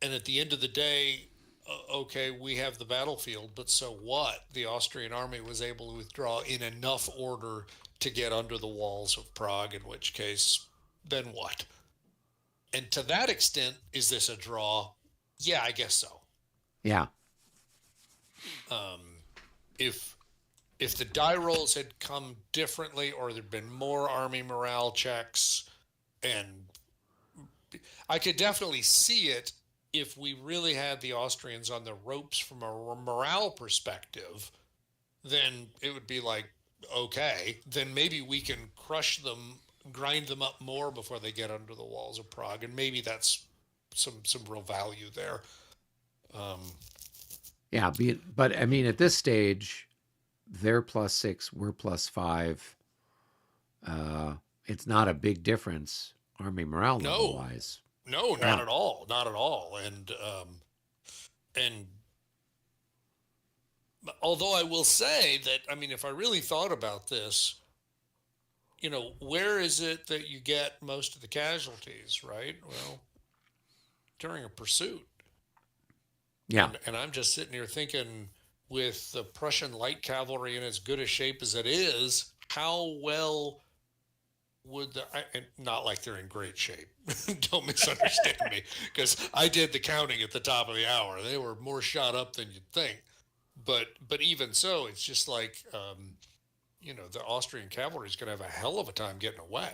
Speaker 1: at the end of the day, okay, we have the battlefield, but so what? The Austrian army was able to withdraw in enough order to get under the walls of Prague, in which case, then what? And to that extent, is this a draw? Yeah, I guess so.
Speaker 2: yeah,
Speaker 1: Um, if the die rolls had come differently, or there'd been more army morale checks, and I could definitely see it if we really had the Austrians on the ropes from a morale perspective, then it would be like, okay, then maybe we can crush them, grind them up more before they get under the walls of Prague, and maybe that's some real value there. Um,
Speaker 2: yeah. But I mean, at this stage, they're +6, we're +5. Uh, it's not a big difference, army morale level
Speaker 1: no,
Speaker 2: wise.
Speaker 1: no, not
Speaker 2: Yeah,
Speaker 1: at all, not at all. And although I will say that, I mean, if I really thought about this, where is it that you get most of the casualties, right? Well, during a pursuit.
Speaker 2: yeah,
Speaker 1: And I'm just sitting here thinking, with the Prussian light cavalry in as good a shape as it is, how well would and not like they're in great shape. Don't misunderstand me, because I did the counting at the top of the hour. They were more shot up than you'd think. But even so, it's just like, the Austrian cavalry is going to have a hell of a time getting away,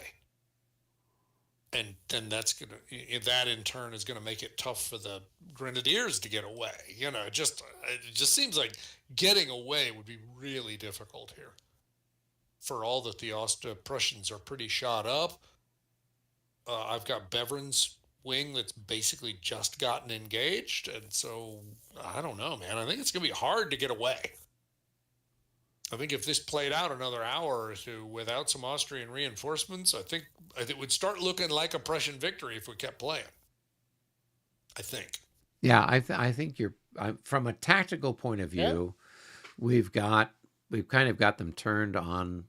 Speaker 1: and then that in turn is going to make it tough for the grenadiers to get away. It just seems like getting away would be really difficult here. For all that the Prussians are pretty shot up, I've got Beverin's wing that's basically just gotten engaged, and so I don't know, man. I think it's going to be hard to get away. I think if this played out another hour or two without some Austrian reinforcements, I think it would start looking like a Prussian victory if we kept playing. I think.
Speaker 2: yeah. I think you're from a tactical point of
Speaker 3: Yeah.
Speaker 2: view. We've got we've kind of got them turned on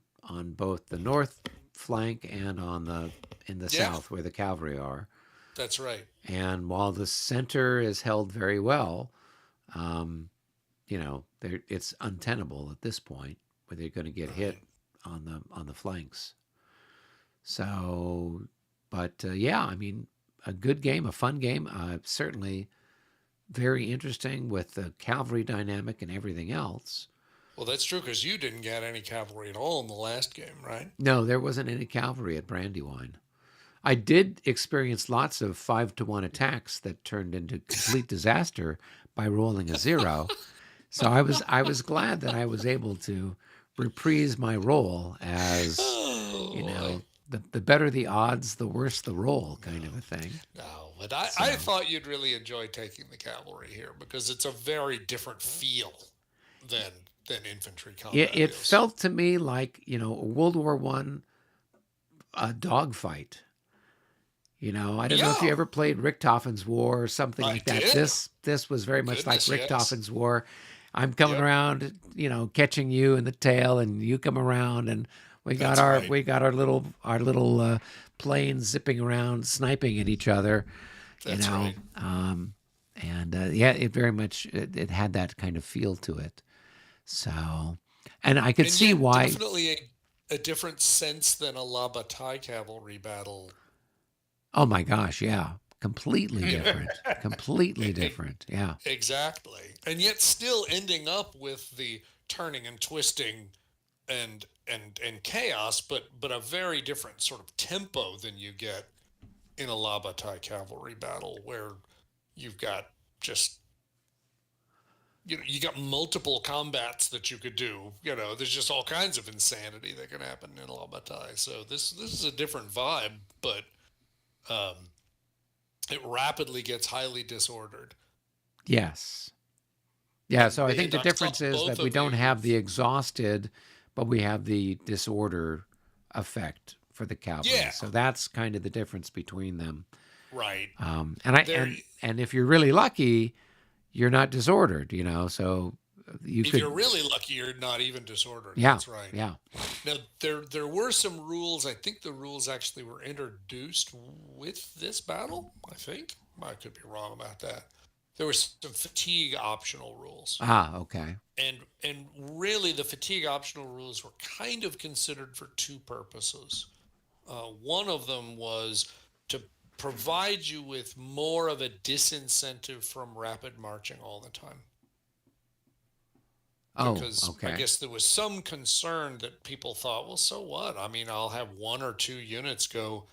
Speaker 2: both the north flank and on the in the
Speaker 1: Yeah,
Speaker 2: south where the cavalry are.
Speaker 1: that's right.
Speaker 2: And while the center is held very well, um, it's untenable at this point where they're going to get hit
Speaker 1: Right.
Speaker 2: on the flanks. So, but yeah, I mean, a good game, a fun game. Certainly very interesting with the cavalry dynamic and everything else.
Speaker 1: Well, that's true because you didn't get any cavalry at all in the last game, right?
Speaker 2: No, there wasn't any cavalry at Brandywine. I did experience lots of 5-1 attacks that turned into complete disaster by rolling a 0. So I was glad that I was able to reprise my role as,
Speaker 1: Oh boy.
Speaker 2: the better the odds, the worse the roll kind of a thing.
Speaker 1: No, but I
Speaker 2: So
Speaker 1: thought you'd really enjoy taking the cavalry here because it's a very different feel than than infantry
Speaker 2: it,
Speaker 1: combat
Speaker 2: it
Speaker 1: is.
Speaker 2: felt to me like, a World War One a dogfight. I don't know if you
Speaker 1: Yeah,
Speaker 2: ever played Richthofen's War or something
Speaker 1: I
Speaker 2: like that.
Speaker 1: did.
Speaker 2: This was very much like
Speaker 1: Goodness, yes.
Speaker 2: Richthofen's War. I'm coming
Speaker 1: Yep,
Speaker 2: around, catching you in the tail, and you come around, and we got
Speaker 1: that's
Speaker 2: our
Speaker 1: right.
Speaker 2: we got our little planes zipping around, sniping at each other. You
Speaker 1: That's
Speaker 2: know,
Speaker 1: right.
Speaker 2: and yeah, it very much it had that kind of feel to it. So, and I could
Speaker 1: And
Speaker 2: see
Speaker 1: yet,
Speaker 2: why.
Speaker 1: definitely a different sense than a La Bataille cavalry battle.
Speaker 2: Oh my gosh, yeah, completely
Speaker 1: You know,
Speaker 2: different, completely
Speaker 1: E- e-
Speaker 2: different. Yeah,
Speaker 1: exactly. And yet, still ending up with the turning and twisting and chaos, but a very different sort of tempo than you get in a La Bataille cavalry battle, where you've got just you got multiple combats that you could do. There's just all kinds of insanity that can happen in La Bataille. So this is a different vibe, but um, it rapidly gets highly disordered.
Speaker 2: yes. Yeah,
Speaker 1: And
Speaker 2: so I think
Speaker 1: and
Speaker 2: the
Speaker 1: I saw
Speaker 2: difference is
Speaker 1: both
Speaker 2: that we
Speaker 1: of
Speaker 2: don't
Speaker 1: you.
Speaker 2: have the exhausted, but we have the disorder effect for the cavalry.
Speaker 1: Yeah,
Speaker 2: So that's kind of the difference between them.
Speaker 1: right.
Speaker 2: And I
Speaker 1: There,
Speaker 2: and if you're really lucky, you're not disordered. So you
Speaker 1: if
Speaker 2: could,
Speaker 1: you're really lucky, you're not even disordered.
Speaker 2: yeah,
Speaker 1: That's right.
Speaker 2: yeah.
Speaker 1: Now there were some rules. I think the rules actually were introduced with this battle. I think I could be wrong about that. There were some fatigue optional rules,
Speaker 2: Ah, okay.
Speaker 1: and really the fatigue optional rules were kind of considered for two purposes. One of them was to provide you with more of a disincentive from rapid marching all the time,
Speaker 2: Oh,
Speaker 1: because I
Speaker 2: okay.
Speaker 1: guess there was some concern that people thought, well, so what? I mean, I'll have one or two units go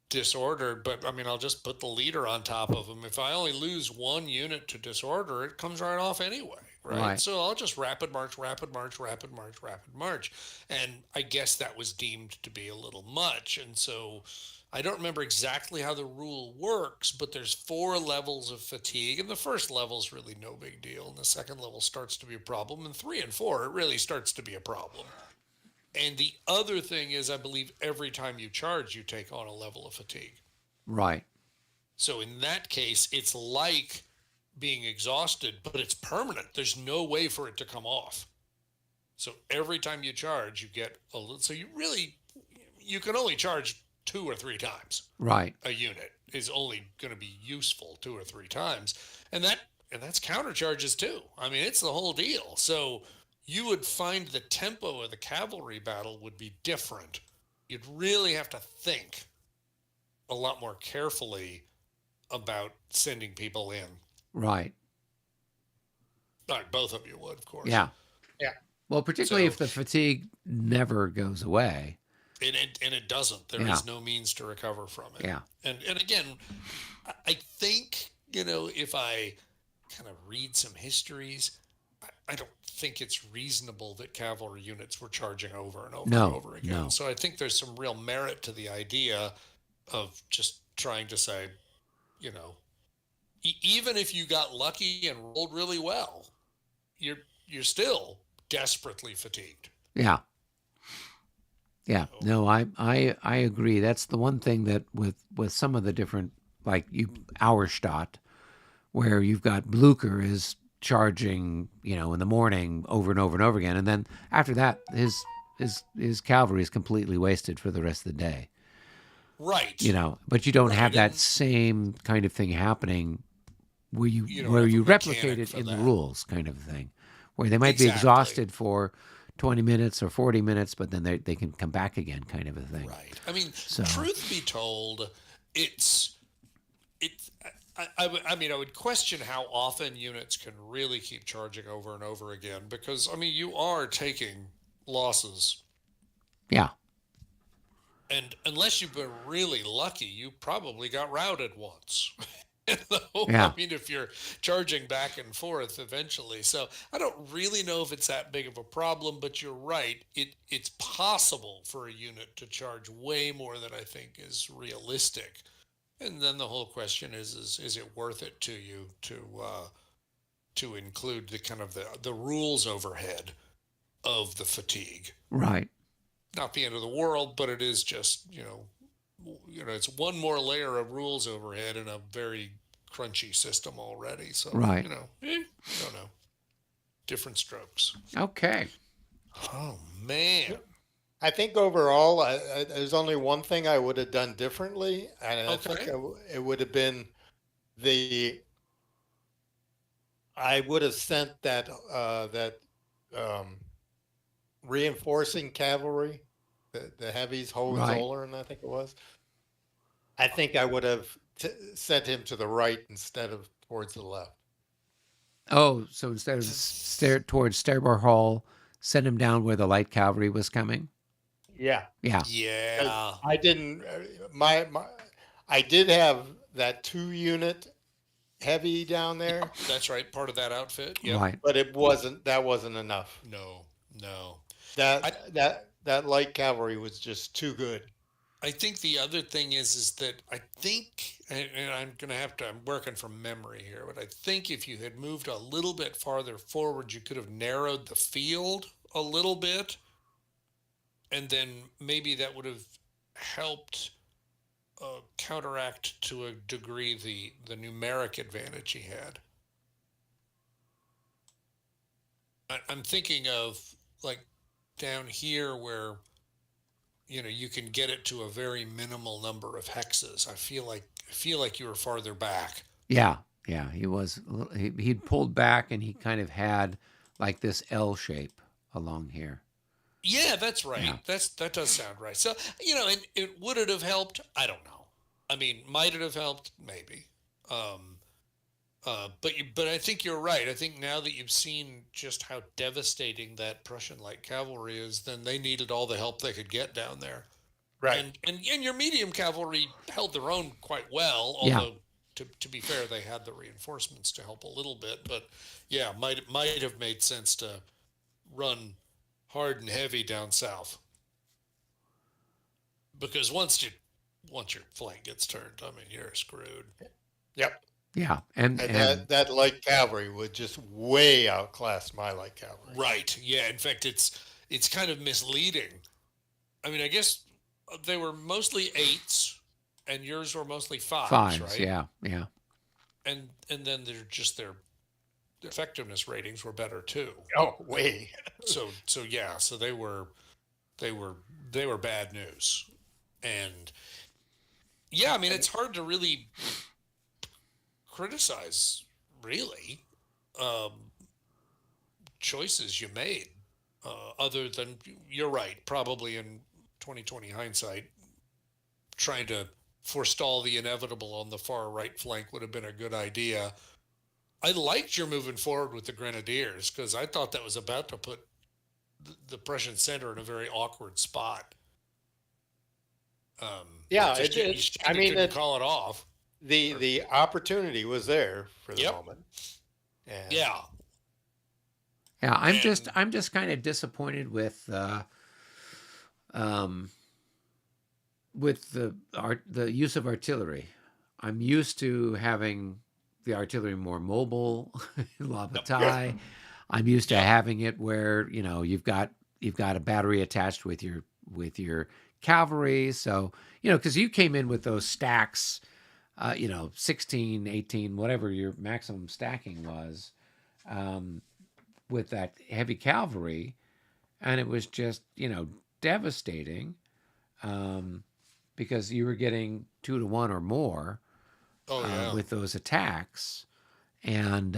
Speaker 1: disordered, but I mean, I'll just put the leader on top of them. If I only lose one unit to disorder, it comes right off anyway, right?
Speaker 2: Right.
Speaker 1: So I'll just rapid march, rapid march, rapid march, rapid march. And I guess that was deemed to be a little much. And so I don't remember exactly how the rule works, but there's four levels of fatigue, and the first level is really no big deal, and the second level starts to be a problem, and three and four it really starts to be a problem. And the other thing is, I believe every time you charge, you take on a level of fatigue.
Speaker 2: Right.
Speaker 1: So in that case, it's like being exhausted, but it's permanent. There's no way for it to come off. So every time you charge, you get a little. So you can only charge two or three times.
Speaker 2: Right.
Speaker 1: A unit is only going to be useful two or three times, and that's counter charges too. I mean, it's the whole deal. So you would find the tempo of the cavalry battle would be different. You'd really have to think a lot more carefully about sending people in.
Speaker 2: Right.
Speaker 1: Not both of you would, of course.
Speaker 2: Yeah.
Speaker 3: Yeah.
Speaker 2: Well, particularly if
Speaker 1: So
Speaker 2: the fatigue never goes away.
Speaker 1: and it doesn't. There
Speaker 2: Yeah.
Speaker 1: is no means to recover from it.
Speaker 2: Yeah.
Speaker 1: And again, I think if I kind of read some histories, I don't think it's reasonable that cavalry units were charging over and over and
Speaker 2: No.
Speaker 1: over again.
Speaker 2: No.
Speaker 1: So I think there's some real merit to the idea of just trying to say, you know, even if you got lucky and rolled really well, you're still desperately fatigued.
Speaker 2: Yeah. Yeah.
Speaker 1: So,
Speaker 2: No, I agree. That's the one thing that with some of the different, like you Auerstadt, where you've got Blucher is charging, in the morning over and over and over again, and then after that his cavalry is completely wasted for the rest of the day.
Speaker 1: right,
Speaker 2: But you don't have
Speaker 1: right,
Speaker 2: that
Speaker 1: and
Speaker 2: same kind of thing happening where you
Speaker 1: you don't
Speaker 2: where
Speaker 1: have a
Speaker 2: you replicate
Speaker 1: mechanic
Speaker 2: it
Speaker 1: for
Speaker 2: in the
Speaker 1: that.
Speaker 2: rules kind of thing, where they might be
Speaker 1: Exactly.
Speaker 2: exhausted for 20 minutes or 40 minutes, but then they can come back again kind of a thing.
Speaker 1: Right. I mean,
Speaker 2: So,
Speaker 1: truth be told, it's it's I mean, I would question how often units can really keep charging over and over again because I mean you are taking losses,
Speaker 2: Yeah.
Speaker 1: and unless you've been really lucky, you probably got routed once. I
Speaker 2: Yeah.
Speaker 1: mean, if you're charging back and forth eventually, so I don't really know if it's that big of a problem. But you're right; it's possible for a unit to charge way more than I think is realistic. And then the whole question is it worth it to you to include the kind of the rules overhead of the fatigue?
Speaker 2: Right.
Speaker 1: Not the end of the world, but it is just it's one more layer of rules overhead in a very crunchy system already. So
Speaker 2: Right.
Speaker 1: I don't know, different strokes.
Speaker 2: Okay.
Speaker 1: Oh man.
Speaker 3: I think overall, there's only one thing I would have done differently, and I think
Speaker 1: Okay.
Speaker 3: it would have been the I would have sent that um, reinforcing cavalry, the heavies,
Speaker 2: Right.
Speaker 3: Hohenzollern, I think it was. I think I would have sent him to the right instead of towards the left.
Speaker 2: Oh, so instead of towards Starbar Hall, send him down where the light cavalry was coming.
Speaker 3: Yeah,
Speaker 2: Yeah.
Speaker 3: because
Speaker 1: Yeah.
Speaker 3: I didn't. My I did have that 2 unit heavy down there,
Speaker 1: Yep. That's right. Part of that outfit. Yep.
Speaker 2: Right.
Speaker 3: but it wasn't. That wasn't enough.
Speaker 1: No. No. I
Speaker 3: That light cavalry was just too good.
Speaker 1: I think the other thing is that I think, and I'm gonna have to. I'm working from memory here, but I think if you had moved a little bit farther forward, you could have narrowed the field a little bit, and then maybe that would have helped counteract to a degree the numeric advantage he had. I'm thinking of like down here where you can get it to a very minimal number of hexes. I feel like you were farther back.
Speaker 2: Yeah. Yeah. He was. He'd pulled back, and he kind of had like this L shape along here.
Speaker 1: Yeah, that's right.
Speaker 2: Yeah.
Speaker 1: That does sound right. So and it would it have helped? I don't know. I mean, might it have helped? Maybe. Um, but I think you're right. I think now that you've seen just how devastating that Prussian light cavalry is, then they needed all the help they could get down there.
Speaker 3: Right.
Speaker 1: And your medium cavalry held their own quite well,
Speaker 2: Yeah.
Speaker 1: although to be fair, they had the reinforcements to help a little bit. But yeah, might have made sense to run hard and heavy down south because once your flank gets turned, I mean you're screwed.
Speaker 3: Yep.
Speaker 2: Yeah.
Speaker 3: And
Speaker 2: And
Speaker 3: that light cavalry would just way outclass my light cavalry.
Speaker 1: Right. Yeah. In fact, it's kind of misleading. I mean, I guess they were mostly eights, and yours were mostly fives,
Speaker 2: fives.
Speaker 1: right?
Speaker 2: Yeah. Yeah.
Speaker 1: And then their effectiveness ratings were better too.
Speaker 3: Oh, way.
Speaker 1: So yeah. So they were they were bad news, and yeah. I mean, it's hard to really criticize really um, choices you made. Other than you're right, probably in 2020 hindsight, trying to forestall the inevitable on the far right flank would have been a good idea. I liked your moving forward with the Grenadiers because I thought that was about to put the Prussian center in a very awkward spot.
Speaker 3: Yeah,
Speaker 1: Just
Speaker 3: it
Speaker 1: you
Speaker 3: did.
Speaker 1: just
Speaker 3: I mean,
Speaker 1: couldn't call it off. Or,
Speaker 3: the opportunity was there for the
Speaker 1: yep.
Speaker 3: moment, and
Speaker 1: Yeah.
Speaker 2: Yeah.
Speaker 1: And
Speaker 2: I'm just kind of disappointed um, with the use of artillery. I'm used to having the artillery more mobile, la
Speaker 1: yep.
Speaker 3: yeah,
Speaker 2: bataille. I'm used to
Speaker 1: Yep.
Speaker 2: having it where you've got a battery attached with your cavalry. So because you came in with those stacks, 16, 18, whatever your maximum stacking was, um, with that heavy cavalry, and it was just devastating, um, because you were getting 2 to 1 or more
Speaker 1: Oh yeah.
Speaker 2: with those attacks, and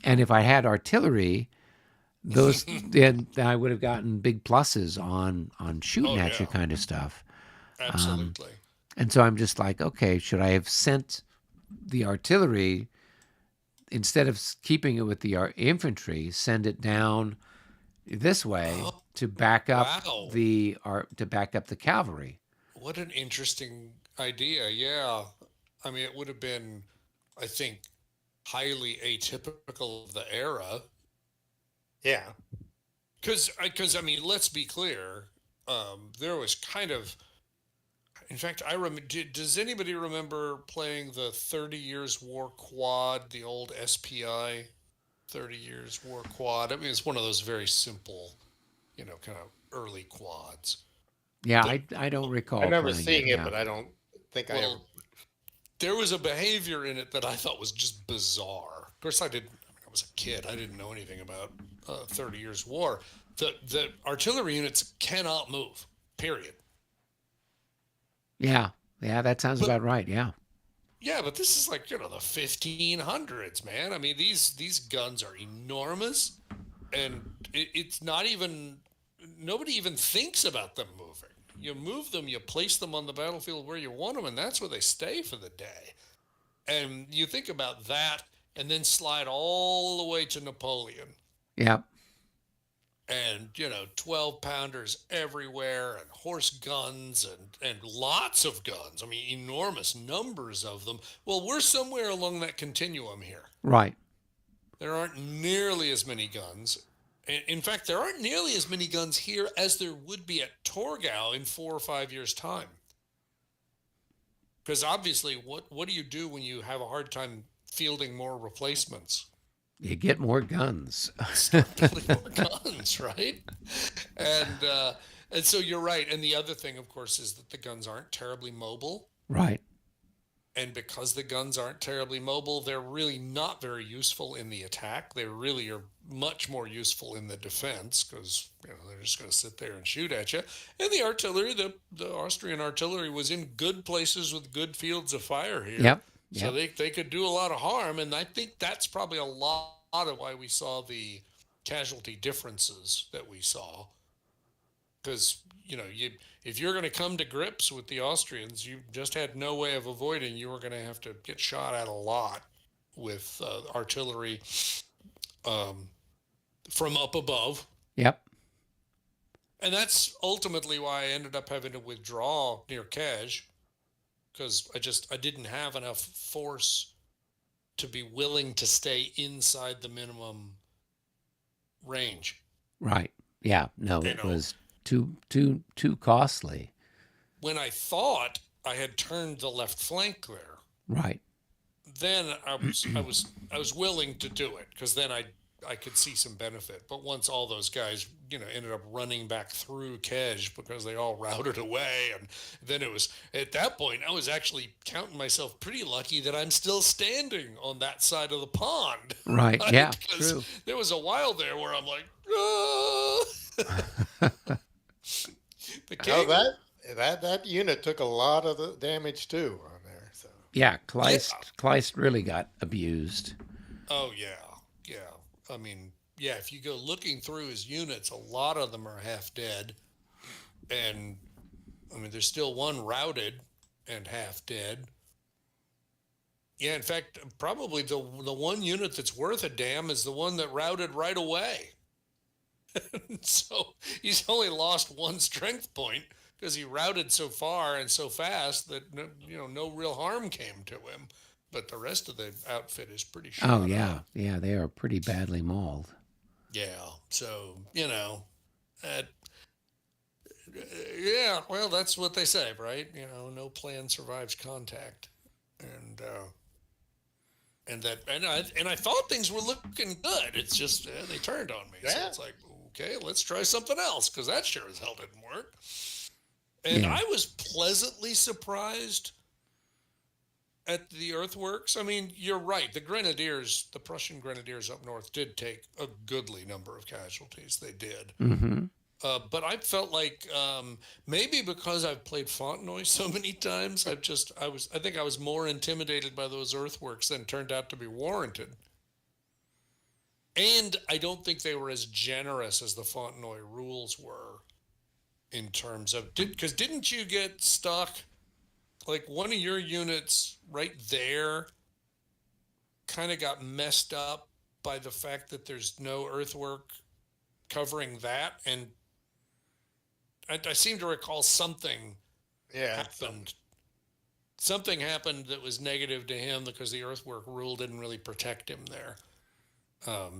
Speaker 2: if I had artillery, those then I would have gotten big pluses on
Speaker 1: Oh
Speaker 2: shooting at you
Speaker 1: yeah.
Speaker 2: kind of stuff. Um,
Speaker 1: Absolutely.
Speaker 2: and so I'm just like, okay, should I have sent the artillery, instead of keeping it with the infantry, send it down this way
Speaker 1: Oh,
Speaker 2: to back up
Speaker 1: wow.
Speaker 2: the cavalry.
Speaker 1: What an interesting idea. Yeah. I mean, it would have been, I think, highly atypical of the era.
Speaker 3: Yeah.
Speaker 1: Because I mean, let's be clear. There was kind of, in fact, I remember. Does anybody remember playing the 30 Years War Quad, the old SPI 30 Years War Quad? I mean, it's one of those very simple, kind of early quads.
Speaker 2: Yeah,
Speaker 1: The
Speaker 2: I don't
Speaker 3: I
Speaker 2: recall
Speaker 3: remember
Speaker 2: playing it.
Speaker 3: seeing it,
Speaker 2: Yeah.
Speaker 3: but I don't think I ever.
Speaker 1: well, there was a behavior in it that I thought was just bizarre. Of course, I didn't. I mean, I was a kid. I didn't know anything about 30 Years War. The artillery units cannot move. Period.
Speaker 2: Yeah. Yeah, that sounds
Speaker 1: But
Speaker 2: about right. Yeah.
Speaker 1: yeah, but this is like the 1500s, man. I mean, these guns are enormous, and it's not even nobody even thinks about them moving. You move them, you place them on the battlefield where you want them, and that's where they stay for the day. And you think about that, and then slide all the way to Napoleon,
Speaker 2: Yeah.
Speaker 1: and 12 pounders everywhere, and horse guns, and lots of guns. I mean, enormous numbers of them. Well, we're somewhere along that continuum here.
Speaker 2: Right.
Speaker 1: There aren't nearly as many guns. In fact, there aren't nearly as many guns here as there would be at Torgau in 4 or 5 years' time. Because obviously, what do you do when you have a hard time fielding more replacements?
Speaker 2: You get more guns.
Speaker 1: Start building more guns, right? And uh, and so you're right. And the other thing, of course, is that the guns aren't terribly mobile.
Speaker 2: Right.
Speaker 1: And because the guns aren't terribly mobile, they're really not very useful in the attack. They really are much more useful in the defense because they're just going to sit there and shoot at you. And the artillery, the Austrian artillery, was in good places with good fields of fire here,
Speaker 2: Yep.
Speaker 1: so
Speaker 2: Yep.
Speaker 1: they could do a lot of harm. And I think that's probably a lot of why we saw the casualty differences that we saw because you if you're going to come to grips with the Austrians, you just had no way of avoiding. You were going to have to get shot at a lot with artillery um, from up above,
Speaker 2: Yep.
Speaker 1: and that's ultimately why I ended up having to withdraw near Kaj because I didn't have enough force to be willing to stay inside the minimum range.
Speaker 2: Right. Yeah. No,
Speaker 1: You
Speaker 2: it
Speaker 1: know,
Speaker 2: was too costly.
Speaker 1: when I thought I had turned the left flank there,
Speaker 2: Right.
Speaker 1: then I was willing to do it because then I could see some benefit. But once all those guys ended up running back through Kaj because they all routed away, and then it was at that point I was actually counting myself pretty lucky that I'm still standing on that side of the pond,
Speaker 2: Right.
Speaker 1: right?
Speaker 2: Yeah.
Speaker 1: Because
Speaker 2: True.
Speaker 1: there was a while there where I'm like, ah! the
Speaker 3: Oh,
Speaker 1: king,
Speaker 3: that unit took a lot of the damage too on there. So
Speaker 2: Yeah.
Speaker 1: yeah.
Speaker 2: Kleist really got abused.
Speaker 1: Oh yeah, yeah. I mean, yeah. If you go looking through his units, a lot of them are half dead, and I mean, there's still one routed and half dead. Yeah, in fact, probably the one unit that's worth a damn is the one that routed right away. So he's only lost one strength point because he routed so far and so fast that no real harm came to him. But the rest of the outfit is pretty
Speaker 2: Oh
Speaker 1: shot
Speaker 2: yeah.
Speaker 1: up.
Speaker 2: Yeah. They are pretty badly mauled.
Speaker 1: Yeah. So, uh, yeah, well, that's what they say, right? No plan survives contact. And, and I thought things were looking good. It's just they turned on me. So
Speaker 3: yeah,
Speaker 1: it's like, okay, let's try something else because that sure as hell didn't work. And
Speaker 2: Yeah.
Speaker 1: I was pleasantly surprised at the earthworks. I mean, you're right. The Prussian grenadiers up north did take a goodly number of casualties. They did.
Speaker 2: Mm-hmm.
Speaker 1: But I felt like maybe because I've played Fontenoy so many times, I think I was more intimidated by those earthworks than turned out to be warranted. And I don't think they were as generous as the Fontenoy rules were in terms of because didn't you get stuck like one of your units right there kind of got messed up by the fact that there's no earthwork covering that, and I seem to recall
Speaker 3: Yeah, something.
Speaker 1: happened. Something happened that was negative to him because the earthwork rule didn't really protect him there.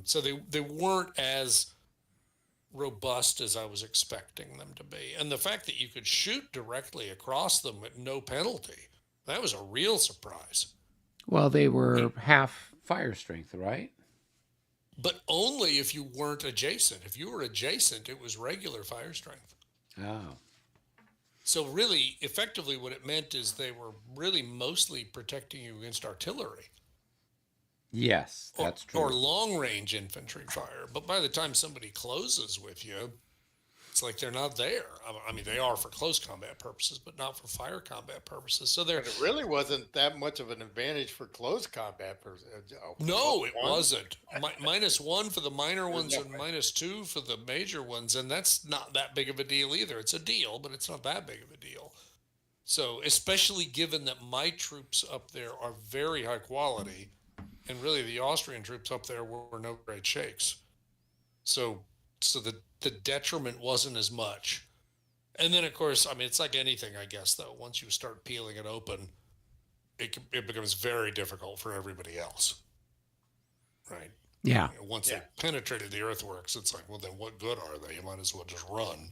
Speaker 1: So they weren't as robust as I was expecting them to be. And the fact that you could shoot directly across them at no penalty, that was a real surprise.
Speaker 2: Well, they were half fire strength, right?
Speaker 1: But only if you weren't adjacent. If you were adjacent, it was regular fire strength.
Speaker 2: Oh.
Speaker 1: So really, effectively, what it meant is they were really mostly protecting you against artillery
Speaker 2: Yes, that's
Speaker 1: or
Speaker 2: true.
Speaker 1: long range infantry fire. But by the time somebody closes with you, it's like they're not there. I mean, they are for close combat purposes, but not for fire combat purposes. So they're
Speaker 3: But it really wasn't that much of an advantage for close combat person.
Speaker 1: no, it
Speaker 3: One,
Speaker 1: wasn't. -1 for the minor
Speaker 3: there's
Speaker 1: ones
Speaker 3: no
Speaker 1: and -2 for the major ones, and that's not that big of a deal either. It's a deal, but it's not that big of a deal. So, especially given that my troops up there are very high quality, and really the Austrian troops up there were no great shakes. So, so the detriment wasn't as much. And then, of course, I mean, it's like anything, I guess, though. Once you start peeling it open, it becomes very difficult for everybody else, right?
Speaker 2: Yeah.
Speaker 1: Once they
Speaker 3: yeah.
Speaker 1: penetrated the earthworks, it's like, well, then what good are they? You might as well just run.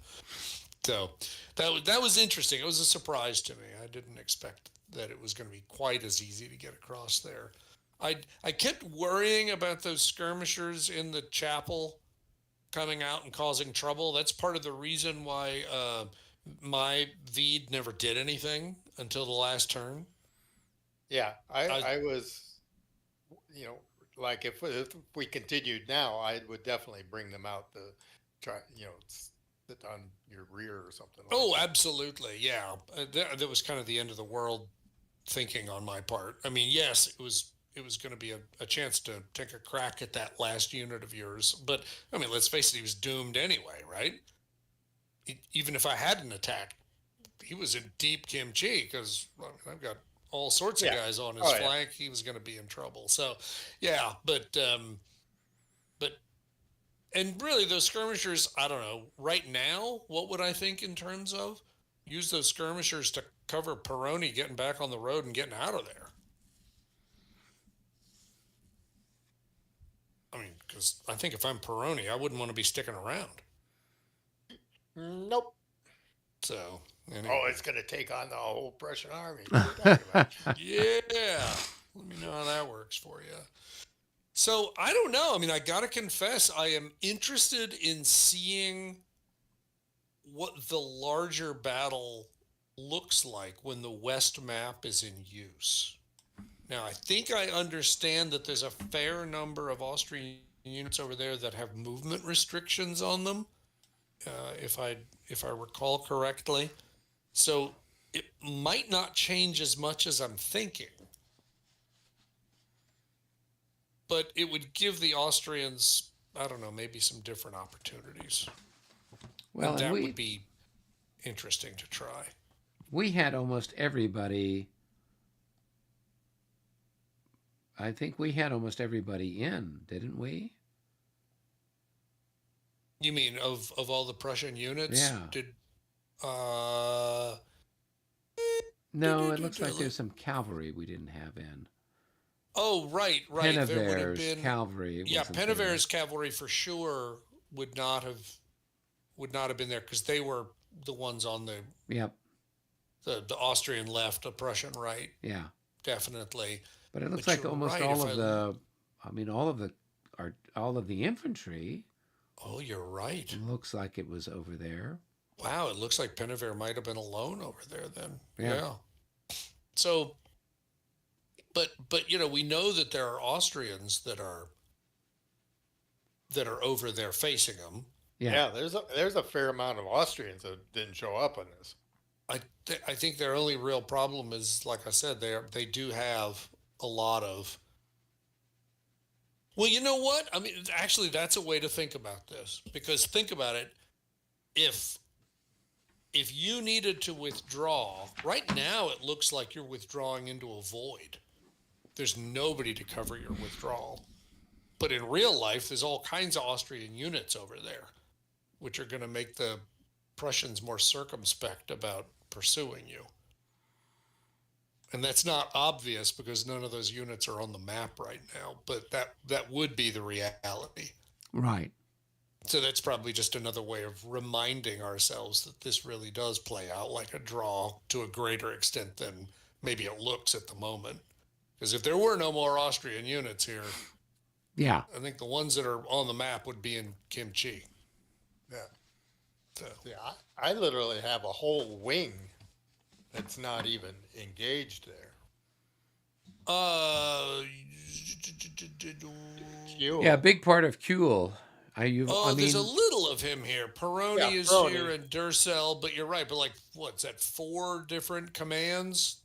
Speaker 1: So that was interesting. It was a surprise to me. I didn't expect that it was going to be quite as easy to get across there. I kept worrying about those skirmishers in the chapel coming out and causing trouble. That's part of the reason why my Veed never did anything until the last turn.
Speaker 3: Yeah,
Speaker 1: I
Speaker 3: I was, you know, like if we continued now, I would definitely bring them out to try, sit on your rear or something like
Speaker 1: Oh,
Speaker 3: that.
Speaker 1: absolutely, yeah. That was kind of the end of the world thinking on my part. I mean, yes, it was going to be a chance to take a crack at that last unit of yours, but I mean, let's face it, he was doomed anyway, right? Even if I hadn't attacked, he was in deep kimchi because I've got all sorts of
Speaker 3: Yeah.
Speaker 1: guys on his
Speaker 3: Oh yeah.
Speaker 1: flank. He was going to be in trouble. So, yeah, but and really those skirmishers, I don't know. Right now, what would I think in terms of use those skirmishers to cover Peroni getting back on the road and getting out of there? I mean, because I think if I'm Peroni, I wouldn't want to be sticking around.
Speaker 3: Nope.
Speaker 1: So
Speaker 3: Oh,
Speaker 1: anyway,
Speaker 3: it's going to take on the whole Prussian army. What are you talking about?
Speaker 1: yeah. Let me know how that works for you. So I don't know. I mean, I gotta confess, I am interested in seeing what the larger battle looks like when the West map is in use. Now, I think I understand that there's a fair number of Austrian units over there that have movement restrictions on them, if I recall correctly. So it might not change as much as I'm thinking, but it would give the Austrians, I don't know, maybe some different opportunities,
Speaker 2: Well,
Speaker 1: and
Speaker 2: and
Speaker 1: that would
Speaker 2: we
Speaker 1: be interesting to try.
Speaker 2: we had almost everybody. I think we had almost everybody in, didn't we?
Speaker 1: You mean of all the Prussian units?
Speaker 2: Yeah.
Speaker 1: Did uh
Speaker 2: No, it looks like there's some cavalry we didn't have in.
Speaker 1: oh, right. There would have
Speaker 2: Penaver's
Speaker 1: been,
Speaker 2: cavalry
Speaker 1: yeah,
Speaker 2: wasn't there.
Speaker 1: Penaver's cavalry for sure would not have been there because they were the ones on
Speaker 2: Yep.
Speaker 1: the Austrian left, the Prussian right,
Speaker 2: Yeah.
Speaker 1: definitely.
Speaker 2: But it looks
Speaker 1: But
Speaker 2: like
Speaker 1: you're
Speaker 2: almost
Speaker 1: right.
Speaker 2: all
Speaker 1: If
Speaker 2: of the, I mean, all of the infantry
Speaker 1: oh, you're right.
Speaker 2: looks like it was over there.
Speaker 1: Wow, it looks like Penaver might have been alone over there then.
Speaker 2: Yeah.
Speaker 1: Yeah. So, but we know that there are Austrians that are over there facing them.
Speaker 2: Yeah.
Speaker 3: Yeah, there's a fair amount of Austrians that didn't show up on this.
Speaker 1: I think their only real problem is, like I said, they do have a lot of. Well, you know what? I mean, actually, that's a way to think about this because think about it. If if you needed to withdraw right now, it looks like you're withdrawing into a void. there's nobody to cover your withdrawal. But in real life, there's all kinds of Austrian units over there, which are going to make the Prussians more circumspect about pursuing you. And that's not obvious because none of those units are on the map right now, but that would be the reality.
Speaker 2: Right.
Speaker 1: So that's probably just another way of reminding ourselves that this really does play out like a draw to a greater extent than maybe it looks at the moment. Because if there were no more Austrian units here,
Speaker 2: Yeah.
Speaker 1: I think the ones that are on the map would be in Kimchi.
Speaker 3: Yeah.
Speaker 1: So,
Speaker 3: Yeah, I literally have a whole wing that's not even engaged there.
Speaker 1: uh,
Speaker 2: Yeah, a
Speaker 3: Fuel.
Speaker 2: big part of Kuhl. I
Speaker 1: oh, there's a
Speaker 2: mean,
Speaker 1: little of him here.
Speaker 3: Yeah,
Speaker 1: Peroni is here
Speaker 3: Prony.
Speaker 1: and Durcell, but you're right. But like, what's that? 4 different commands?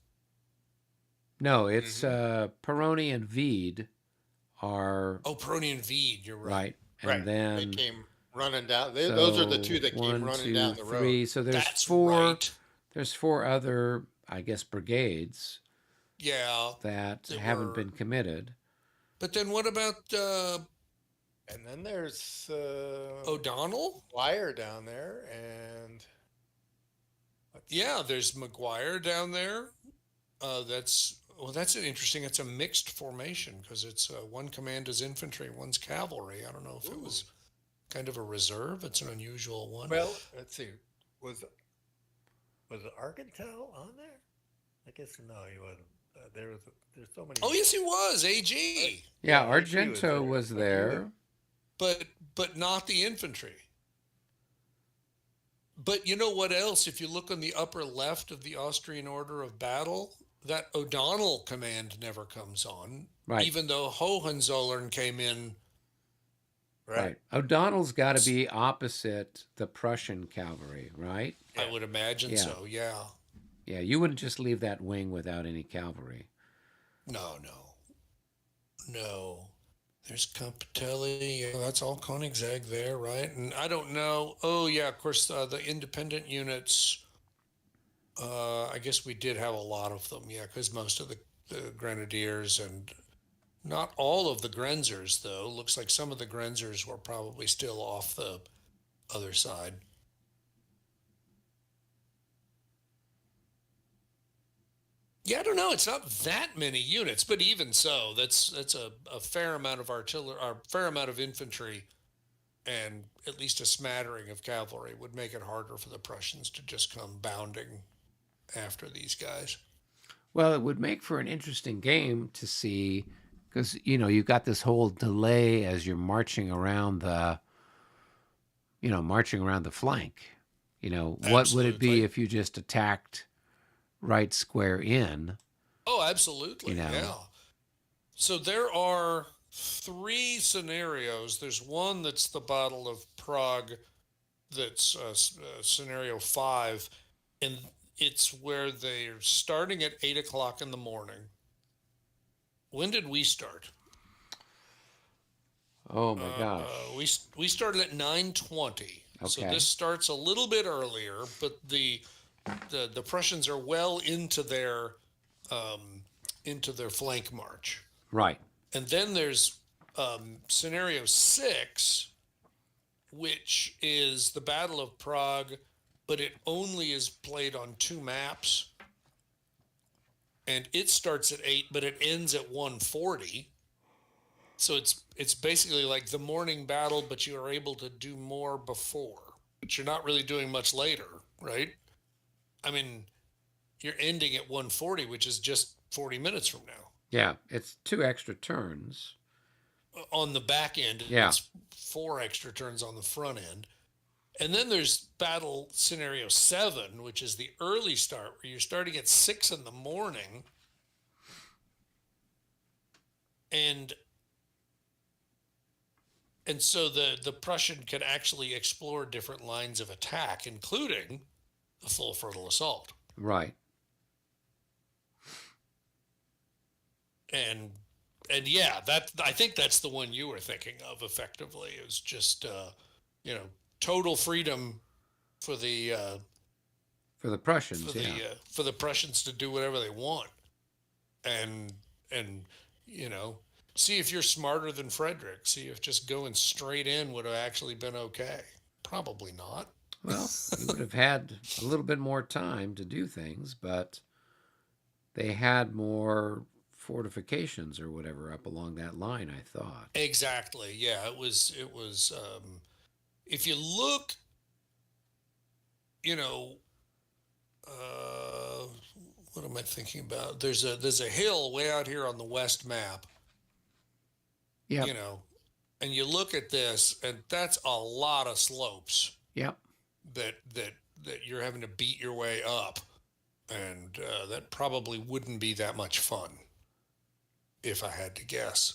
Speaker 2: no, it's
Speaker 3: Hmm.
Speaker 2: Peroni and Veed are
Speaker 1: Oh, Peroni and Veed. You're right.
Speaker 2: right, and
Speaker 3: Right. They
Speaker 2: then
Speaker 3: came running down. Those are the two
Speaker 2: so
Speaker 3: that came
Speaker 2: one,
Speaker 3: running
Speaker 2: two,
Speaker 3: down the road.
Speaker 2: three. So there's
Speaker 1: That's
Speaker 2: four.
Speaker 1: right.
Speaker 2: There's four other, I guess, brigades
Speaker 1: Yeah,
Speaker 2: that
Speaker 1: that
Speaker 2: haven't
Speaker 1: were.
Speaker 2: been committed.
Speaker 1: But then what about
Speaker 3: And then there's
Speaker 1: O'Donnell?
Speaker 3: Wire down there, and let's see.
Speaker 1: Yeah, there's McGuire down there. That's well, that's an interesting. It's a mixed formation because it's one command is infantry, one's cavalry. I don't know if it
Speaker 3: Ooh.
Speaker 1: was kind of a reserve. It's an unusual one.
Speaker 3: Well, let's see. Was was Argentile on there? I guess no, he wasn't. There's so many.
Speaker 1: Oh yes, he was AG,
Speaker 2: Yeah,
Speaker 3: Yeah, AG was
Speaker 2: Argento
Speaker 3: there,
Speaker 2: was
Speaker 3: but he was.
Speaker 2: there.
Speaker 1: but not the infantry. But you know what else? If you look on the upper left of the Austrian order of battle, that O'Donnell command never comes on,
Speaker 2: Right,
Speaker 1: even though Hohenzollern came in.
Speaker 3: Right.
Speaker 2: right. O'Donnell's got to be opposite the Prussian cavalry, right?
Speaker 1: I
Speaker 3: Yeah.
Speaker 1: would imagine
Speaker 2: Yeah,
Speaker 1: so. Yeah.
Speaker 2: yeah. You wouldn't just leave that wing without any cavalry.
Speaker 1: No, no, no. There's Campitelli. Yeah, that's all Koenigsegg there, right? And I don't know. Oh, yeah, of course, the independent units. I guess we did have a lot of them. Yeah, because most of the grenadiers and not all of the Grenzers, though. Looks like some of the Grenzers were probably still off the other side. Yeah, I don't know. It's not that many units, but even so, that's a fair amount of artillery, or a fair amount of infantry, and at least a smattering of cavalry would make it harder for the Prussians to just come bounding after these guys.
Speaker 2: Well, it would make for an interesting game to see because you've got this whole delay as you're marching around the flank. What would it be
Speaker 1: Absolutely.
Speaker 2: if you just attacked right square in?
Speaker 1: Oh,
Speaker 2: You
Speaker 1: absolutely.
Speaker 2: know,
Speaker 1: Yeah. So there are 3 scenarios. There's one that's the Battle of Prague, that's scenario 5, and it's where they're starting at 8 o'clock in the morning. When did we start?
Speaker 2: oh my gosh.
Speaker 1: We started at 9:20. So
Speaker 2: Okay,
Speaker 1: this starts a little bit earlier, but the Prussians are well um, into their flank march.
Speaker 2: right,
Speaker 1: And then there's scenario 6, which is the Battle of Prague, but it only is played on 2 maps, and it starts at 8, but it ends at 1:40. So it's basically like the morning battle, but you are able to do more before, but you're not really doing much later, right? I mean, you're ending at 1:40, which is just 40 minutes from now.
Speaker 2: yeah. It's 2 extra turns.
Speaker 1: On the back end,
Speaker 2: Yeah,
Speaker 1: it's 4 extra turns on the front end. And then there's battle scenario 7, which is the early start, where you're starting at 6 in the morning, and so the Prussian can actually explore different lines of attack, including a full frontal assault.
Speaker 2: right.
Speaker 1: And yeah, that I think that's the one you were thinking of. Effectively, is just you know total freedom for the
Speaker 2: For the Prussians, yeah.
Speaker 1: for the Prussians to do whatever they want, and and you know, see if you're smarter than Frederick. See if just going straight in would have actually been okay. Probably not.
Speaker 2: Well, you would have had a little bit more time to do things, but they had more fortifications or whatever up along that line, I thought.
Speaker 1: Exactly. Yeah, it was. It was. If you look, you know, uh, what am I thinking about? There's a hill way out here on the west map.
Speaker 2: Yep.
Speaker 1: You know, and you look at this, and that's a lot of slopes
Speaker 2: Yep.
Speaker 1: that you're having to beat your way up, and that probably wouldn't be that much fun, if I had to guess.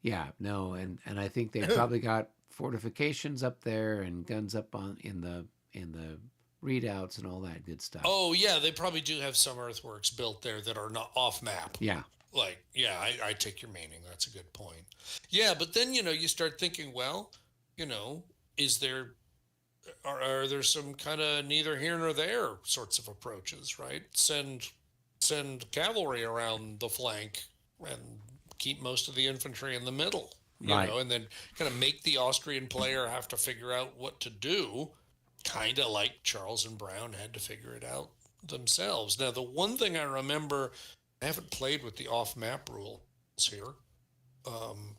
Speaker 2: Yeah. No, and I think they probably got fortifications up there and guns up on in the readouts and all that good stuff.
Speaker 1: Oh yeah, they probably do have some earthworks built there that are not off map.
Speaker 2: Yeah.
Speaker 1: Like, yeah, I take your meaning. That's a good point. Yeah, but then you start thinking, well, you know, is there are there some kind of neither here nor there sorts of approaches, right? Send cavalry around the flank and keep most of the infantry in the middle,
Speaker 2: Right.
Speaker 1: and then kind of make the Austrian player have to figure out what to do, kind of like Charles and Brown had to figure it out themselves. Now, the one thing I remember, I haven't played with the off-map rules here. Um,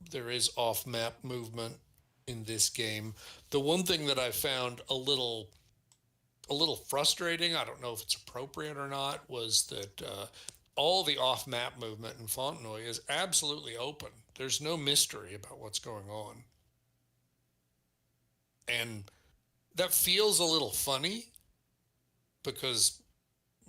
Speaker 1: there is off-map movement in this game. The one thing that I found a little frustrating, I don't know if it's appropriate or not, was that all the off-map movement in Fontenoy is absolutely open. There's no mystery about what's going on. And that feels a little funny because,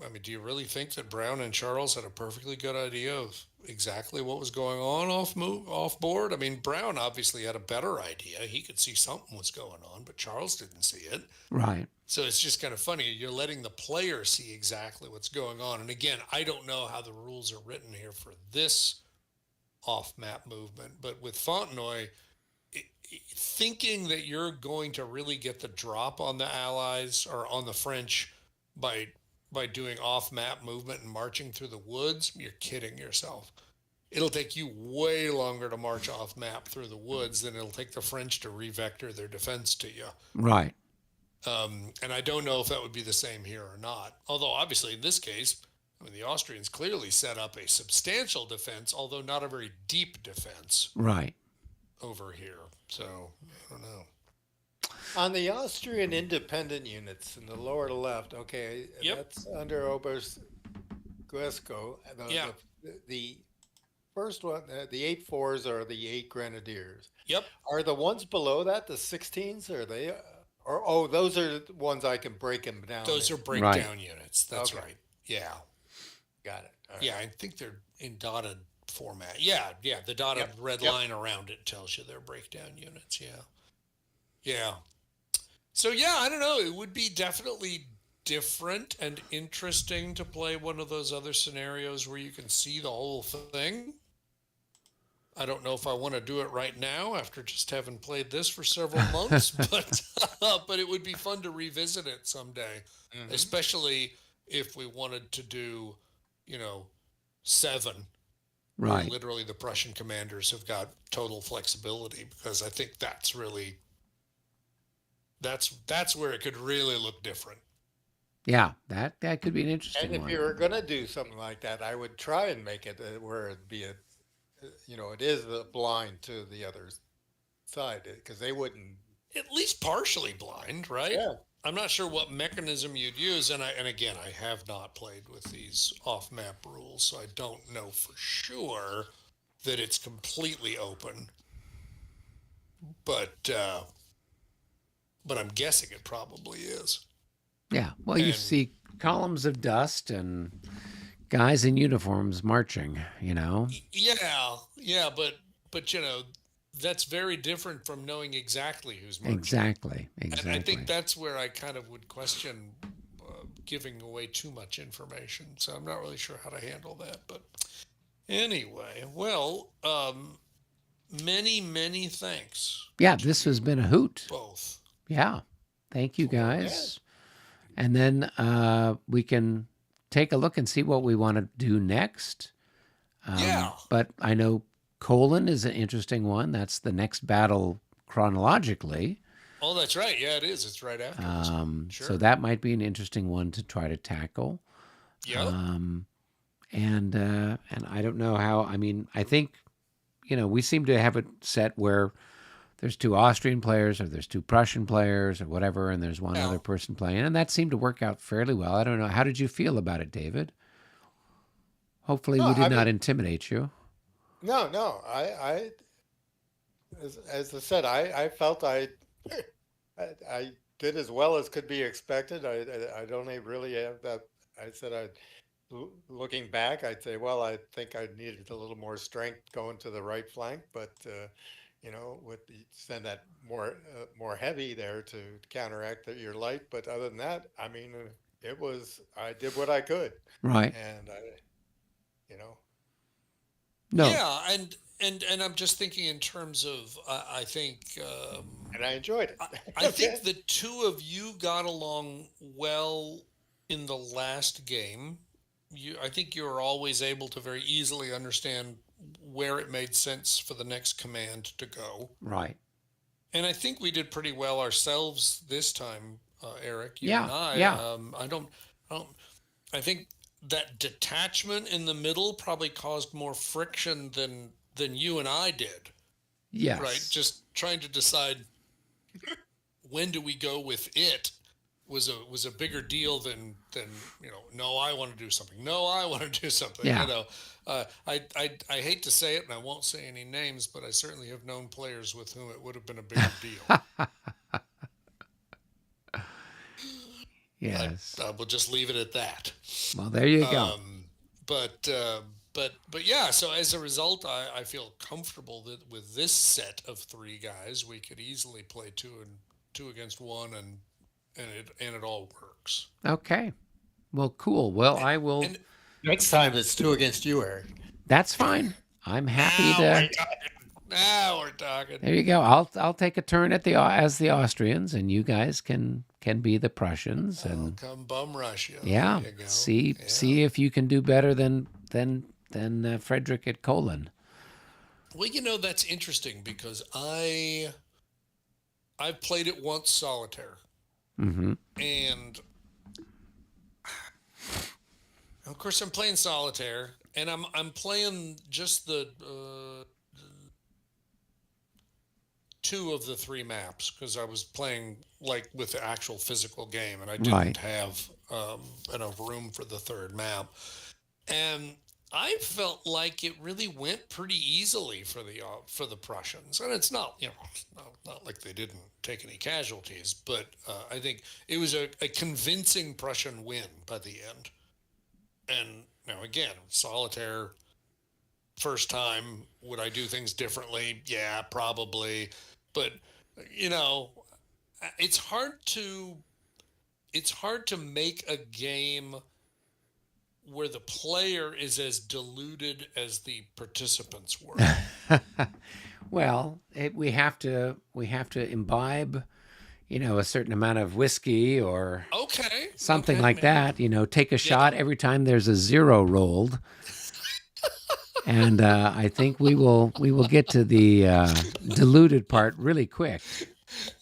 Speaker 1: I mean, do you really think that Brown and Charles had a perfectly good idea of exactly what was going on off board? I mean, Brown obviously had a better idea. He could see something was going on, but Charles didn't see it.
Speaker 2: Right.
Speaker 1: So it's just kind of funny. You're letting the player see exactly what's going on. And again, I don't know how the rules are written here for this off-map movement, but with Fontenoy, thinking that you're going to really get the drop on the Allies or on the French by doing off-map movement and marching through the woods, you're kidding yourself. It'll take you way longer to march off map through the woods than it'll take the French to revector their defense to you.
Speaker 2: Right.
Speaker 1: And I don't know if that would be the same here or not. Although, obviously, in this case, I mean, the Austrians clearly set up a substantial defense, although not a very deep defense
Speaker 2: Right.
Speaker 1: over here. So, I don't know.
Speaker 3: On the Austrian independent units in the lower left, okay,
Speaker 1: Yep.
Speaker 3: that's under Oberst Guesco.
Speaker 1: Yeah.
Speaker 3: The first one, the 8-4s are the 8 Grenadiers.
Speaker 1: Yep.
Speaker 3: Are the ones below that the 16s? Are they? Or oh, those are the ones I can break them down.
Speaker 1: Those
Speaker 3: in.
Speaker 1: are breakdown units. That's
Speaker 3: Okay.
Speaker 1: right. Yeah.
Speaker 3: Got it. All right.
Speaker 1: Yeah, I think they're in dotted format. Yeah, the dotted
Speaker 3: Yep,
Speaker 1: red
Speaker 3: yep.
Speaker 1: line around it tells you they're breakdown units. Yeah. Yeah. So, yeah, I don't know. It would be definitely different and interesting to play one of those other scenarios where you can see the whole thing. I don't know if I want to do it right now after just having played this for several months, but it would be fun to revisit it someday,
Speaker 3: Mhm.
Speaker 1: especially if we wanted to do, 7.
Speaker 2: Right.
Speaker 1: Literally, the Prussian commanders have got total flexibility, because I think that's really that's where it could really look different.
Speaker 2: Yeah. That could be an interesting
Speaker 3: And if
Speaker 2: one.
Speaker 3: you were gonna do something like that, I would try and make it where it'd be it is the blind to the other side because they wouldn't.
Speaker 1: At least partially blind, right?
Speaker 3: Yeah.
Speaker 1: I'm not sure what mechanism you'd use, and again, I have not played with these off-map rules, so I don't know for sure that it's completely open. But I'm guessing it probably is.
Speaker 2: Yeah. Well, you
Speaker 1: And
Speaker 2: see columns of dust and guys in uniforms marching,
Speaker 1: yeah, but that's very different from knowing exactly who's marching.
Speaker 2: Exactly.
Speaker 1: And I think
Speaker 2: Exactly.
Speaker 1: that's where I kind of would question giving away too much information. So I'm not really sure how to handle that. But anyway, well, many, many thanks,
Speaker 2: Yeah, this has been a hoot.
Speaker 1: both.
Speaker 2: Yeah. Thank you guys. And then we can take a look and see what we want to do next.
Speaker 1: Yeah.
Speaker 2: But I know Colon is an interesting one. That's the next battle chronologically.
Speaker 1: Oh, that's right. Yeah, it is. It's right after this one.
Speaker 2: So
Speaker 1: Sure.
Speaker 2: that might be an interesting one to try to tackle.
Speaker 1: Yep.
Speaker 2: And I don't know how. I mean, I think we seem to have it set where there's two Austrian players or there's two Prussian players or whatever, and there's one
Speaker 1: Yeah.
Speaker 2: other person playing, and that seemed to work out fairly well. I don't know. How did you feel about it, David? Hopefully,
Speaker 3: No,
Speaker 2: we did
Speaker 3: I
Speaker 2: not
Speaker 3: mean,
Speaker 2: intimidate you.
Speaker 3: no, no. As I said, I felt I did as well as could be expected. I'd only really have that. I said looking back, I'd say, well, I think I needed a little more strength going to the right flank, but with send that more heavy there to counteract your light. But other than that, I mean, I did what I could,
Speaker 2: Right.
Speaker 3: and you know,
Speaker 2: No.
Speaker 1: Yeah, and I'm just thinking in terms of I think
Speaker 3: and I enjoyed
Speaker 1: I,
Speaker 3: it.
Speaker 1: I
Speaker 3: Okay.
Speaker 1: think the two of you got along well in the last game. I think you were always able to very easily understand where it made sense for the next command to go.
Speaker 2: Right.
Speaker 1: And I think we did pretty well ourselves this time, Eric. You and
Speaker 2: Yeah.
Speaker 1: I.
Speaker 2: Yeah.
Speaker 1: I don't. I think that detachment in the middle probably caused more friction than you and I did. Right?
Speaker 2: Yes.
Speaker 1: Just trying to decide when do we go with it was a bigger deal than no, I want to do something, no, I want to do something,
Speaker 2: Yeah.
Speaker 1: I hate to say it and I won't say any names, but I certainly have known players with whom it would have been a bigger deal. I,
Speaker 2: Yes.
Speaker 1: I will just leave it at that.
Speaker 2: Well, there you go.
Speaker 1: um, but yeah, so as a result, I feel comfortable that with this set of three guys we could easily play two against one, and it all works.
Speaker 2: Okay. Well, cool. Well,
Speaker 1: And,
Speaker 2: I will.
Speaker 1: and
Speaker 3: Next time it's two against you, Eric.
Speaker 2: That's fine. I'm happy
Speaker 1: now
Speaker 2: to.
Speaker 1: we're talking. Now we're talking.
Speaker 2: There you go. I'll take a turn at the as the Austrians, and you guys can be the Prussians,
Speaker 1: I'll
Speaker 2: and
Speaker 1: come bum rush you. There
Speaker 2: yeah,
Speaker 1: you go. Yeah.
Speaker 2: see if you can do better than Frederick at Colon.
Speaker 1: Well, that's interesting because I've played it once solitaire,
Speaker 2: Mm-hmm.
Speaker 1: and of course I'm playing solitaire, and I'm playing just the two of the three maps because I was playing like with the actual physical game, and I
Speaker 2: Right.
Speaker 1: didn't have enough room for the third map. And I felt like it really went pretty easily for the Prussians, and it's not not like they didn't take any casualties, but I think it was a convincing Prussian win by the end. And now again, solitaire, first time, would I do things differently? Yeah, probably, but you know, it's hard to make a game where the player is as deluded as the participants were.
Speaker 2: Well, we have to imbibe, a certain amount of whiskey or
Speaker 1: Okay,
Speaker 2: something
Speaker 1: okay,
Speaker 2: like
Speaker 1: maybe.
Speaker 2: that. Take a
Speaker 1: Yeah.
Speaker 2: shot every time there's a zero rolled, and I think we will get to the diluted part really quick.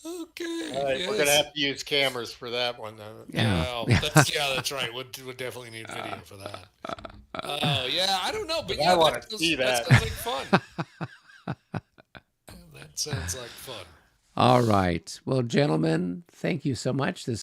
Speaker 1: Okay.
Speaker 3: All right, we're gonna
Speaker 1: Yes.
Speaker 3: have to use cameras for that one.
Speaker 2: Yeah,
Speaker 1: Yeah. That's right. We'll definitely need video for that. Oh yeah. I don't know, but
Speaker 3: 'Cause I
Speaker 1: yeah,
Speaker 3: want to see
Speaker 1: that
Speaker 3: that.
Speaker 1: sounds like fun. That sounds like fun.
Speaker 2: All right. Well, gentlemen, thank you so much. This